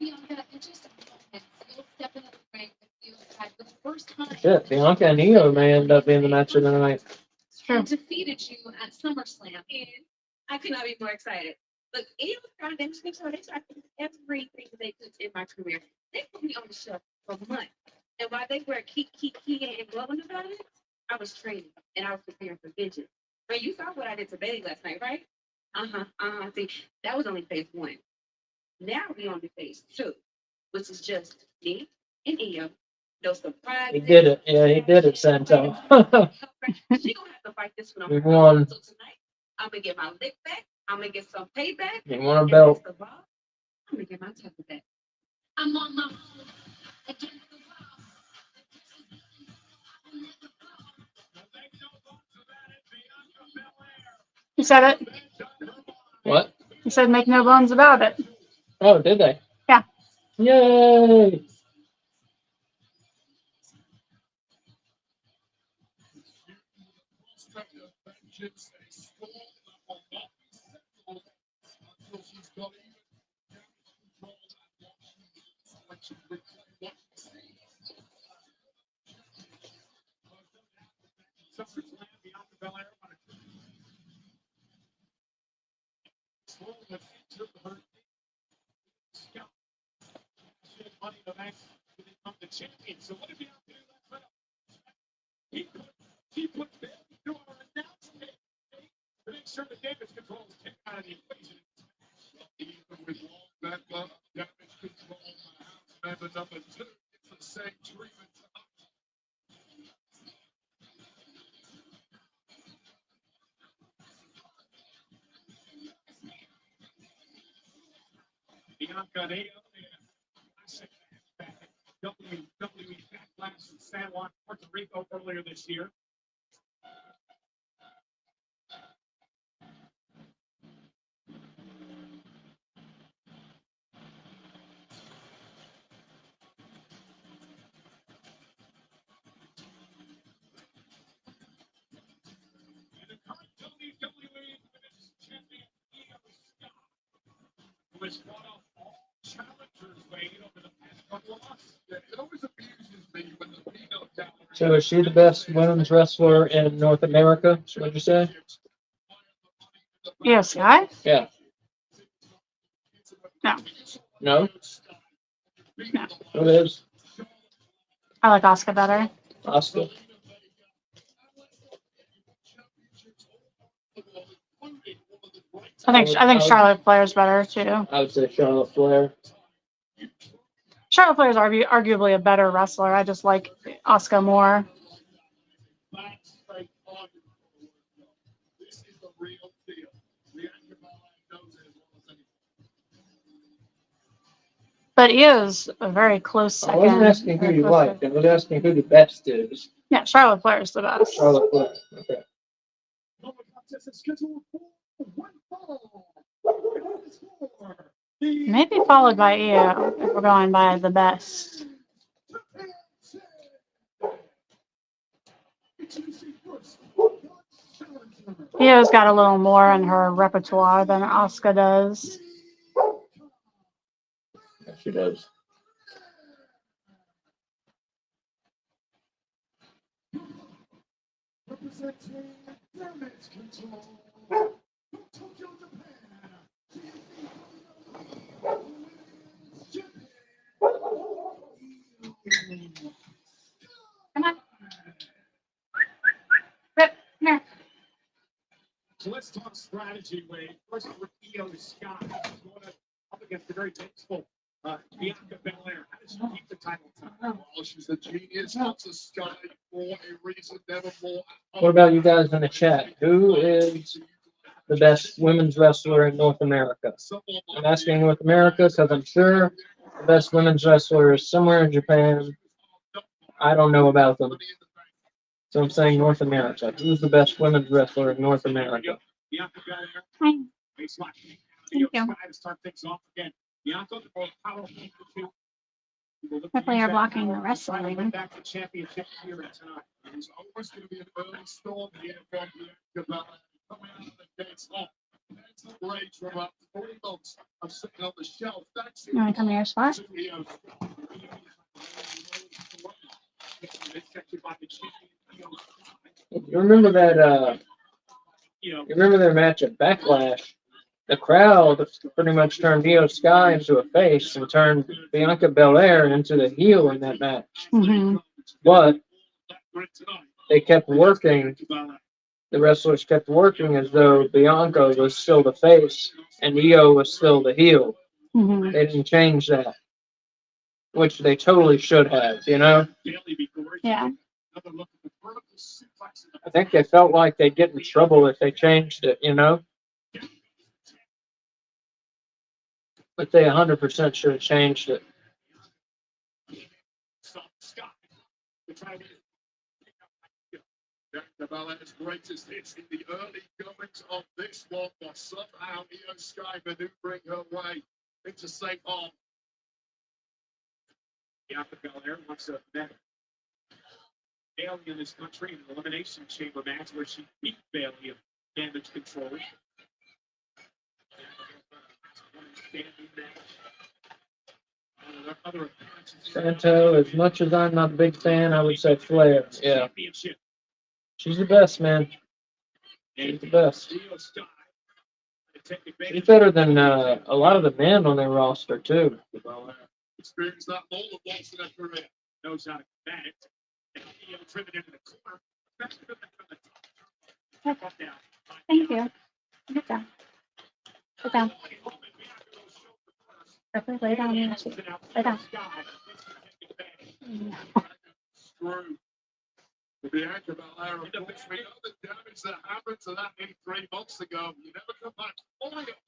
Bianca, in just a moment, you'll step into the ring with you had for the first time. Shit, Bianca and Io may end up being the match of the night. And defeated you at SummerSlam. And I could not be more excited. Look, it was kind of interesting. So they tried to do everything that they could in my career. They put me on the show for months. And while they were key and glowing about it, I was training and I was preparing for vengeance. But you saw what I did to Bailey last night, right? See, that was only phase 1. Now we on to phase 2, which is just me and Io. No surprise. He did it. Yeah, he did it, Santo. She gonna have to fight this one. We won. So tonight, I'm gonna get my lick back. I'm gonna get some payback. He won a And belt. best of all, I'm gonna get my temper back. I'm on my own against the You said it. What? You said make no bones about it. Oh, did they? Yeah. Yay! So what if he put through our announcement to make sure that damage control is taken out of the equation? Even with long backup, damage control, member number 2, it's the same treatment. Bianca and Io, WWE Backlash in San Juan, Puerto Rico earlier this year. And the current WWE champion, Io Scott, who has fought off all challengers Wade over the past couple of months. It always amuses me when the female challengers. So is she the best women's wrestler in North America? What'd you say? Io Sky? Yeah. No. No? No. Who is? I like Asuka better. Asuka. I think Charlotte Flair's better too. I would say Charlotte Flair. Charlotte Flair's arguably a better wrestler. I just like Asuka more. This is the real deal. Bianca knows it as well as anyone. But Io's a very close I second. wasn't asking who very you close liked. I second. was asking who the best is. Yeah, Charlotte Flair's the best. Charlotte Flair. Okay. Maybe followed by Io if we're going by the best. Introducing first, challenger. Io's got a little more in her repertoire than Asuka does. Yeah, she does. Representing damage control. From Tokyo, Japan. Come on. Rip, come here. So let's talk strategy, Wade. First with Io Sky, going up against the very tasteful Bianca Belair. How does she keep the title tight? Well, she's a genius. Lots of Sky for a reason, never more. What about you guys in the chat? Who is the best women's wrestler in North America? I'm asking North America because I'm sure the best women's wrestler is somewhere in Japan. I don't know about them. So I'm saying North America. Who's the best women's wrestler in North America? Bianca Belair. Hi. Baseline. Thank you. Sky to start things off again. Bianca, the more powerful of the two. Hopefully you're blocking the Trying to wrestling. win back the championship here in tonight. There's always going to be an early storm here from Bianca Belair. Coming out of the gates hot. Mental rage from about 40 months of sitting on the shelf. That's You want to come to your spot? to Io. You remember that? You remember their match at Backlash? The crowd pretty much turned Io Sky into a face and turned Bianca Belair into the heel in that match. Mm-hmm. But they kept working. The wrestlers kept working as though Bianca was still the face and Io was still the heel. Mm-hmm. They didn't change that, which they totally should have, you know? Yeah. I think they felt like they'd get in trouble if they changed it, you know? But they 100% should have changed it. Bianca Belair's greatest hits in the early goings of this one, but somehow Io Sky maneuvering her way into safe arm. Bianca Belair wants a met Bailey in this country in an elimination chamber match where she beat Bailey of Damage Control. Santo, as much as I'm not a big fan, I would say Flair. Yeah. She's the best, man. She's the best. She's better than a lot of the men on their roster, too. Experienced that more than once in her career. Knows how to combat it. And driven into the corner. Thank you. Sit down. Sit down. Perfect. Lay down. Lay down. Screw. The Bianca Belair, of course, we know the damage that happened to that maybe 3 months ago. You never come back fully at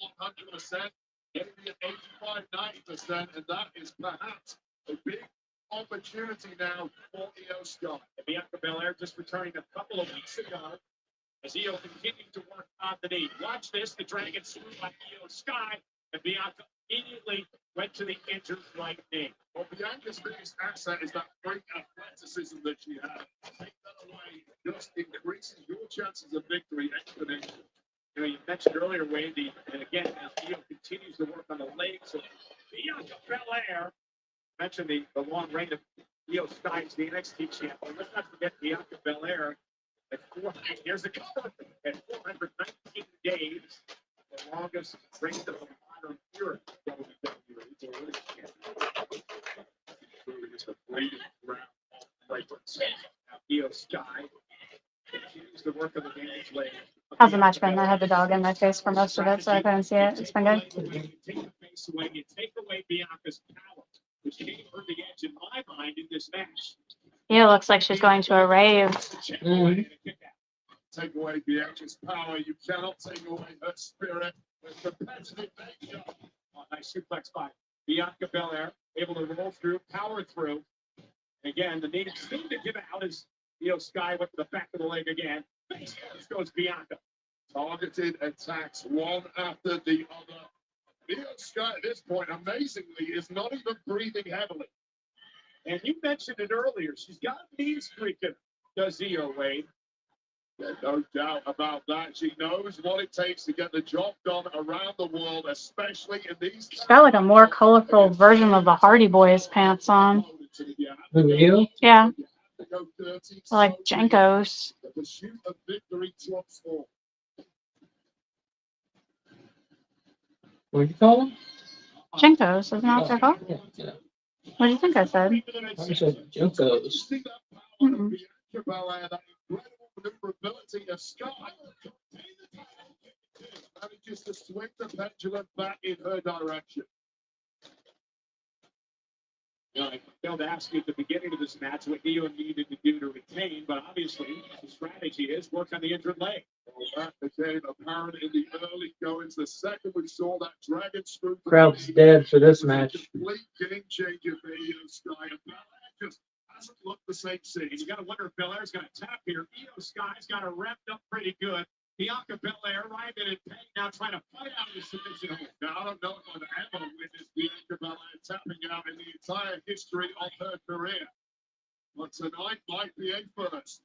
100%, maybe at 85, 90%, and that is perhaps a big opportunity now for Io Sky. Bianca Belair just returning a couple of weeks ago as Io continued to work on the knee. Watch this, the Dragon slew by Io Sky, and Bianca immediately went to the injured right knee. Well, Bianca's biggest asset is that great athleticism that she has. Take that away, just increases your chances of victory exponentially. You know, you mentioned earlier, Wade, and again, as Io continues to work on the legs of Bianca Belair, mentioned the long reign of Io Sky as the NXT champion. Let's not forget Bianca Belair at 4 years ago at 419 days, the longest reign of a modern era. It's a great round fragrance. Io Sky continues to work on the damage leg. How's the match been? I had the dog in my face for most of it, so I couldn't see it. It's been good. Take the face away, you take away Bianca's power, which gave her the edge in my mind in this match. Io looks like she's going to a rave. Take away Bianca's power, you cannot take away her spirit, her competitive nature. Oh, nice suplex by Bianca Belair, able to roll through, power through. Again, the knee seemed to give out as Io Sky went to the back of the leg again. Face first goes Bianca. Targeted attacks one after the other. Io Sky at this point, amazingly, is not even breathing heavily. And you mentioned it earlier. She's got a knee streak in her. does Io, Wade? Yeah, no doubt about that. She knows what it takes to get the job done around the world, especially in these. She's got like a more colorful version of the Hardy Boys pants on. Who, you? Yeah, Go dirty, like so Jenkos. the pursuit of victory trumps all. What did you call them? Jenkos, isn't that what they're called? Yeah, yeah. What do you think I said? I said Junkos. See that power Mm-mm. of Bianca Belair, that incredible maneuverability of Sky. Manages to swing the pendulum back in her direction. You know, I failed to ask you at the beginning of this match what Io needed to do to retain, but obviously the strategy is work on the injured leg. Well, that became apparent in the early goings. The second we saw that dragon screw. Crowd's dead for this match. Complete game changer for Io Sky. And Belair just hasn't looked the same since. And you got to wonder if Belair's going to tap here. Io Sky's got her wrapped up pretty good. Bianca Belair arriving in pain now, trying to fight out of the submission hold. Now, I don't know if I've ever witnessed Bianca Belair tapping out in the entire history of her career. But tonight might be a first.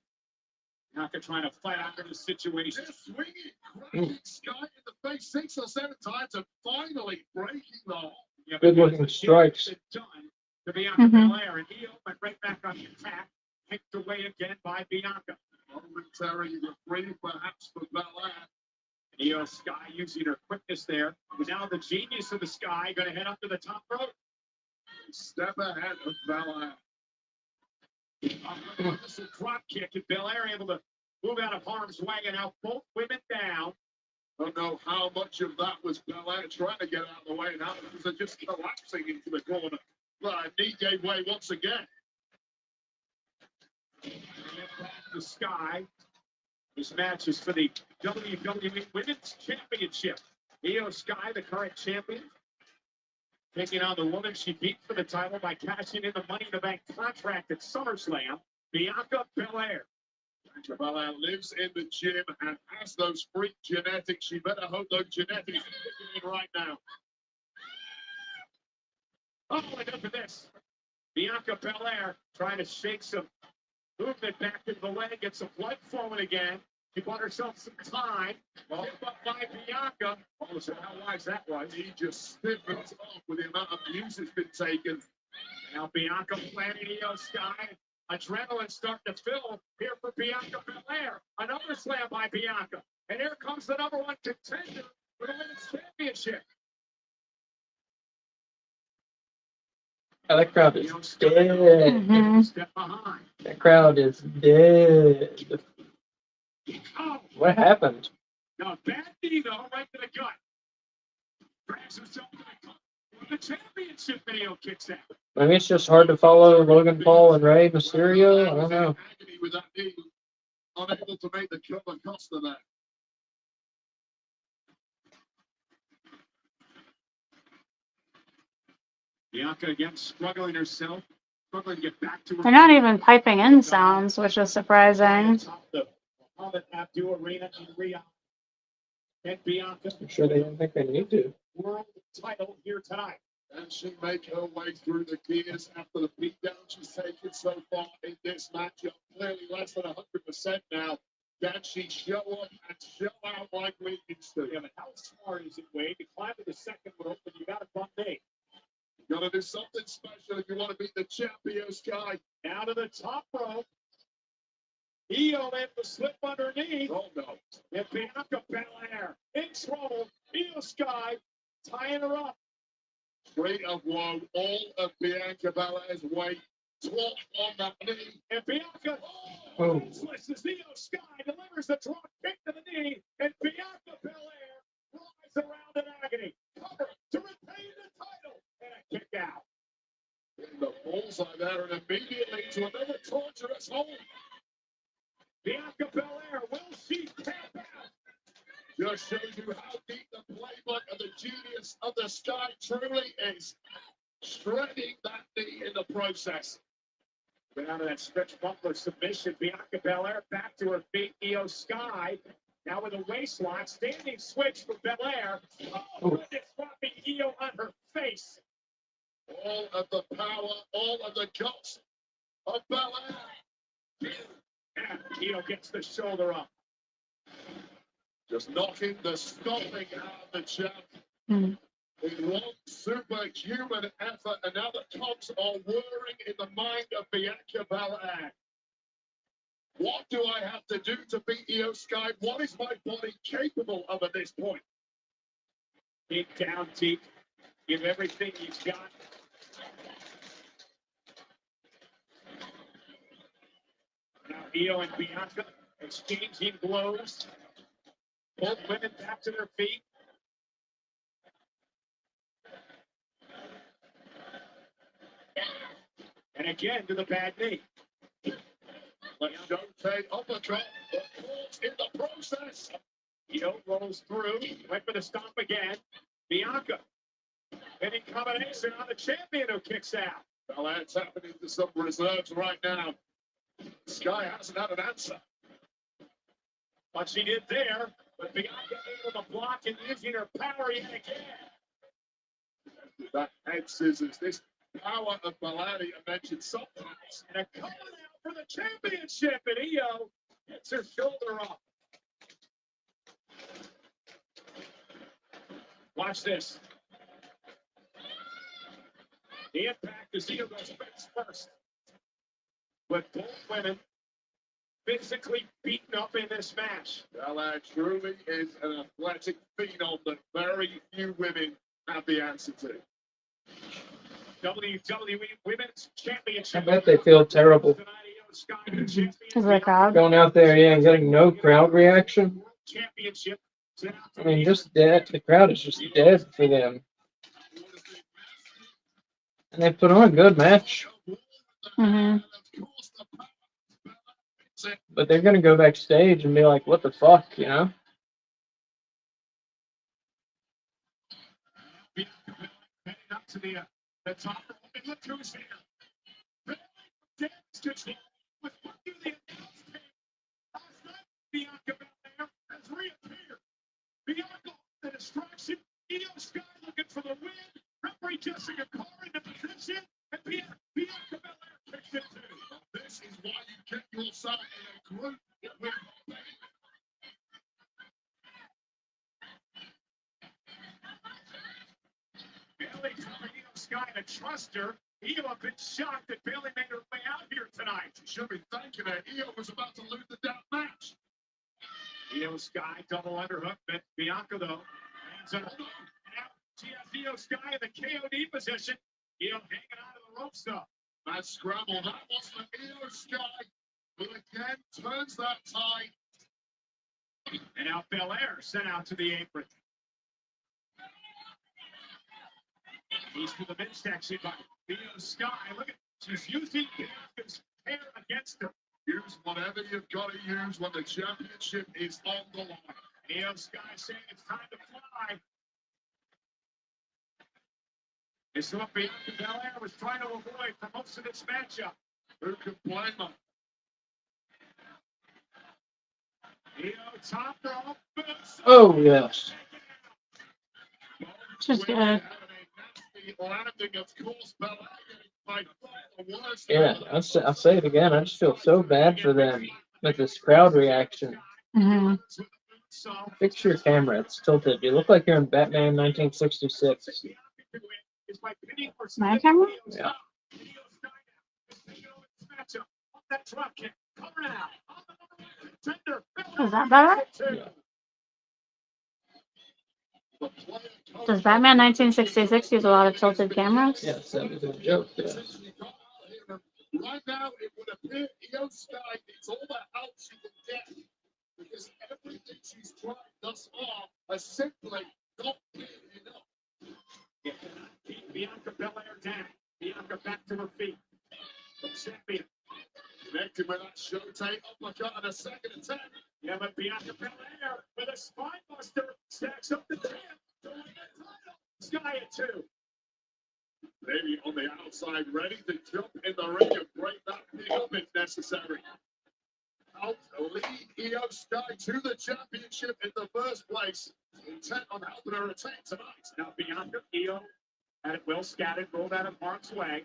Bianca trying to fight out of the situation. Just swinging, cracking Sky in the face 6 or 7 times and finally breaking the hold. Yeah, Good looking strikes. Done to Bianca Mhm. Belair, and Io went right back on the attack, kicked away again by Bianca. Momentary reprieve perhaps for Belair. And Io Sky using her quickness there. But now the genius of the Sky going to head up to the top rope. Step ahead of Belair. This is a drop kick, and Belair able to move out of harm's way, and now both women down. Don't know how much of that was Belair trying to get out of the way, and how much was just collapsing into the corner. But knee gave way once again. And back to Sky. This match is for the WWE Women's Championship. Io Sky, the current champion, taking on the woman she beat for the title by cashing in the Money in the Bank contract at SummerSlam, Bianca Belair. Bianca Belair lives in the gym and has those freak genetics. She better hope those genetics are kicking in right now. Oh, and look at this. Bianca Belair trying to shake some movement back into the leg, get some blood flowing again. She bought herself some time. Well, up by Bianca. Oh, so how wise that was. He just stiffens off with the amount of abuse that's been taken. Now Bianca planning Io Sky. Adrenaline starting to fill here for Bianca Belair. Another slam by Bianca. And here comes the number one contender for the Women's Championship. Yeah, that crowd is Io Sky dead. Mhm. step behind. That crowd is dead. Oh, What happened? now bad knee though, right to the gut. Drags himself to the gut. The championship video kicks out. Maybe it's just hard to follow Logan Paul and Rey Mysterio. I don't know. Agony with that knee, unable to make the cost of that. Bianca again struggling herself, struggling to get back to her. They're not even piping in sounds, which is surprising. Atop the Muhammad Abdul Arena in Riyadh. And Bianca, I'm sure they didn't think they need to. world title here tonight. Can she make her way through the gears after the beatdown she's taken so far in this matchup? Clearly less than 100% now. Can she show up and show out like we used to? Yeah, but how smart is it, Wade? To climb to the second rope, and you got a bum knee. You gotta do something special if you want to beat the champion, Sky. Now to the top rope. Io able to slip underneath. Oh no. And Bianca Belair in trouble. Io Sky tying her up. Weight of woe, all of Bianca Belair's weight, drop on that knee. And Bianca, Oh. senseless as Io Sky delivers the drop kick to the knee. And Bianca Belair flies around in agony. Cover to retain the title. And a kick out. In the bullseye there and immediately to another torturous hold. Bianca Belair, will she tap out? Just shows you how deep the playbook of the genius of the Sky truly is. Shredding that knee in the process. Get out of that stretch bumper submission. Bianca Belair back to her feet. Io Sky now with a waist lock. Standing switch for Belair. Oh, goodness, dropping Io on her face. All of the power, all of the guts of Belair. And Io gets the shoulder up. Just knocking the stopping out of the champ. Hmm. In one superhuman effort, and now the cogs are whirring in the mind of Bianca Belair. What do I have to do to beat Io Sky? What is my body capable of at this point? Dig down deep. Give everything he's got. Now Io and Bianca exchanging blows. Both women back to their feet. And again to the bad knee. Let's don't take uppercut. The caught in the process. Io rolls through. Went for the stomp again. Bianca. Any combination on the champion who kicks out. Belair tapping into some reserves right now. Sky hasn't had an answer. What she did there, but Bianca able to block and using her power yet again. That head scissors. This power of Belair that you mentioned sometimes. And a calling out for the championship, and Io gets her shoulder up. Watch this. The impact is Io goes face first. With both women physically beaten up in this match. Belair truly is an athletic phenom that very few women have the answer to. WWE Women's I Championship. bet they feel terrible Because of the crowd. going out there, yeah, and getting no crowd reaction. Championship. I mean, just dead. The crowd is just dead for them. And they put on a good match, Hmm. but they're gonna go backstage and be like, "What the fuck," you know? Heading up to the top rope, and look who's here. Damage control with what do the announce team. Last night, Bianca Belair has reappeared. Bianca, the distraction. Io Sky looking for the win. Referee Jessica Carr into position, and Bianca Belair kicks it too. This is why you get yourself in a group with Bailey telling Io Sky to trust her. Io a bit shocked that Bailey made her way out here tonight. She should be thanking her. Io was about to lose the damn match. Io Sky double underhook, but Bianca though lands on her. Now she has Io Sky in the KOD position. Io hanging on to the ropes though. That scramble, that was for Io Sky, who again turns that tide. And now Belair sent out to the apron. He's to the midsection by Io Sky. Look at, she's using Bianca's hair against her. Use whatever you've got to use when the championship is on the line. Io Sky saying it's time to fly. This is what Bianca Belair was trying to avoid for most of this matchup. Who can blame her? Io top rope. Oh yes. She's good. Having a nasty landing, of course, Belair getting by far the worst. Yeah, I'll say it again. I just feel so bad for them with this crowd reaction. Hmm. Fix your camera. It's tilted. You look like you're in Batman 1966. My camera? Yeah. Is that better? Yeah. Does Batman 1966 use a lot of tilted cameras? Yes, that was a joke. Yeah. Right now, it would appear Io Sky needs all the help she can get because everything she's tried thus far has simply not been enough. Bianca Belair down. Bianca back to her feet. The champion. Connected with that showtime uppercut and a second attempt. Yeah, but Bianca Belair with a spine buster stacks up the 10 to win the title. Sky at 2. Maybe on the outside, ready to jump in the ring and break that thing up if necessary. Help lead Io Sky to the championship in the first place. Intent on helping her retain tonight. Now Bianca, Io had it well scattered, rolled out of harm's way.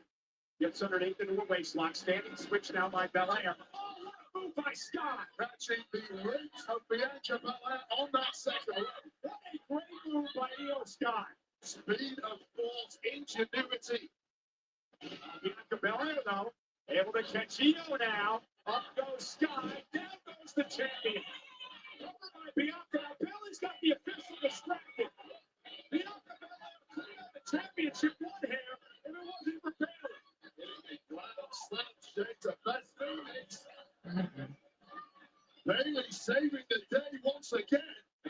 Gets underneath into a waistlock. Standing switch now by Belair. Oh, what a move move by Scott. Matching the weight of Bianca Belair on that second row. What a great move by Io Scott. Speed of falls, ingenuity. Bianca Belair, though, able to catch Io now. Up goes Scott. Down goes the champion. Over by Bianca. Belair's got the official distracted. Bianca Belair could have the championship one here if it wasn't for Bayley. Bayley saving the day once again.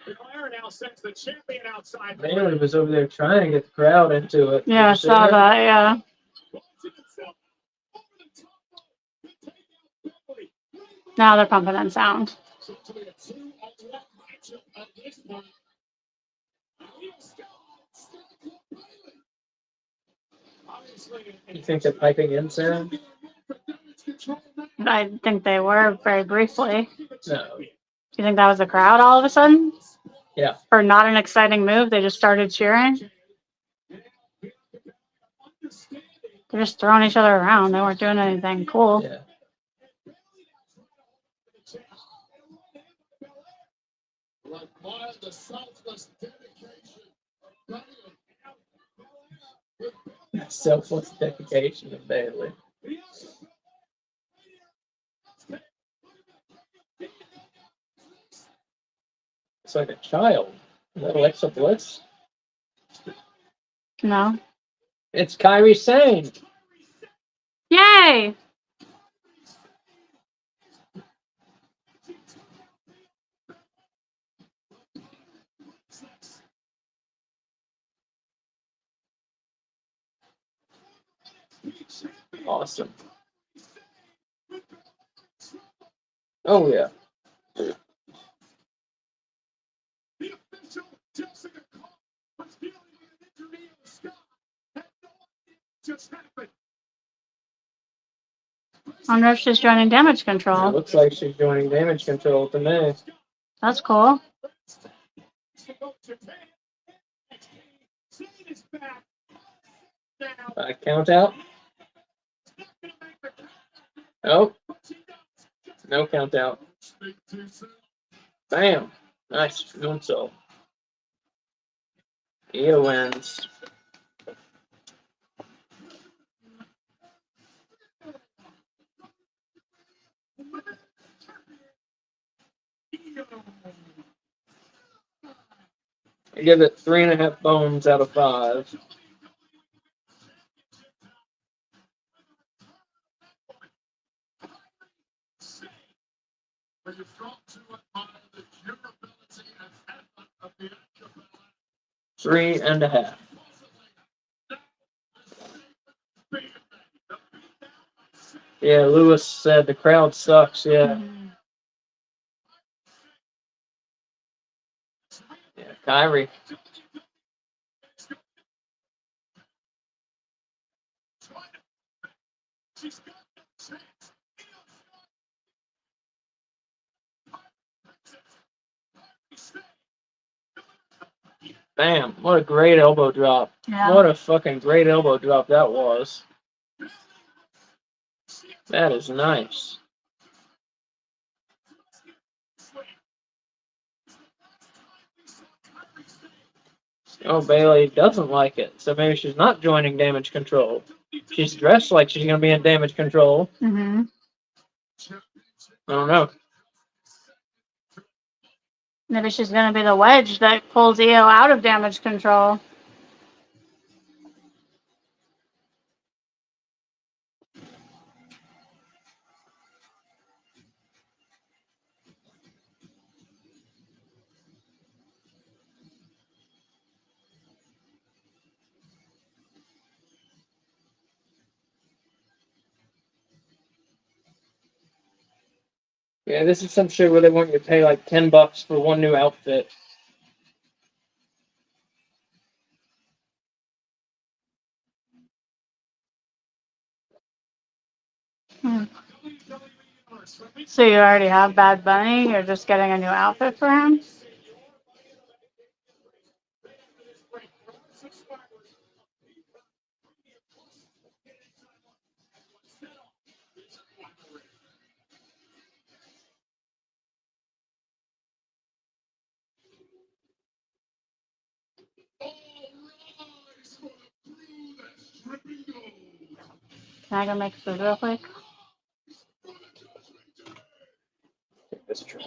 Belair now sends the champion outside. Bailey was over there trying to get the crowd into it. Yeah, I Did you see saw her? that. Yeah. Now they're pumping in sound. You think they're piping in sound? I think they were very briefly. No. Do you think that was the crowd all of a sudden? Yeah. For not an exciting move, they just started cheering? They're just throwing each other around. They weren't doing anything cool. Yeah. Selfless dedication of Bailey. It's like a child. Is that Alexa Bliss? No. It's Kairi Sane. Yay! Awesome. Oh, yeah. The official Jessica Cole was dealing with an injury of Scott. Had no idea what just happened. I wonder if she's joining Damage It Control. looks like she's joining Damage Control to me. That's cool. Count out? Oh. No count out. Bam. Nice moonsault. Io wins. I give it 3.5 bones out of 5. When you've got to admire the durability and effort of the Bianca Belair. 3.5. Yeah, Lewis said the crowd sucks. Yeah. Yeah, Kyrie. Bam. What a great elbow drop. Yeah. What a fucking great elbow drop that was. That is nice. Oh, Bailey doesn't like it, so maybe she's not joining Damage Control. She's dressed like she's going to be in Damage Control. Mm-hmm. I don't know. Maybe she's going to be the wedge that pulls Io out of Damage Control. Yeah, this is some shit where they want you to pay like $10 for one new outfit. So you already have Bad Bunny? You're just getting a new outfit for him? Can I go make food real quick? That's true.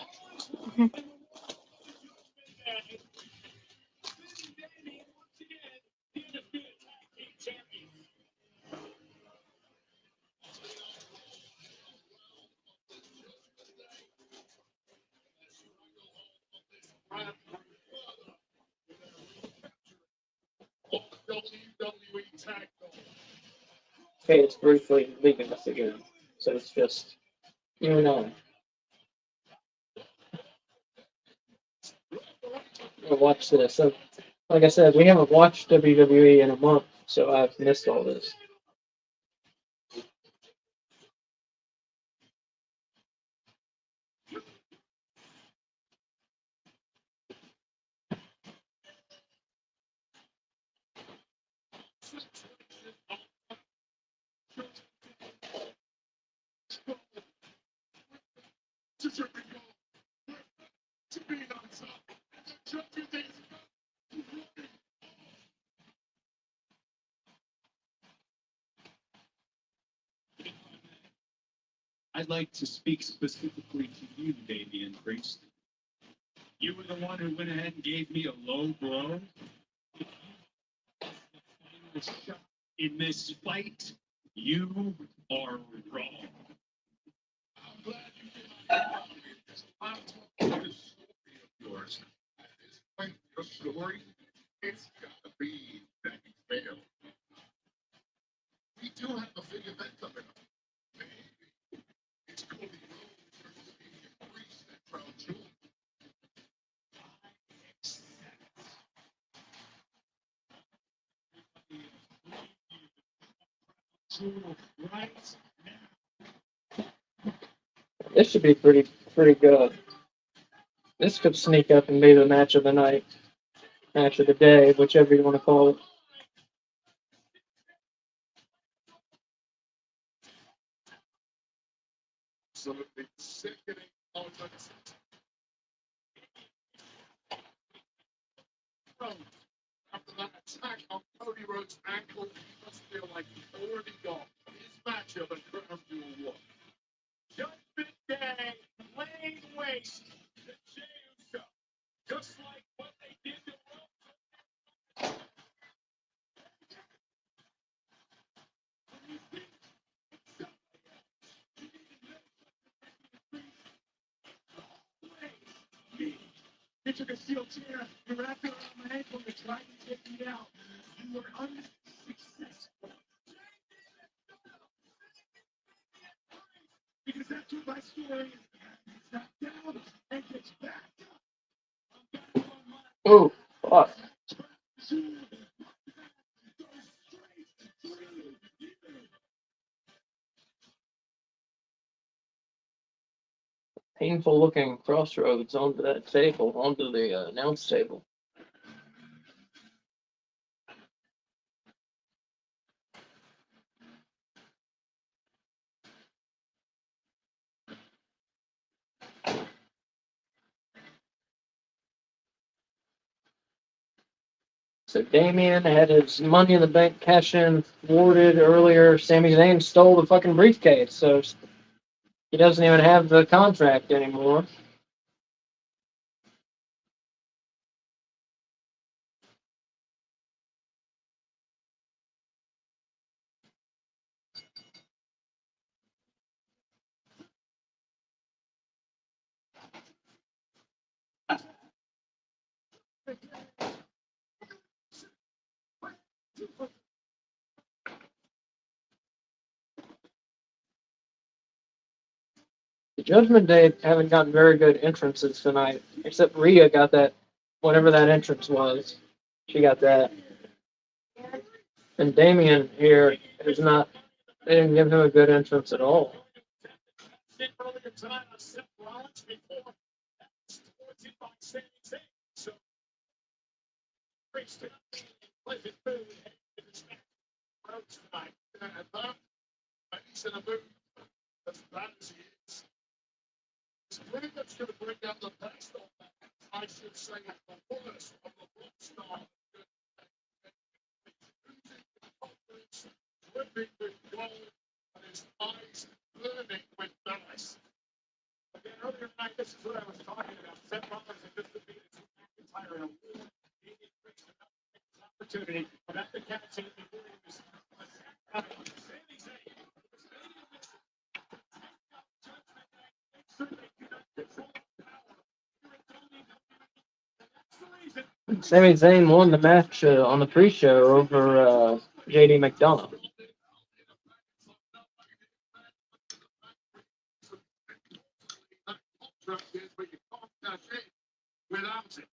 WWE Tag Team. Okay, it's briefly leaving us again. So it's just you and I. I'll watch this. So, like I said, we haven't watched WWE in a month, so I've missed all this. I'd like to speak specifically to you, Damian Priest. You were the one who went ahead and gave me a low blow. In this fight, you are wrong. I'm glad you did. I'm talking this story of yours. At this point, your story, it's gotta be that you failed. We do have a big event coming up. Maybe it's Cody Rhodes versus Damian Priest at Crown Jewel. Right? This should be pretty good. This could sneak up and be the match of the night, match of the day, whichever you want to call it. Absolutely sickening moments. After that attack on Cody Rhodes' ankle, he must feel like he's already got his matchup at Crown Jewel 1. Judgment Day, laying waste to Jey Uso, just like what they did to You took a steel chair, you wrapped it around my ankle, and tried to take me out. You were unsuccessful. Because that's what my story is. It's not down and gets back up. Oh, fuck. Painful looking crossroads onto that table, onto the announce table. So Damien had his Money in the Bank cash in thwarted earlier. Sami Zayn stole the fucking briefcase, so he doesn't even have the contract anymore. The Judgment Day haven't gotten very good entrances tonight, except Rhea got that, whatever that entrance was. She got that. And Damien here is not, they didn't give him a good entrance at all. He's in a mood as bad as he is. It's pretty much going to bring out the best of that. I should say the worst of the rock star. Dripping with gold. his eyes burning with malice. Again, earlier tonight, this is what I was talking about. Seth Rollins had just defeated McIntyre in a war. He increased the opportunity, but at the count, before he was Sami Zayn. Sami Zayn won the match on the pre-show over JD McDonough. Without it.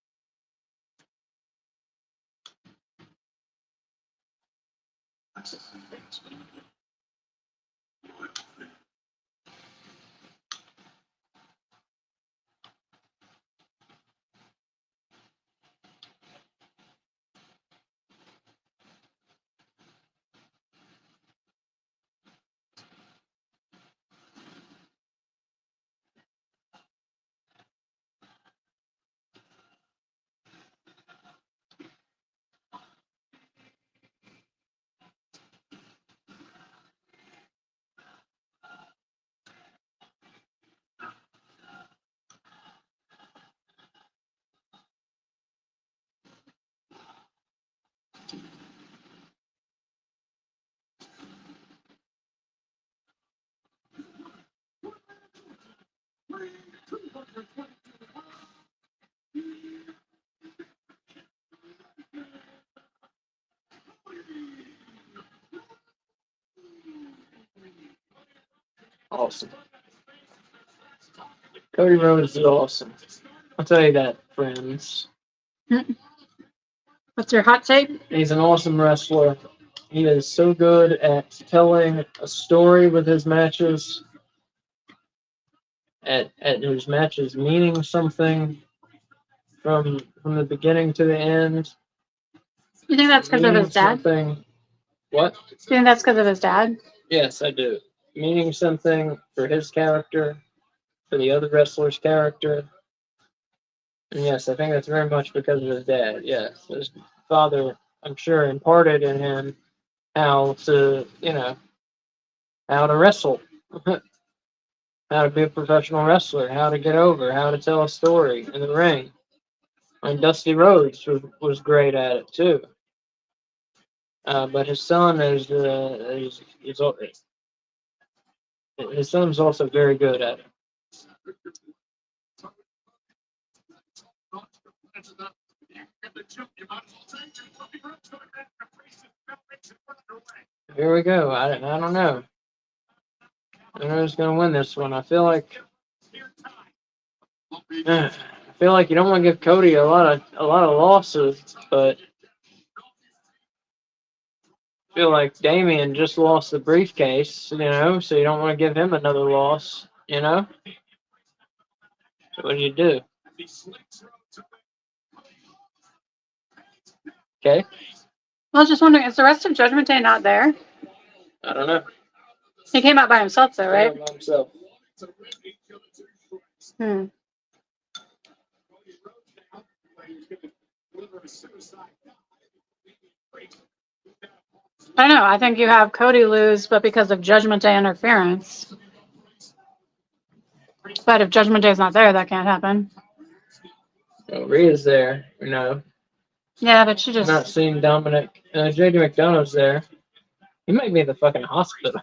Awesome. Cody Rhodes is awesome. I'll tell you that, friends. What's your hot take? He's an awesome wrestler. He is so good at telling a story with his matches, at his matches meaning something from the beginning to the end. You think that's because of Meaning his dad? something. What? You think that's because of his dad? Yes, I do. Meaning something for his character, for the other wrestler's character. And yes, I think that's very much because of his dad. Yes, his father, I'm sure, imparted in him how to, how to wrestle, how to be a professional wrestler, how to get over, how to tell a story in the ring. And Dusty Rhodes was great at it too. But his son his son's also very good at it. Here we go. I don't know. I don't know who's gonna win this one. I feel like you don't want to give Cody a lot of losses, but I feel like Damian just lost the briefcase, so you don't want to give him another loss, So what do you do? Okay. I was just wondering, is the rest of Judgment Day not there? I don't know. He came out by himself, though, right? By himself. Hmm. I don't know. I think you have Cody lose, but because of Judgment Day interference. But if Judgment Day's not there, that can't happen. Well, Rhea's there, Yeah, but she I'm not just. seeing Dominic. JD McDonough's there. He might be in the fucking hospital.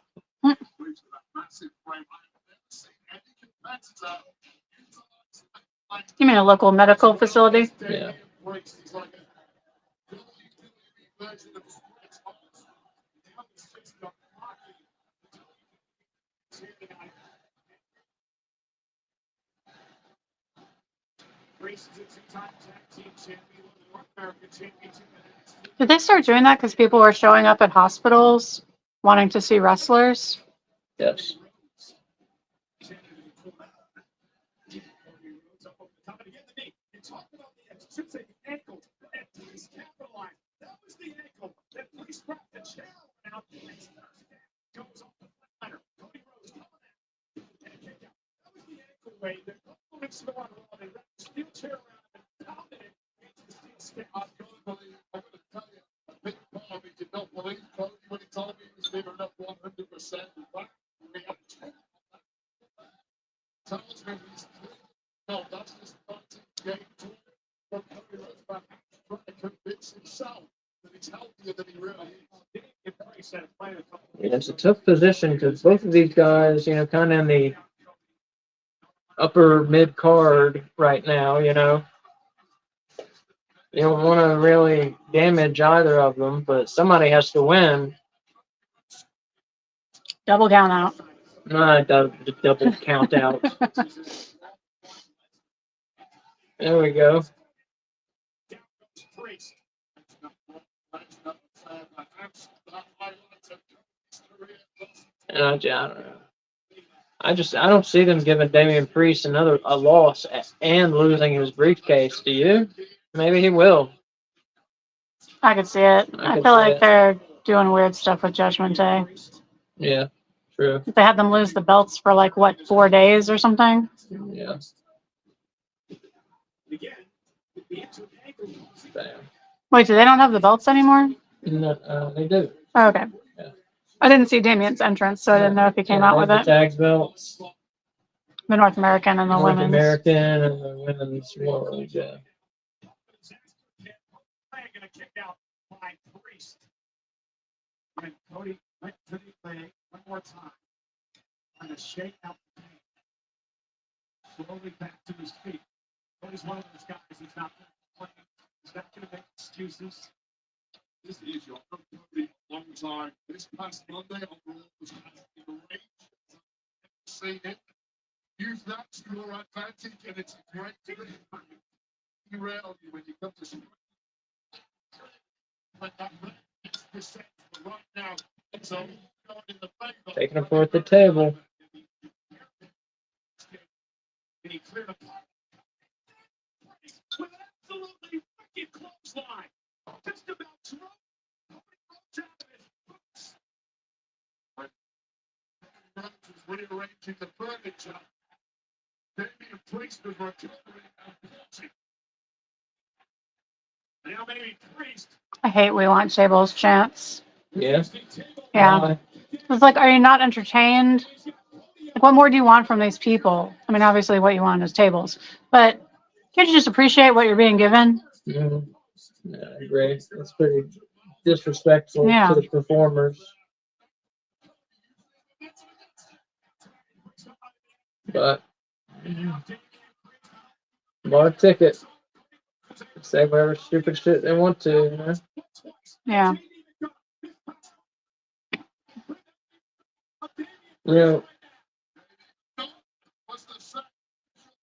You mean a local medical facility? Yeah. Did they start doing that because people were showing up at hospitals wanting to see wrestlers? Yes. Trying to convince himself that he's healthier than he really is. Yeah, it's a tough position because both of these guys, kind of in the upper mid card right now. You don't want to really damage either of them, but somebody has to win. Double count out. Not double count out. There we go. And I don't know. I don't see them giving Damian Priest a loss and losing his briefcase. Do you? Maybe he will. I could see it. I I could feel see like it. they're doing weird stuff with Judgment Day. Yeah, true. They had them lose the belts for like what, 4 days or something? Yeah. Damn. Wait, so they don't have the belts anymore? No, they do. Oh, okay. Yeah. I didn't see Damien's entrance, so I didn't know if he came out with the it. tag belts, The North American and the North women's. American and the women's world. Yeah. Gonna kick out by Priest. And Cody went to the leg one more time. Trying to shake out the pain. Slowly back to his feet. Cody's one of those guys. He's not playing. He's not going to make excuses. This is your Cody long time. This past Monday on Raw was in the range. Seen it. Use that to your advantage, and it's a great thing. Derail you when you come to speak. But that percent right now, it's all going in the favor. Taking it forward the table. And he cleared a with an absolutely wicked clothesline. Just about throw out of his boots. Was rearranging the furniture. Damian Priest was recovering and watching. Now maybe Priest. I hate We Want Tables chants. Yeah. Yeah. Why? It's like, are you not entertained? Like, what more do you want from these people? I mean, obviously, what you want is tables, but can't you just appreciate what you're being given? Mm, yeah, I agree. It's pretty disrespectful Yeah. to the performers. But buy a ticket. Say whatever stupid shit they want to. Yeah. You know.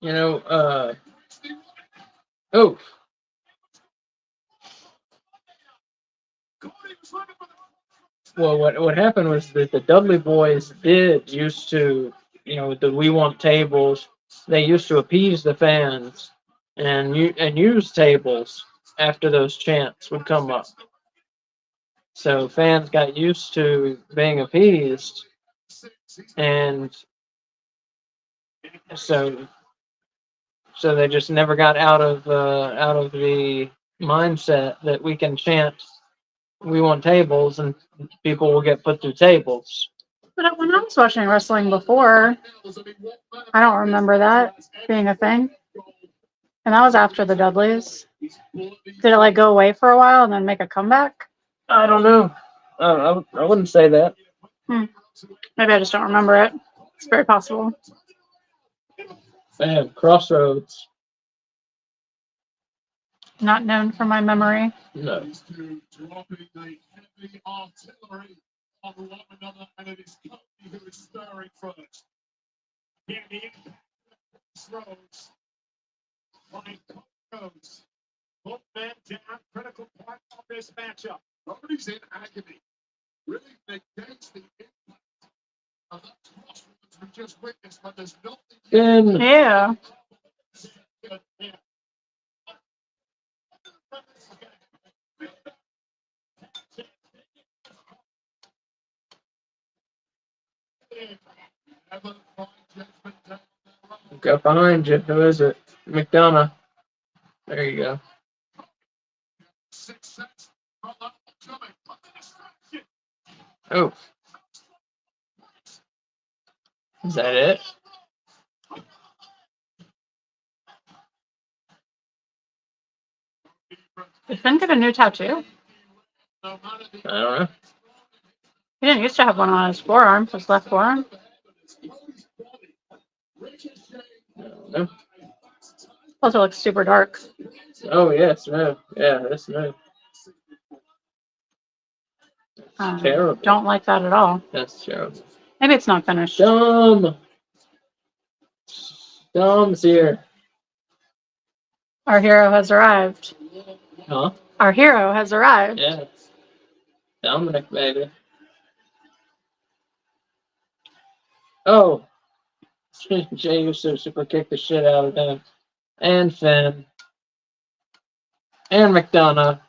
You know. Oh. Well, what happened was that the Dudley Boys used to, the We Want Tables. They used to appease the fans and use tables after those chants would come up. So fans got used to being appeased, and so they just never got out of the mindset that we can chant "We Want Tables" and people will get put through tables. But when I was watching wrestling before, I don't remember that being a thing. And that was after the Dudleys. Did it like go away for a while and then make a comeback? I don't know. I wouldn't say that. Maybe I just don't remember it. It's very possible. Man, Crossroads. Not known for my memory. No. Dropping the heavy artillery on one another, and it is Cody who is stirring first. Yeah, the Crossroads. Flying Crossroads. Both men down. Critical part of this matchup. Cody's in agony. Really negates the impact of that crossroads we just witnessed, but there's nothing. Yeah. Got behind you. Who is it? McDonough. There you go. Oh. Is that it? Did Finn get a new tattoo? I don't know. He didn't used to have one on his forearm, his left forearm. I don't know. Plus, it looks super dark. Oh, yes, no. Yeah, that's no. Terrible. Don't like that at all. That's terrible. Maybe it's not finished. Dumb. Dumb's here. Our hero has arrived. Huh? Our hero has arrived. Yeah. Dominic, baby. Oh. Jay Uso super kicked the shit out of him. And Finn. And McDonough.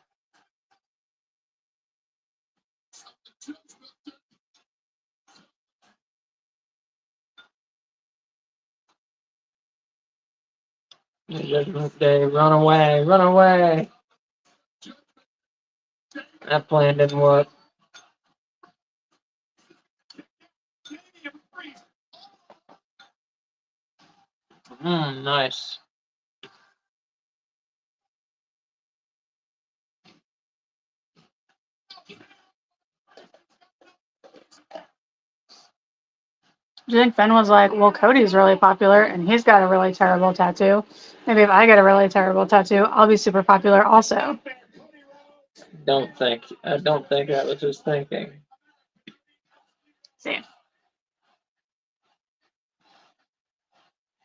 Judgment Day, run away, run away. That plan didn't work. Nice. Do you think Finn was like, well, Cody's really popular and he's got a really terrible tattoo. Maybe if I get a really terrible tattoo, I'll be super popular also. I don't think that was his thinking. See.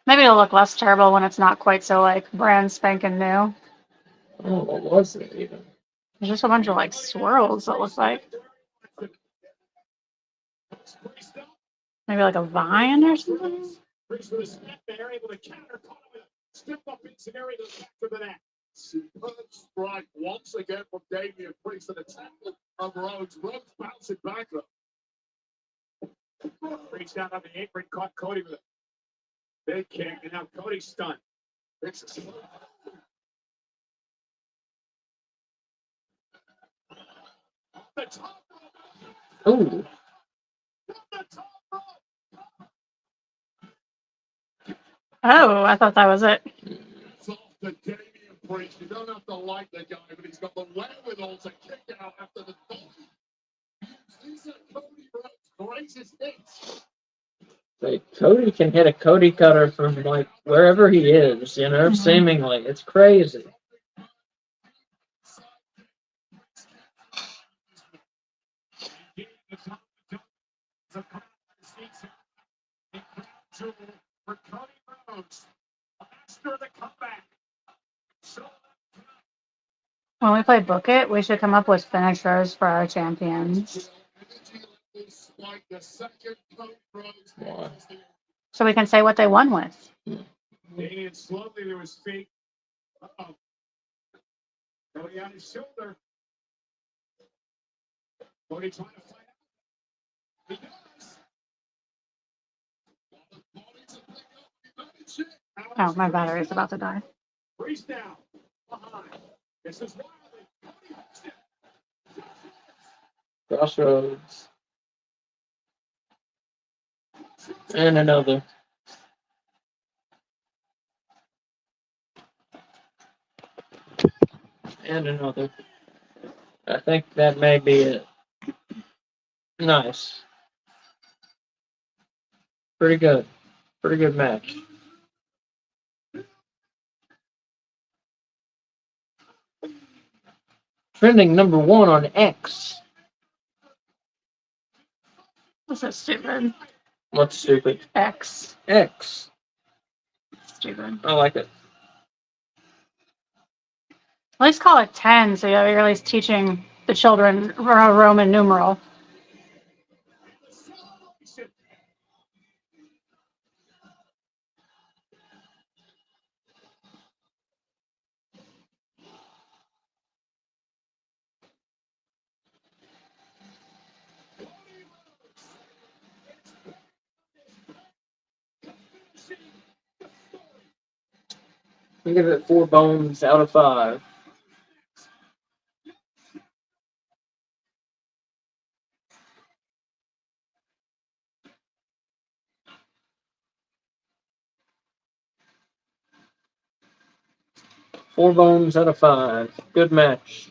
Maybe it'll look less terrible when it's not quite so like brand spanking new. Oh, what was it even? There's just a bunch of like swirls that look like maybe like a vine or something. Strike once again from Damian Priest and the tackle of Rhodes. Rhodes bouncing back. Reached down on the apron, caught Cody with a big kick, and now Cody's stunned. Ooh. Oh, I thought that was it. The Damian Priest. You don't have to like the guy, but he's got the wherewithal to kick out after the ball. These are Cody Rhodes' greatest hits. Like, Cody can hit a Cody cutter from like wherever he is, you know, seemingly. It's crazy. When we play Book It, we should come up with finishers for our champions. Wow. So we can say what they won with. Damian slowly to his feet. Uh-oh. Cody on his shoulder. Cody trying to fight out. He does. Oh, my battery's about to die. Priest down. Behind. This is Wiley. Crossroads. And another. And another. I think that may be it. Nice. Pretty good. Pretty good match. Trending number 1 on X. This is stupid. What's stupid? X. X. Stupid. I like it. At least call it 10, so you're at least teaching the children Roman numeral. We give it 4 bones out of 5. 4 bones out of 5. Good match.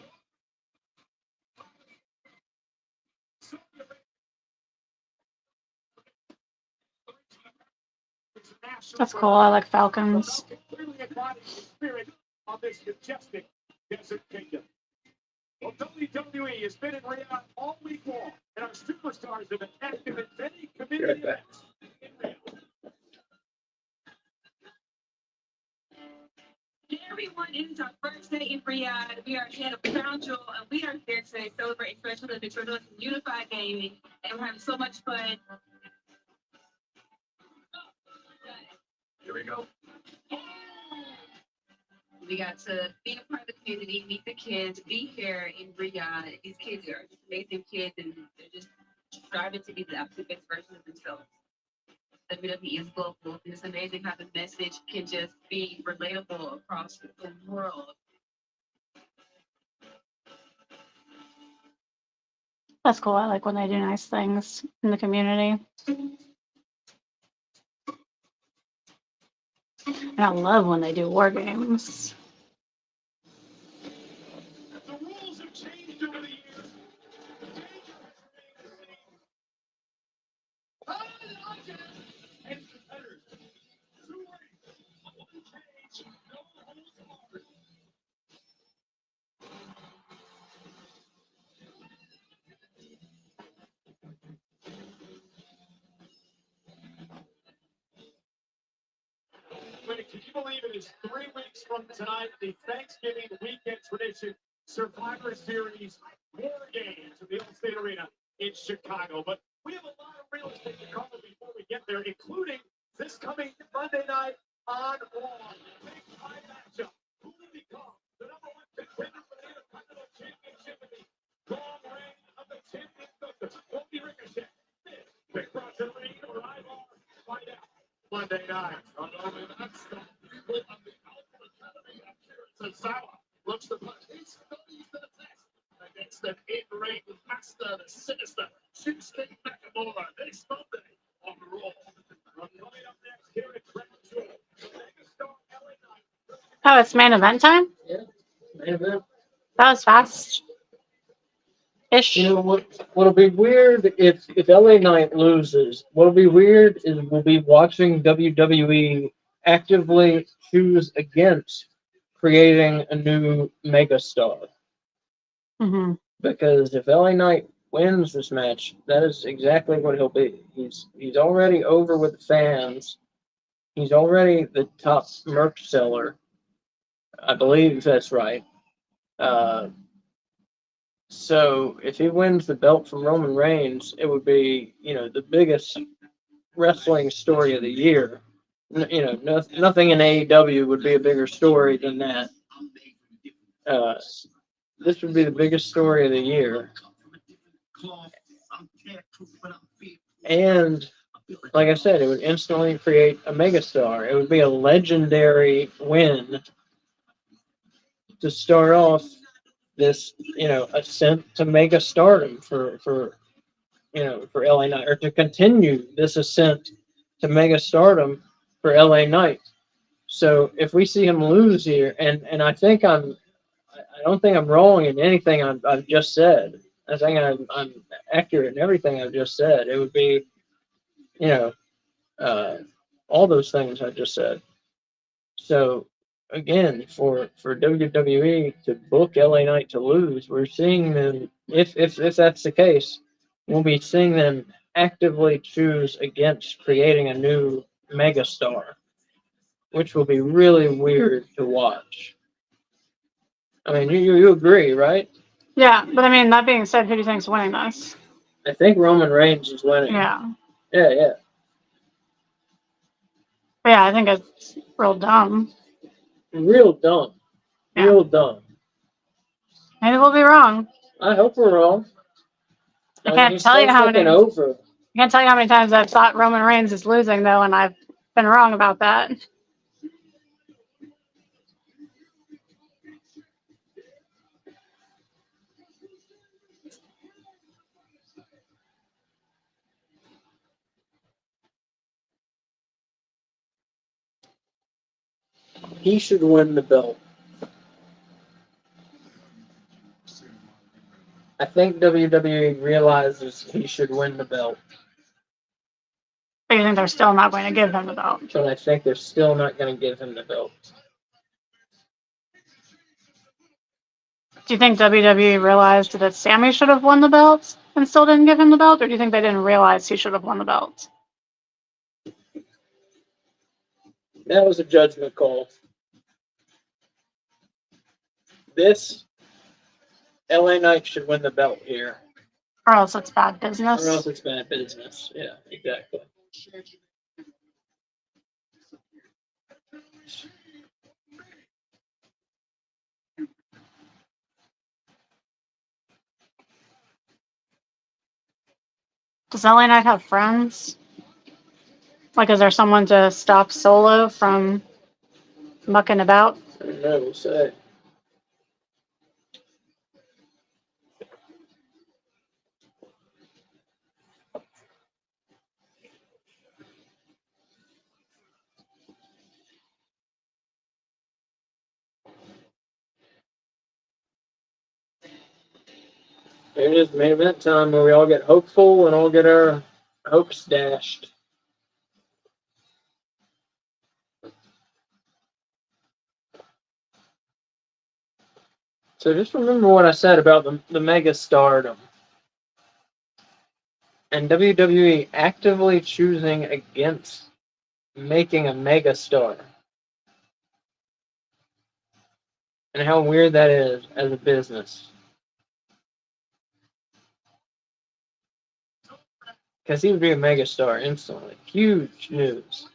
That's cool. I like Falcons. Clearly embodying the spirit of this majestic desert kingdom. Well, WWE has been in Riyadh all week long, and our superstars have been active in many community events in Riyadh. Hey everyone, it is our first day in Riyadh. We are ahead of Crown Jewel, and we are here today celebrating Special Olympics. We're doing some unified gaming, and we're having so much fun. Here we go. We got to be a part of the community, meet the kids, be here in Riyadh. These kids are just amazing kids, and they're just striving to be the absolute best version of themselves. WWE is global, and it's amazing how the message can just be relatable across the world. That's cool. I like when they do nice things in the community. And I love when they do war games. The rules have changed over the years. The danger has remained the same. And competitors. 2 rings. 1 cage. No holds barred. Wait, can you believe it is 3 weeks from tonight, the Thanksgiving weekend tradition Survivor Series War Games at the Allstate Arena in Chicago. But we have a lot of real estate to cover before we get there, including this coming Monday night on Raw. Big time matchup. Who will become the #1 contender for the Intercontinental Championship in the long reign of the champion doctor? Won't be Ricochet, Miz, Big Brother Reed, or Ivar? Find out Monday night. That's the people of the Alpha Academy of Tozawa. Looks to put his studies to the test against an in-ring master, the sinister Shinsuke Nakamura, this Monday on Raw. Coming up next here at Crown Jewel, the megastar LA Knight. Oh, it's main event time? Yeah. Main event. That was fast. Ish. You know what'll be weird if LA Knight loses, what'll be weird is we'll be watching WWE actively choose against creating a new megastar. Mm-hmm. Because if LA Knight wins this match, that is exactly what he'll be. He's already over with the fans. He's already the top merch seller. I believe that's right. So if he wins the belt from Roman Reigns, it would be, the biggest wrestling story of the year. Nothing in AEW would be a bigger story than that. This would be the biggest story of the year. And like I said, it would instantly create a megastar. It would be a legendary win to start off this, ascent to megastardom for LA Knight, or to continue this ascent to megastardom for LA Knight. So if we see him lose here, and I don't think I'm wrong in anything I've just said. I think I'm accurate in everything I've just said. It would be, all those things I just said. So again, for WWE to book LA Knight to lose, we're seeing them. If that's the case, we'll be seeing them actively choose against creating a new megastar, which will be really weird to watch. I mean, you agree, right? Yeah, but I mean, that being said, who do you think's winning this? I think Roman Reigns is winning. Yeah. Yeah. But yeah, I think it's real dumb. Real dumb. Yeah. Real dumb. Maybe we'll be wrong. I hope we're wrong. I can't He's tell so you how fucking many. over. I can't tell you how many times I've thought Roman Reigns is losing though, and I've been wrong about that. He should win the belt. I think WWE realizes he should win the belt, But you think they're still not going to give him the belt? but I think they're still not going to give him the belt. Do you think WWE realized that Sammy should have won the belt and still didn't give him the belt, or do you think they didn't realize he should have won the belt? That was a judgment call. This LA Knight should win the belt here, Or else it's bad or business? else it's bad business. Yeah, exactly. Does LA Knight have friends? Like, is there someone to stop Solo from mucking about? I don't know. We'll say. Here it is, main event time, where we all get hopeful and all get our hopes dashed. So just remember what I said about the mega stardom. And WWE actively choosing against making a mega star. And how weird that is as a business. Because he would be a mega star instantly. Huge news.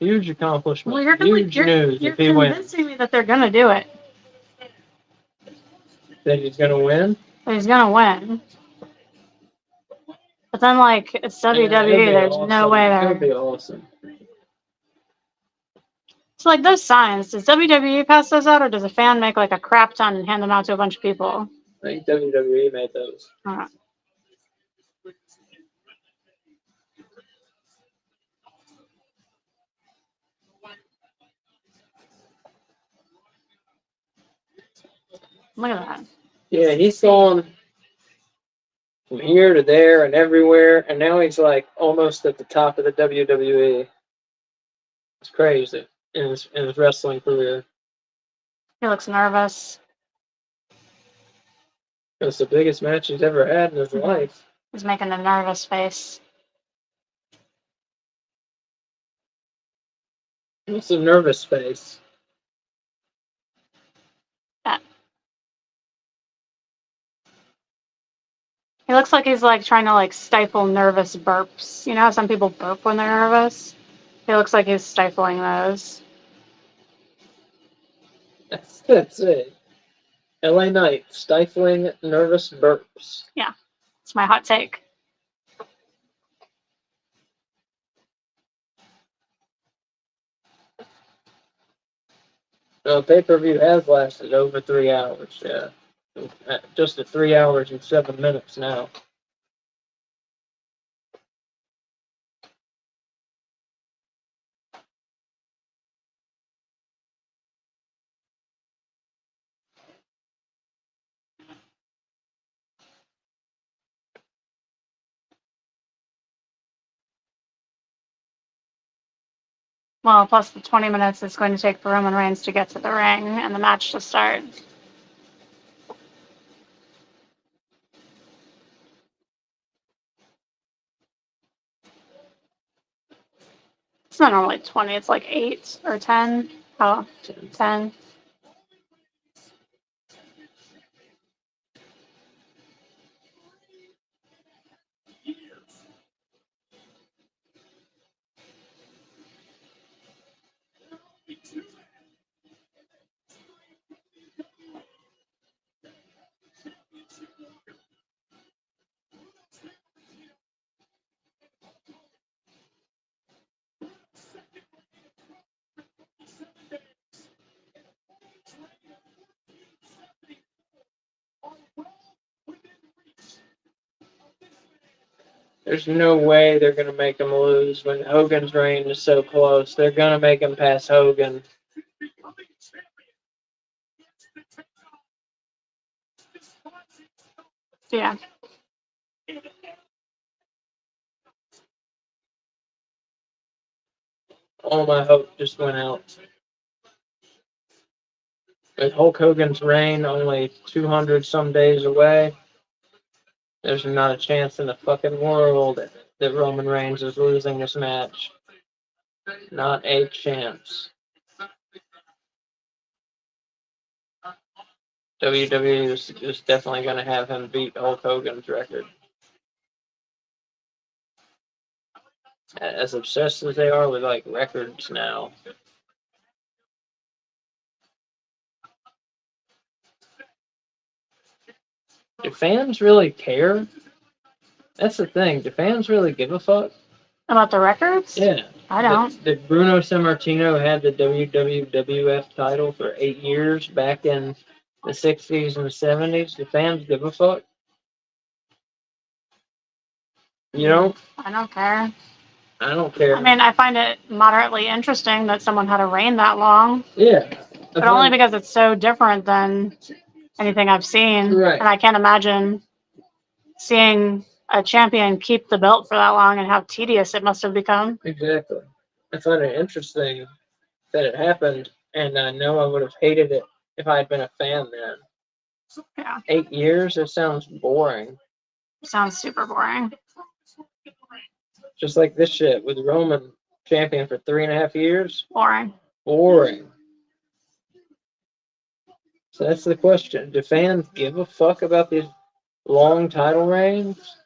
Huge accomplishment. Well, Huge news you're if he wins. convincing me that they're gonna do it. That he's going to win. That he's gonna win. But then, like, it's WWE. There's no way That would they're. be awesome. So, like, those signs, does WWE pass those out, or does a fan make like a crap ton and hand them out to a bunch of people? I think WWE made those. Uh, Look at that. Yeah, he's gone from here to there and everywhere, and now he's like almost at the top of the WWE. It's crazy in his wrestling career. He looks nervous. It's the biggest match he's ever had in his life. He's making a nervous face. It's a nervous face. He looks like he's like trying to like stifle nervous burps. You know how some people burp when they're nervous? He looks like he's stifling those. That's it. LA Knight, stifling nervous burps. It's my hot take. Pay-per-view has lasted over 3 hours, yeah. Just at 3 hours and 7 minutes now. Well, plus the 20 minutes it's going to take for Roman Reigns to get to the ring and the match to start. It's not normally 20, it's like 8 or 10. Oh, 10. There's no way they're going to make him lose when Hogan's reign is so close. They're going to make him pass Hogan. Yeah. All my hope just went out. With Hulk Hogan's reign only 200 some days away, there's not a chance in the fucking world that Roman Reigns is losing this match. Not a chance. WWE is definitely going to have him beat Hulk Hogan's record. As obsessed as they are with like records now. Do fans really care? That's the thing. Do fans really give a fuck? About the records? Yeah. I don't. Did Bruno Sammartino had the WWF title for 8 years back in the 60s and the 70s? Do fans give a fuck? You don't? I don't care. I don't care. I mean, I find it moderately interesting that someone had a reign that long, Yeah. but only because it's so different than anything I've seen. Right. And I can't imagine seeing a champion keep the belt for that long and how tedious it must have become. Exactly. I find it interesting that it happened, and I know I would have hated it if I had been a fan then. Yeah. 8 years? It sounds boring. Sounds super boring. Just like this shit with Roman champion for 3.5 years. Boring. Boring. So that's the question. Do fans give a fuck about these long title reigns?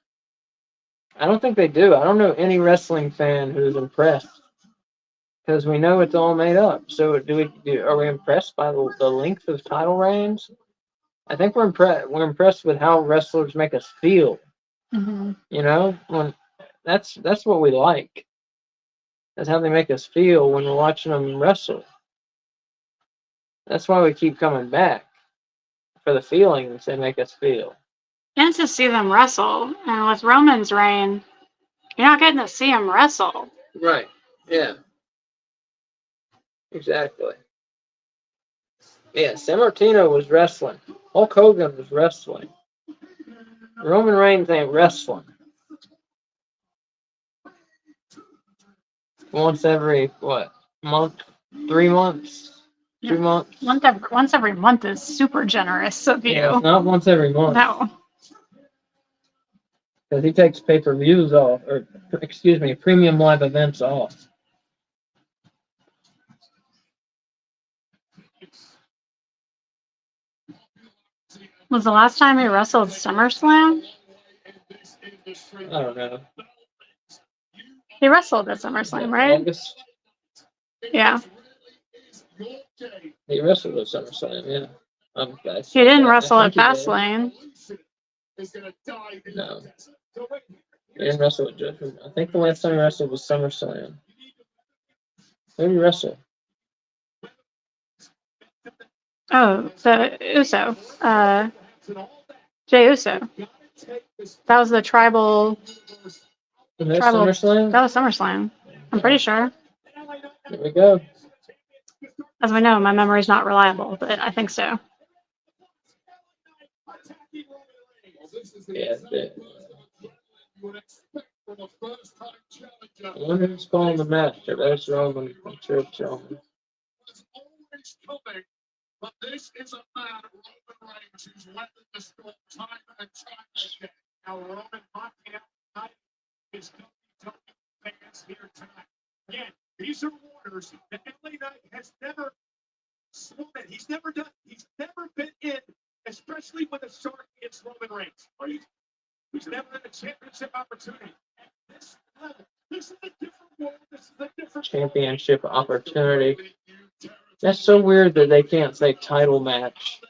I don't think they do. I don't know any wrestling fan who's impressed. Because we know it's all made up. So are we impressed by the length of title reigns? I think we're impressed. We're impressed with how wrestlers make us feel. Mm-hmm. You know, that's what we like. That's how they make us feel when we're watching them wrestle. That's why we keep coming back, for the feelings they make us feel. And to see them wrestle. And with Roman's reign, you're not getting to see him wrestle. Right. Yeah. Exactly. Yeah, Sammartino was wrestling. Hulk Hogan was wrestling. Roman Reigns ain't wrestling. Once every, month? 3 months? 2 months? Once every month is super generous of you. Yeah, it's not once every month. No. Because he takes pay-per-views off, or, excuse me, premium live events off. Was the last time he wrestled SummerSlam? I don't know. He wrestled at SummerSlam, right? August? Yeah. He wrestled at SummerSlam, yeah. He didn't wrestle at I think he did. Fastlane. No. He didn't wrestle at Judgment. I think the last time he wrestled was SummerSlam. Who did he wrestle? Oh, the Uso. Jey Uso. That was the tribal. Was that Tribal. SummerSlam? That was SummerSlam. I'm pretty sure. There we go. As we know, my memory's not reliable, but I think so. Yeah, I wonder who's calling the match. There's Roman. I'm sure it's Roman. But this is a man, Roman Reigns, who's weathered the storm time and time again. Now, Roman Montana is coming fans here tonight. Again, these are orders that LA Knight has never sworn in. He's never been in, especially when the start is Roman Reigns. He's never had a championship opportunity. At this level, this is a different world. This is a different Championship opportunity. That's so weird that they can't say title match.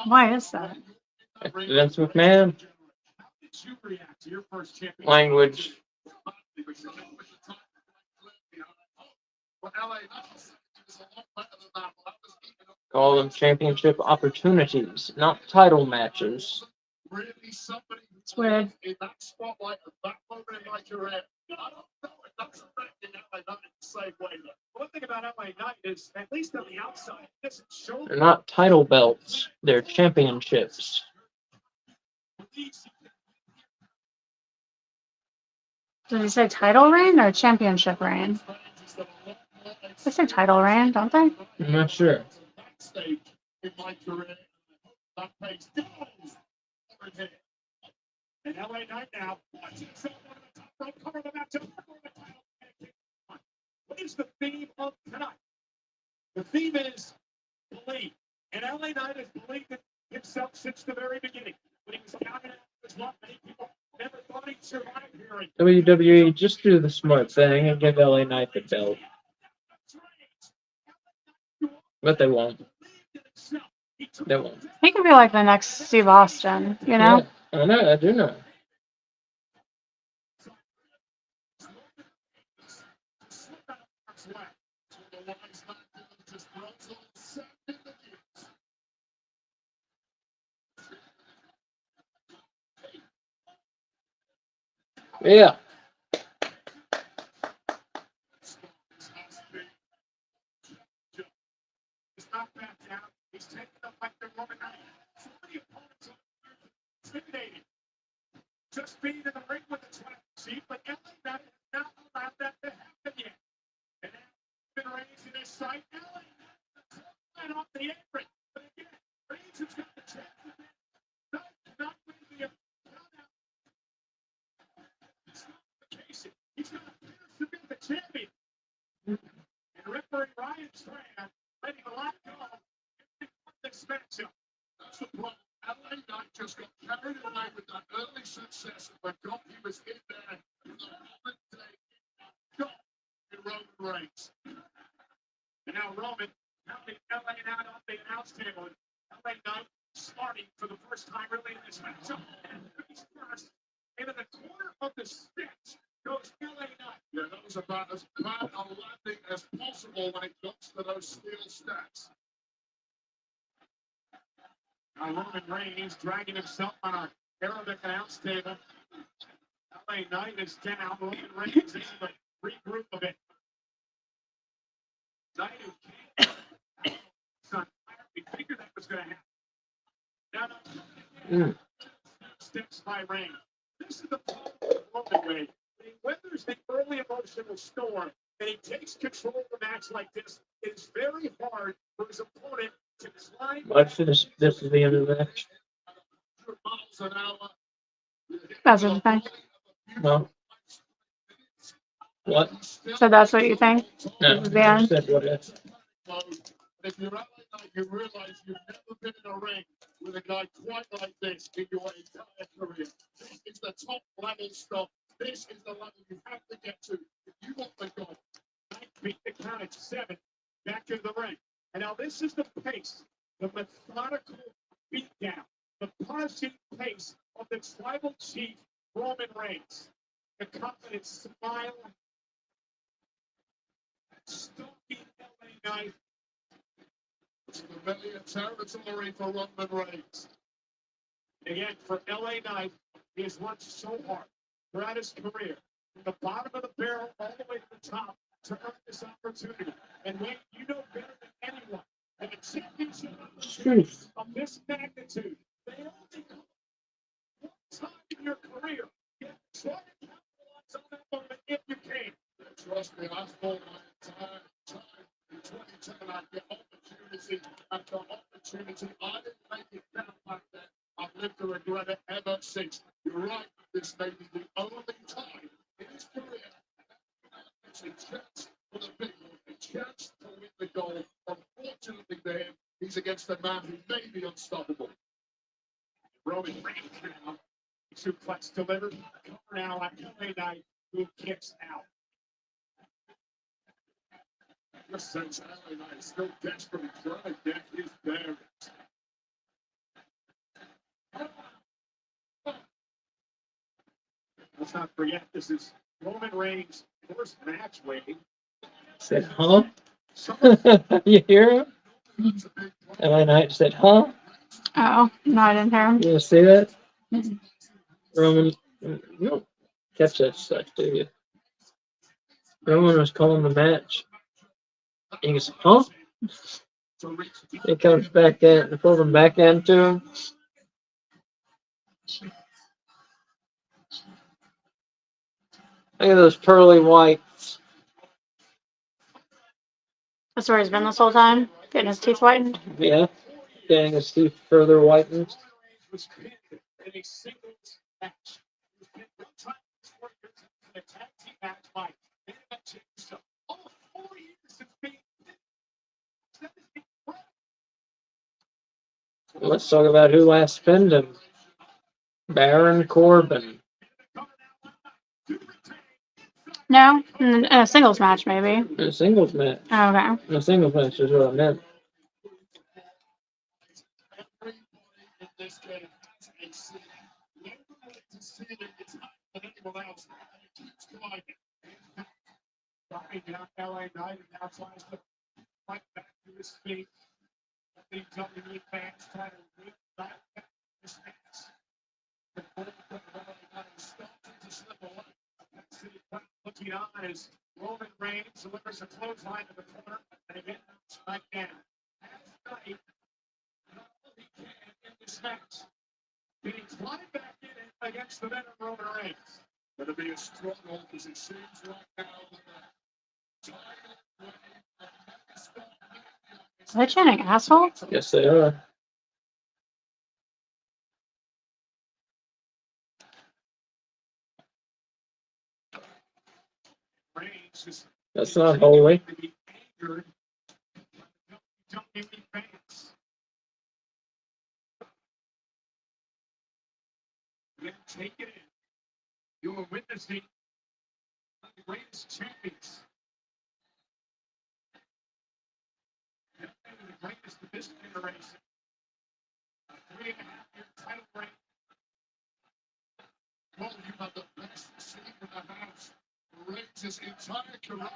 Why is that? Vince McMahon. Language. Call them championship opportunities, not title matches. really somebody It's weird. in that spotlight at that moment in my career? I don't know. It doesn't reckon LA Knight the same way. One thing about LA Knight is, at least on the outside, it doesn't show. They're not title belts, they're championships. Did you say title reign or championship reign? They say title reign, don't they? I'm not sure. Backstage in my career, that pace goes over here. And LA Knight now watches himself on the top rope, cover the match, and for the title. What is the theme of tonight? The theme is believe. And LA Knight has believed in himself since the very beginning. When he was counted out as one, many people never thought he'd survive here. WWE, just do the smart thing and give LA Knight the belt. But they won't. They won't. He could be like the next Steve Austin, you know? Yeah, I know, I do know. Yeah. He's not back down. He's taking the fight to Roman Reigns. So many opponents are intimidating. Just being in the ring with the 20 seat, but LA Knight has not allowed that to happen yet. And now Roman Reigns in his sight. LA Knight off the apron. But again, Reigns has got the chance to win. Not winning the count. It's not the case. He's got a chance to be the champion. And referee Ryan Strand letting the light go. This matchup. That's the problem. LA Knight just got carried away with that early success and forgot he was in there in the moment day. Got in Roman Reigns. And now Roman pounding LA Knight off the announce table. And LA Knight smarting for the first time really in this matchup. And he's first. Into the corner of the steps goes LA Knight. Yeah, that was about as bad a landing as possible when it comes to those steel steps. Now Roman Reigns dragging himself on a Arabic announce table. LA Knight is down. Roman Reigns is able to regroup a bit. Knight who came on fire. We figured that was going to happen. Now, steps by Reigns. This is the problem with Roman Reigns. When he weathers the early emotional storm and he takes control of a match like this, it is very hard for his opponent to climb. Watch this. This is the end of the match. Miles an hour. That's what you think? No. What? So that's what you think? No. This is the end? I said what it. If you're LA Knight, you realize you've never been in a ring with a guy quite like this in your entire career. This is the top level stuff. This is the level you have to get to if you want the goal. Knight beat the count at 7 back into the ring. And now this is the pace, the methodical beatdown, the punishing pace of the tribal chief, Roman Reigns. The confident smile, stalking LA Knight. It's the familiar territory for Roman Reigns. Again, for LA Knight, he has worked so hard throughout his career, from the bottom of the barrel all the way to the top, to earn this opportunity. And Wayne, you know better than anyone that a championship of this magnitude, they only come one time in your career. You have to try to capitalize on that moment if you can. Trust me, I thought my entire time in 2010 I'd get opportunity after opportunity. I didn't make it down back then. I've lived to regret it ever since. You're right, this may be the only time in his career it's a chance for the big one, a chance to win the goal. Unfortunately for him, he's against a man who may be unstoppable. Roman Reigns now, suplex delivered, cover now at LA Knight, who kicks out. Just sense LA Knight is still desperately trying to get his bearings. Let's not forget, this is Roman Reigns' first match, Wade. Said, huh? You hear him? LA Knight said, huh? Oh, no, I didn't hear him. You see that? Roman, you don't catch that stuff, do you? Roman was calling the match. He goes, huh? He comes back in, pulls him back into him. Look at those pearly whites. That's where he's been this whole time, getting his teeth whitened. Yeah, getting his teeth further whitened. Was pinned in a singles match. He was pinned one time in a tag team match by so all 4 years since being Let's talk about who last pinned him. Baron Corbin. No, in a singles match maybe. In a singles match. Oh, okay. In a singles match is what I meant. in this game has a ceiling. Nobody to see that it's not than anyone else. And it keeps climbing. Dropping down LA Knight and now tries to fight back to his feet. The WWE fans try to win back this match. The ball from LA Knight starting to slip away. City looking on as Roman Reigns delivers a clothesline to the corner and again back down. As Knight all he can in this match. Getting climbed back in it against the veteran Roman Reigns. Going to be a struggle because it seems right now that Are they chanting asshole? Yes, they are. Reigns is That's not holy. to be angered by the WWE fans. Then take it in. You are witnessing the greatest champions. And the greatest of this generation. A 3.5-year title reign. Told you about the best scene in the house. Reigns' entire career.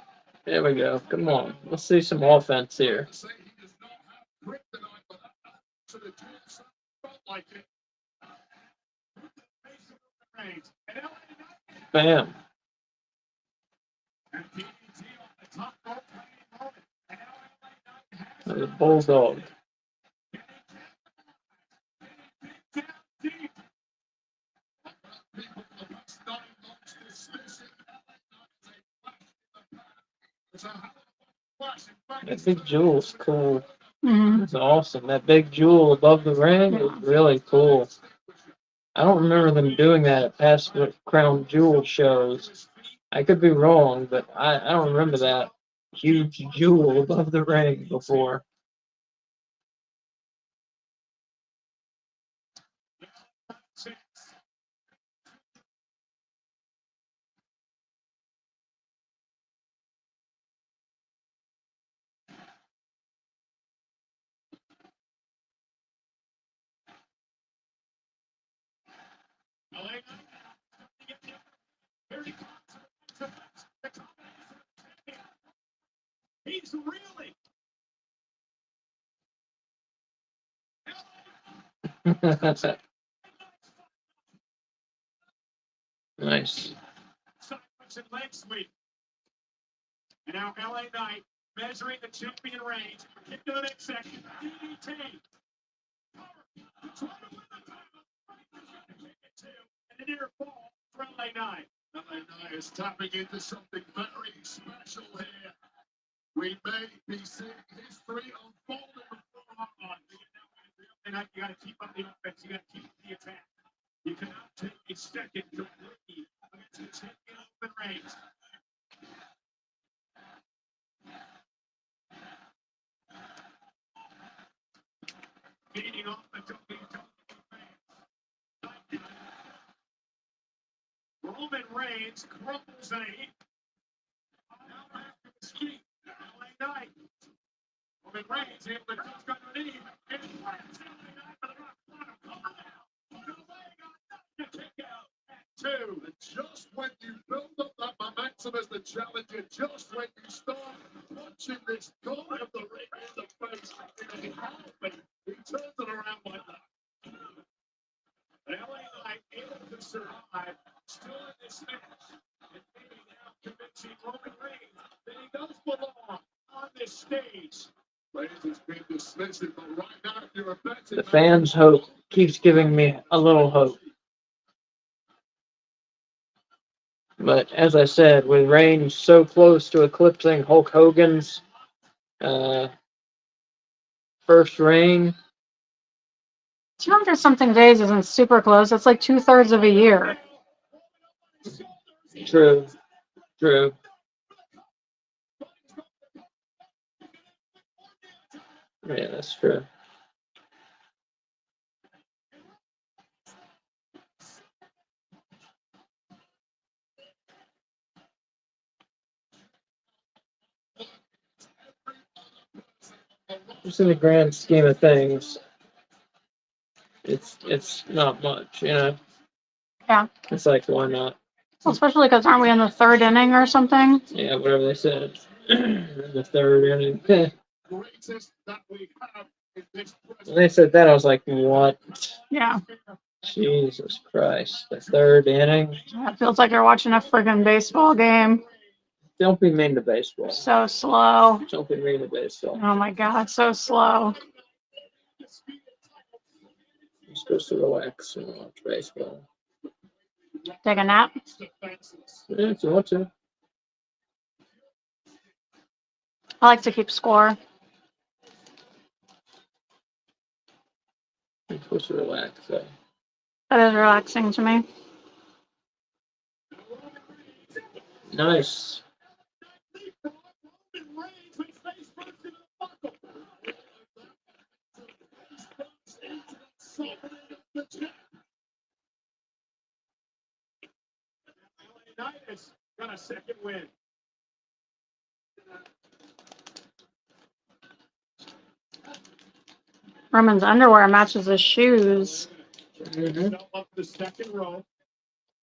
There we go. Come on. Let's see some offense here. Say he does not have kryptonite, but so the Jets felt like it. Face of Reigns. And LA Knight Bam. and DDT on the top rope moment. And now LA Knight has The bulldog. down deep. People of us 9 months dismissing LA Knight as a flash in the pan. It's a hell of a flash. In fact, That big jewel's cool. Mm-hmm. It's awesome. That big jewel above the ring is really cool. I don't remember them doing that at past Crown Jewel shows. I could be wrong, but I don't remember that huge jewel above the ring before. He's reeling. Nice. Silence and leg sweep. And now LA Knight measuring the champion Reigns. Kick to the next section. DDT. To try to win the title. Kick it to. And a near fall for LA Knight. LA Knight is tapping into something very special here. We may be seeing history unfolding before our eyes. And you got to keep up the offense. You got to keep the attack. You cannot take a second to breathe against the champion Roman Reigns. Feeding off the WWE fans. Roman Reigns crumbles a now back to the street. LA Knight. Roman Reigns able to duck underneath. And he lands LA Knight for the rock bottom. Cover now. The leg on Knight to kick out. Two. And just when you build up that momentum as the challenger, just when you start punching this god of the ring in the face, he turns it around like that. LA Knight survive, still in this match, and maybe now convincing Roman Reigns that he does belong on this stage. Reigns has been dismissive, but right now, if you're a betting The fans' hope keeps giving me a little hope. But as I said, with Reigns so close to eclipsing Hulk Hogan's first reign, 200 something days isn't super close. It's like 2/3 of a year. true. Yeah, that's true. Just in the grand scheme of things, it's not much, you know. Yeah. It's like, why not? Well, especially because aren't we in the third inning or something? Yeah, whatever they said. The third inning. greatest that we have in this When they said that, I was like, what? Yeah. Jesus Christ. The third inning? It feels like you're watching a friggin' baseball game. Don't be mean to baseball. So slow. Don't be mean to baseball. Oh my God, so slow. You're supposed to relax and watch baseball. Take a nap. Yeah, if you want to. I like to keep score. You're supposed to relax. So. That is relaxing to me. Nice. Unitas got a second win. Roman's underwear matches his shoes. Mm-hmm. Up the second row.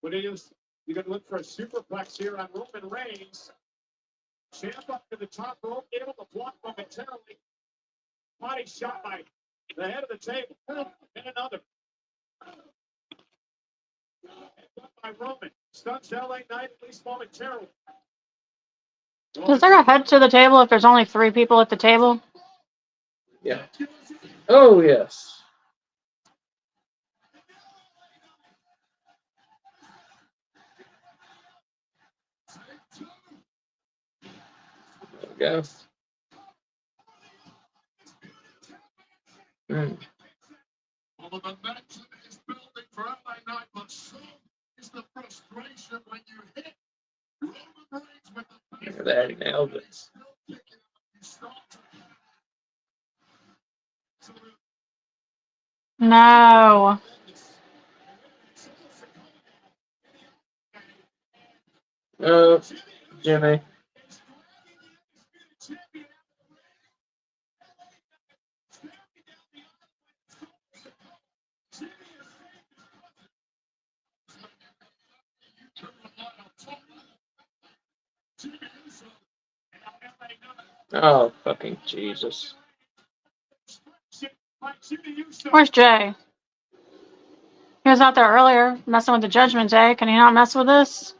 What is you're going to look for a superplex here on Roman Reigns. Champ up to the top rope, able to block momentarily. Body shot by the head of the table. And another. And by Roman. Stuns LA Knight at least momentarily. Is there a head to the table if there's only 3 people at the table? Yeah. Oh, yes. There we go. All the momentum is building for LA Knight, but so is the frustration when you hit Roman Reigns with the Look at that, he nailed it. still kicking out. You start to No. Oh, Jimmy. Oh, fucking Jesus. Where's Jay? He was out there earlier messing with the Judgment Day. Can he not mess with this?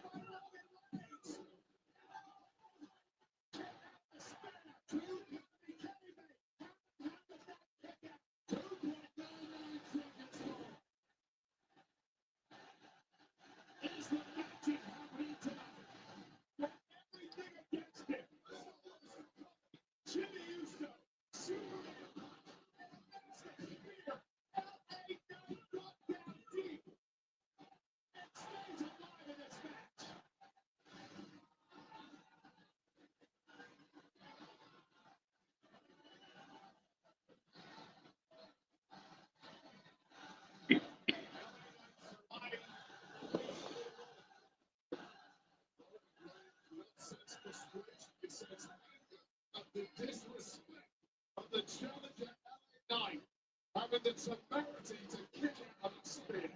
the disrespect of the challenger LA Knight having the temerity to kick out of spin.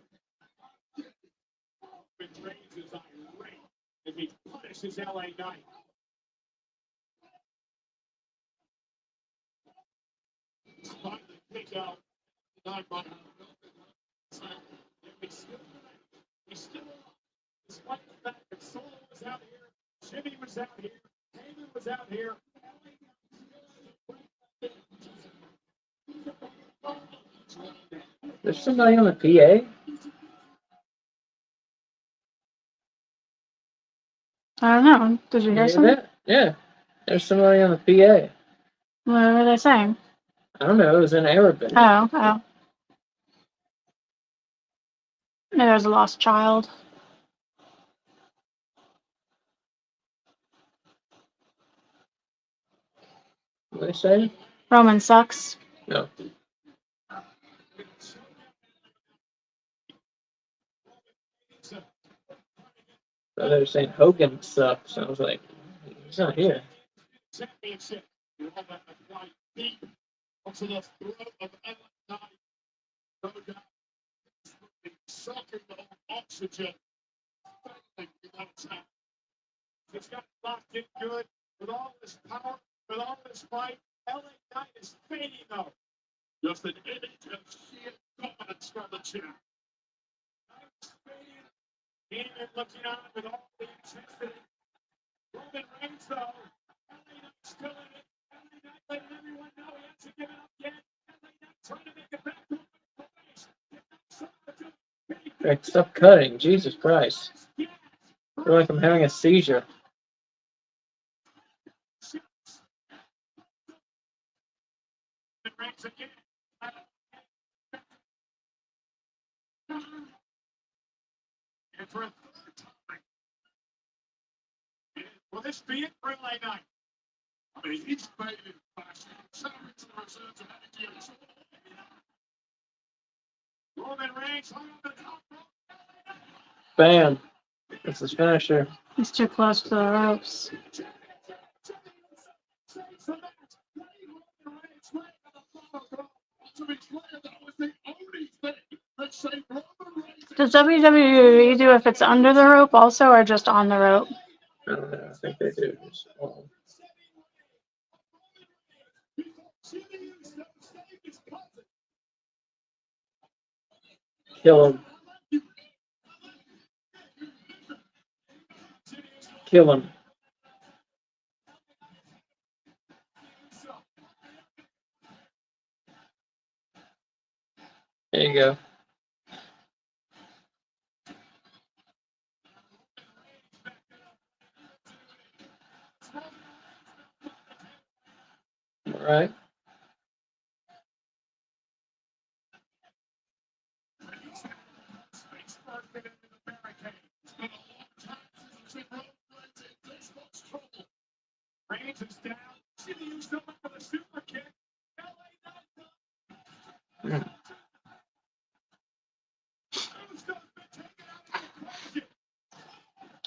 Reigns is irate as he punishes LA Knight. Trying to kick out. He's despite the fact that Solo was out here, Jimmy was out here, Heyman was out here. There's somebody on the PA? I don't know. Did you You hear hear something? that? Yeah. There's somebody on the PA. What were they saying? I don't know. It was in Arabic. Oh. Maybe there's a lost child. What they say? Roman sucks. No. So they were saying Hogan sucks. I was like, he's not here. Championship. You have that quite deep onto the throat of LA. No doubt. Sucking the oxygen. Without a time. It's got locked in good with all this power, with all this fight. LA Knight is fading though. Just an image of sheer dominance from the champ. Heyman looking on with all the intensity. Roman Reigns though. LA Knight still in it. LA Knight letting everyone know he hasn't given up yet. LA Knight trying to make it back to the Rick, stop cutting. Jesus Christ. I feel like I'm having a seizure. Reigns again. And for a third time. Will this be it for LA Knight? I mean, he's made it fashion. Savage reserves of energy. Roman Reigns hung on the top rope. Bam. That's his finisher. He's too close to the ropes. Does WWE do if it's under the rope also, or just on the rope? I don't know. I think they do. Kill him. Kill him. There you go. All right. Reigns is down. Jimmy used him up with a super kick.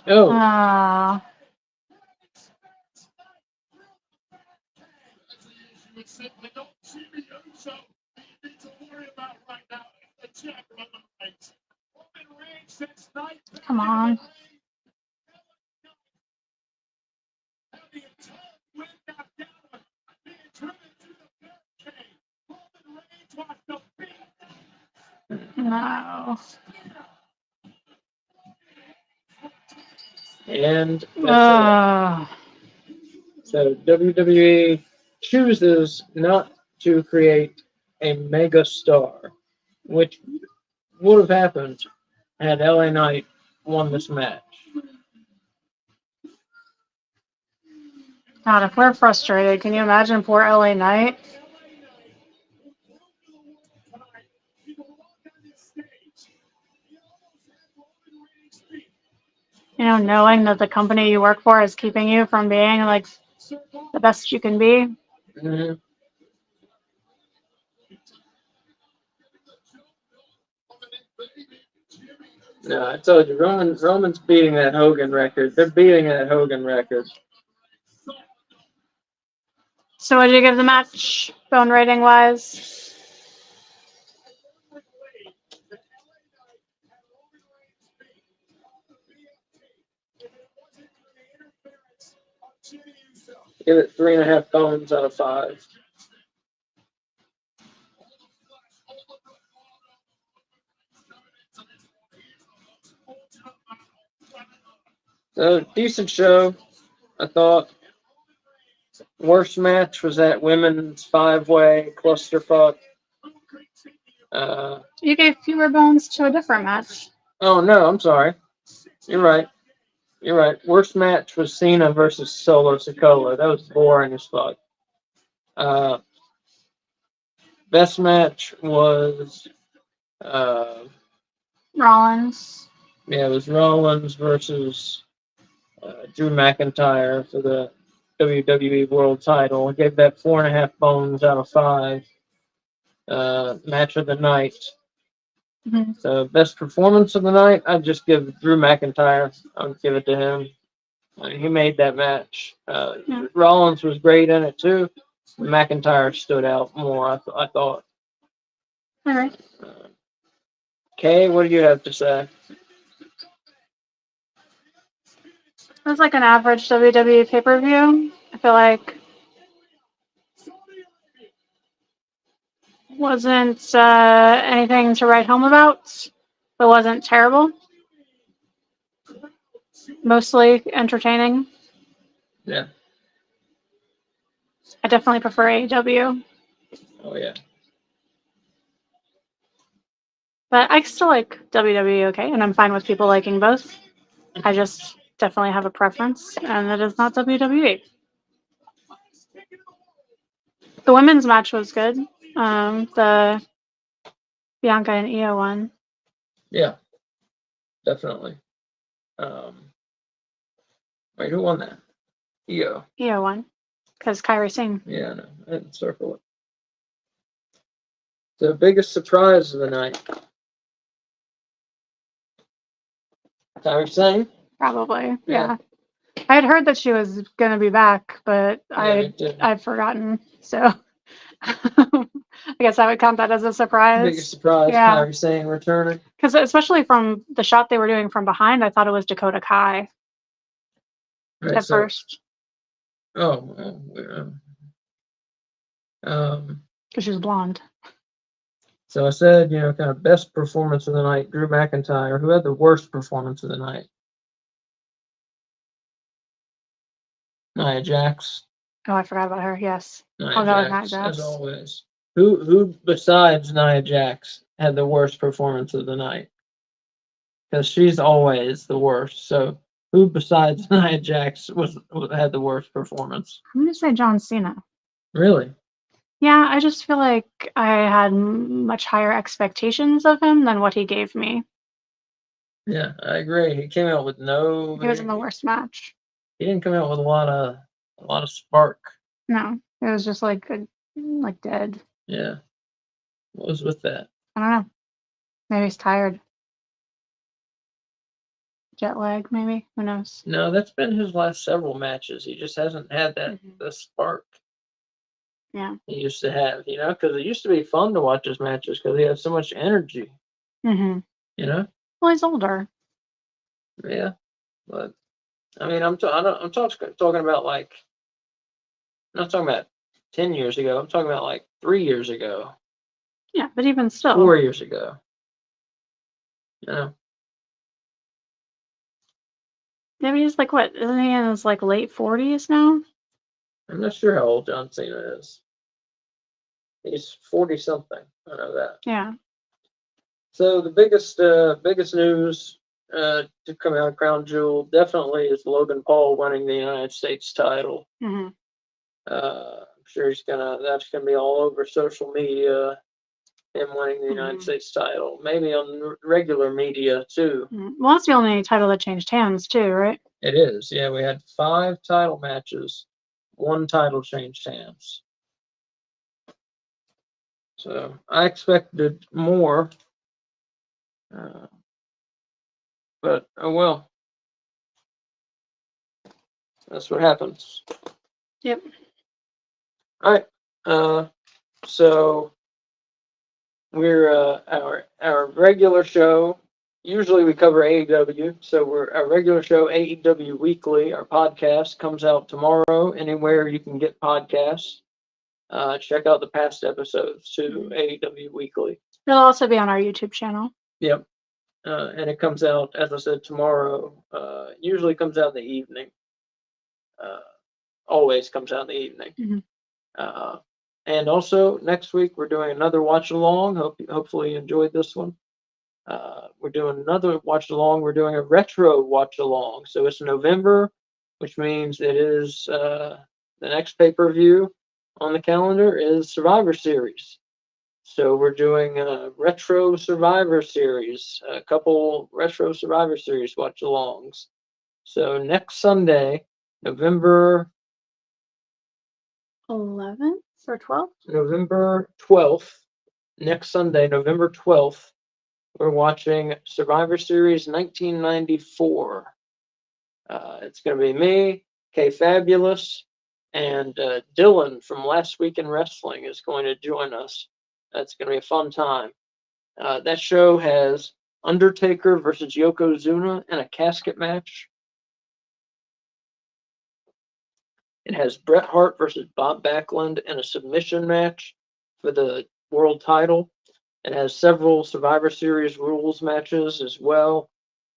Oh. Ah. Come on. No. And that's it. So WWE chooses not to create a mega star, which would have happened had LA Knight won this match. God, if we're frustrated, can you imagine poor LA Knight? You know, knowing that the company you work for is keeping you from being like the best you can be. Mm-hmm. No, I told you, Roman's beating that Hogan record. They're beating that Hogan record. So what did you give the match, phone rating wise? Give it 3.5 bones out of 5. So decent show, I thought. Worst match was that women's 5-way clusterfuck. You gave fewer bones to a different match. Oh no, I'm sorry. You're right. You're right. Worst match was Cena versus Solo Sikoa. That was boring as fuck. Best match was Rollins. it was Rollins versus Drew McIntyre for the WWE World Title. I gave that 4.5 bones out of 5. Match of the night. Mhm. So best performance of the night, I'd just give Drew McIntyre. I would give it to him. He made that match. Yeah. Rollins was great in it too. McIntyre stood out more, I thought. All right. Kay, what do you have to say? It was like an average WWE pay-per-view. I feel like wasn't anything to write home about, but wasn't terrible. Mostly entertaining. Yeah. I definitely prefer AEW, Oh yeah. but I still like WWE okay, and I'm fine with people liking both. I just definitely have a preference, and it is not WWE. The women's match was good. The Bianca and Io one. Yeah. Definitely. Wait, who won that? Io. Io won because Kairi Singh. Yeah, no, I didn't circle it. The biggest surprise of the night. Kairi Singh? Probably, Yeah. yeah. I had heard that she was gonna be back, but Yeah, me too. I'd forgotten. So I guess I would count that as a surprise. Biggest surprise, Yeah. Kairi Singh returning. Because especially from the shot they were doing from behind, I thought it was Dakota Kai Right, at so, first because she was blonde. so I said, kind of best performance of the night, Drew McIntyre. Who had the worst performance of the night? Nia Jax. Oh, I forgot about her. Yes. Nia I'll go with Jax, Nia as Jax. always. Who besides Nia Jax had the worst performance of the night? Because she's always the worst. So who besides Nia Jax had the worst performance? I'm gonna say John Cena. Really? Yeah, I just feel like I had much higher expectations of him than what he gave me. Yeah, I agree. He came out with no. He was in the worst match. He didn't come out with a lot of spark. No, it was just like dead. Yeah. What was with that? I don't know. Maybe he's tired. Jet lag, maybe. Who knows? No, that's been his last several matches. He just hasn't had that the spark Yeah. he used to have, because it used to be fun to watch his matches because he had so much energy, Mhm. Well, he's older. Yeah, but I mean, I'm talking about like, I'm not talking about 10 years ago. I'm talking about like 3 years ago, Yeah, but even still. 4 years ago. Yeah. Yeah, but he's like what? Isn't he in his like late 40s now? I'm not sure how old John Cena is. He's 40 something. I know that. Yeah. So the biggest news to come out of Crown Jewel definitely is Logan Paul winning the United States title. Hmm. I'm sure that's gonna be all over social media. Him winning the United States title, maybe on regular media too. Well, that's the only title that changed hands too, right? It is. Yeah, we had 5 title matches, 1 title changed hands. So I expected more, but oh well. That's what happens. Yep. All right. So we're our regular show. Usually we cover AEW, so our regular show, AEW Weekly. Our podcast comes out tomorrow. Anywhere you can get podcasts. Check out the past episodes too. AEW Weekly. It'll also be on our YouTube channel. Yep. and it comes out, as I said, tomorrow. Usually comes out in the evening. Always comes out in the evening. Mhm. And also next week we're doing another watch along. Hopefully you enjoyed this one. We're doing another watch along. We're doing a retro watch along. So it's November, which means it is the next pay-per-view on the calendar is Survivor Series. So we're doing a retro Survivor Series, a couple retro Survivor Series watch alongs. So next Sunday, November 11th or 12th? November 12th, next Sunday, November 12th, we're watching Survivor Series 1994. It's going to be me, K Fabulous, and Dylan from Last Week in Wrestling is going to join us. That's going to be a fun time. That show has Undertaker versus Yokozuna in a casket match. It has Bret Hart versus Bob Backlund in a submission match for the world title. It has several Survivor Series rules matches as well.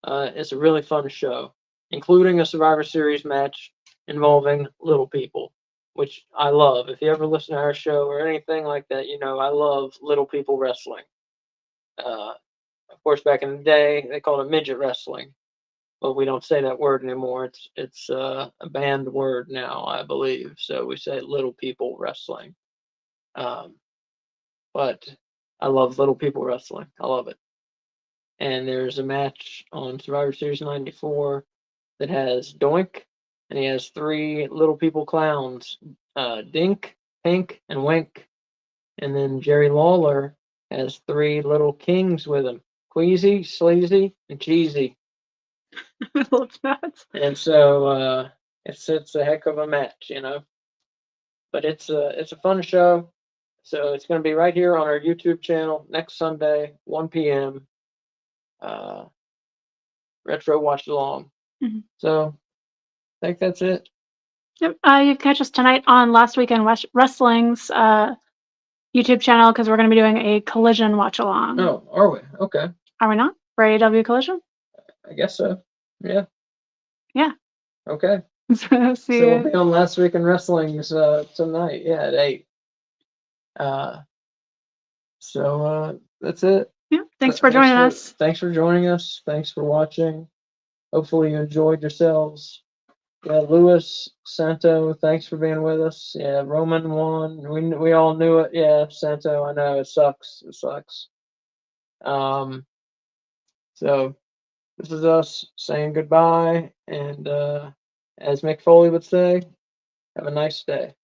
It's a really fun show, including a Survivor Series match involving little people, which I love. If you ever listen to our show or anything like that, you know I love little people wrestling. Of course, back in the day, they called it midget wrestling, but we don't say that word anymore. It's a banned word now, I believe. So we say little people wrestling. But I love little people wrestling. I love it. And there's a match on Survivor Series 94 that has Doink, and he has three little people clowns, Dink, Pink, and Wink. And then Jerry Lawler has three little kings with him, Queasy, Sleazy, and Cheesy. Little nuts. And so it's a heck of a match, you know. But it's a fun show. So it's going to be right here on our YouTube channel next Sunday, 1 p.m. Retro watch along. Mhm. So I think that's it. Yep. You can catch us tonight on Last Weekend Wrestling's YouTube channel because we're going to be doing a Collision watch along. Oh, are we? Okay. Are we not? For AEW Collision? I guess so. Yeah. Yeah. Okay. So see So we'll you. be on Last Week in Wrestling's tonight. Yeah, at 8. So that's it. Yeah. Thanks for joining us. Thanks for joining us. Thanks for watching. Hopefully you enjoyed yourselves. Yeah, Luis Santo, thanks for being with us. Yeah, Roman won. We all knew it. Yeah, Santo, I know it sucks. It sucks. So this is us saying goodbye, and as Mick Foley would say, have a nice day.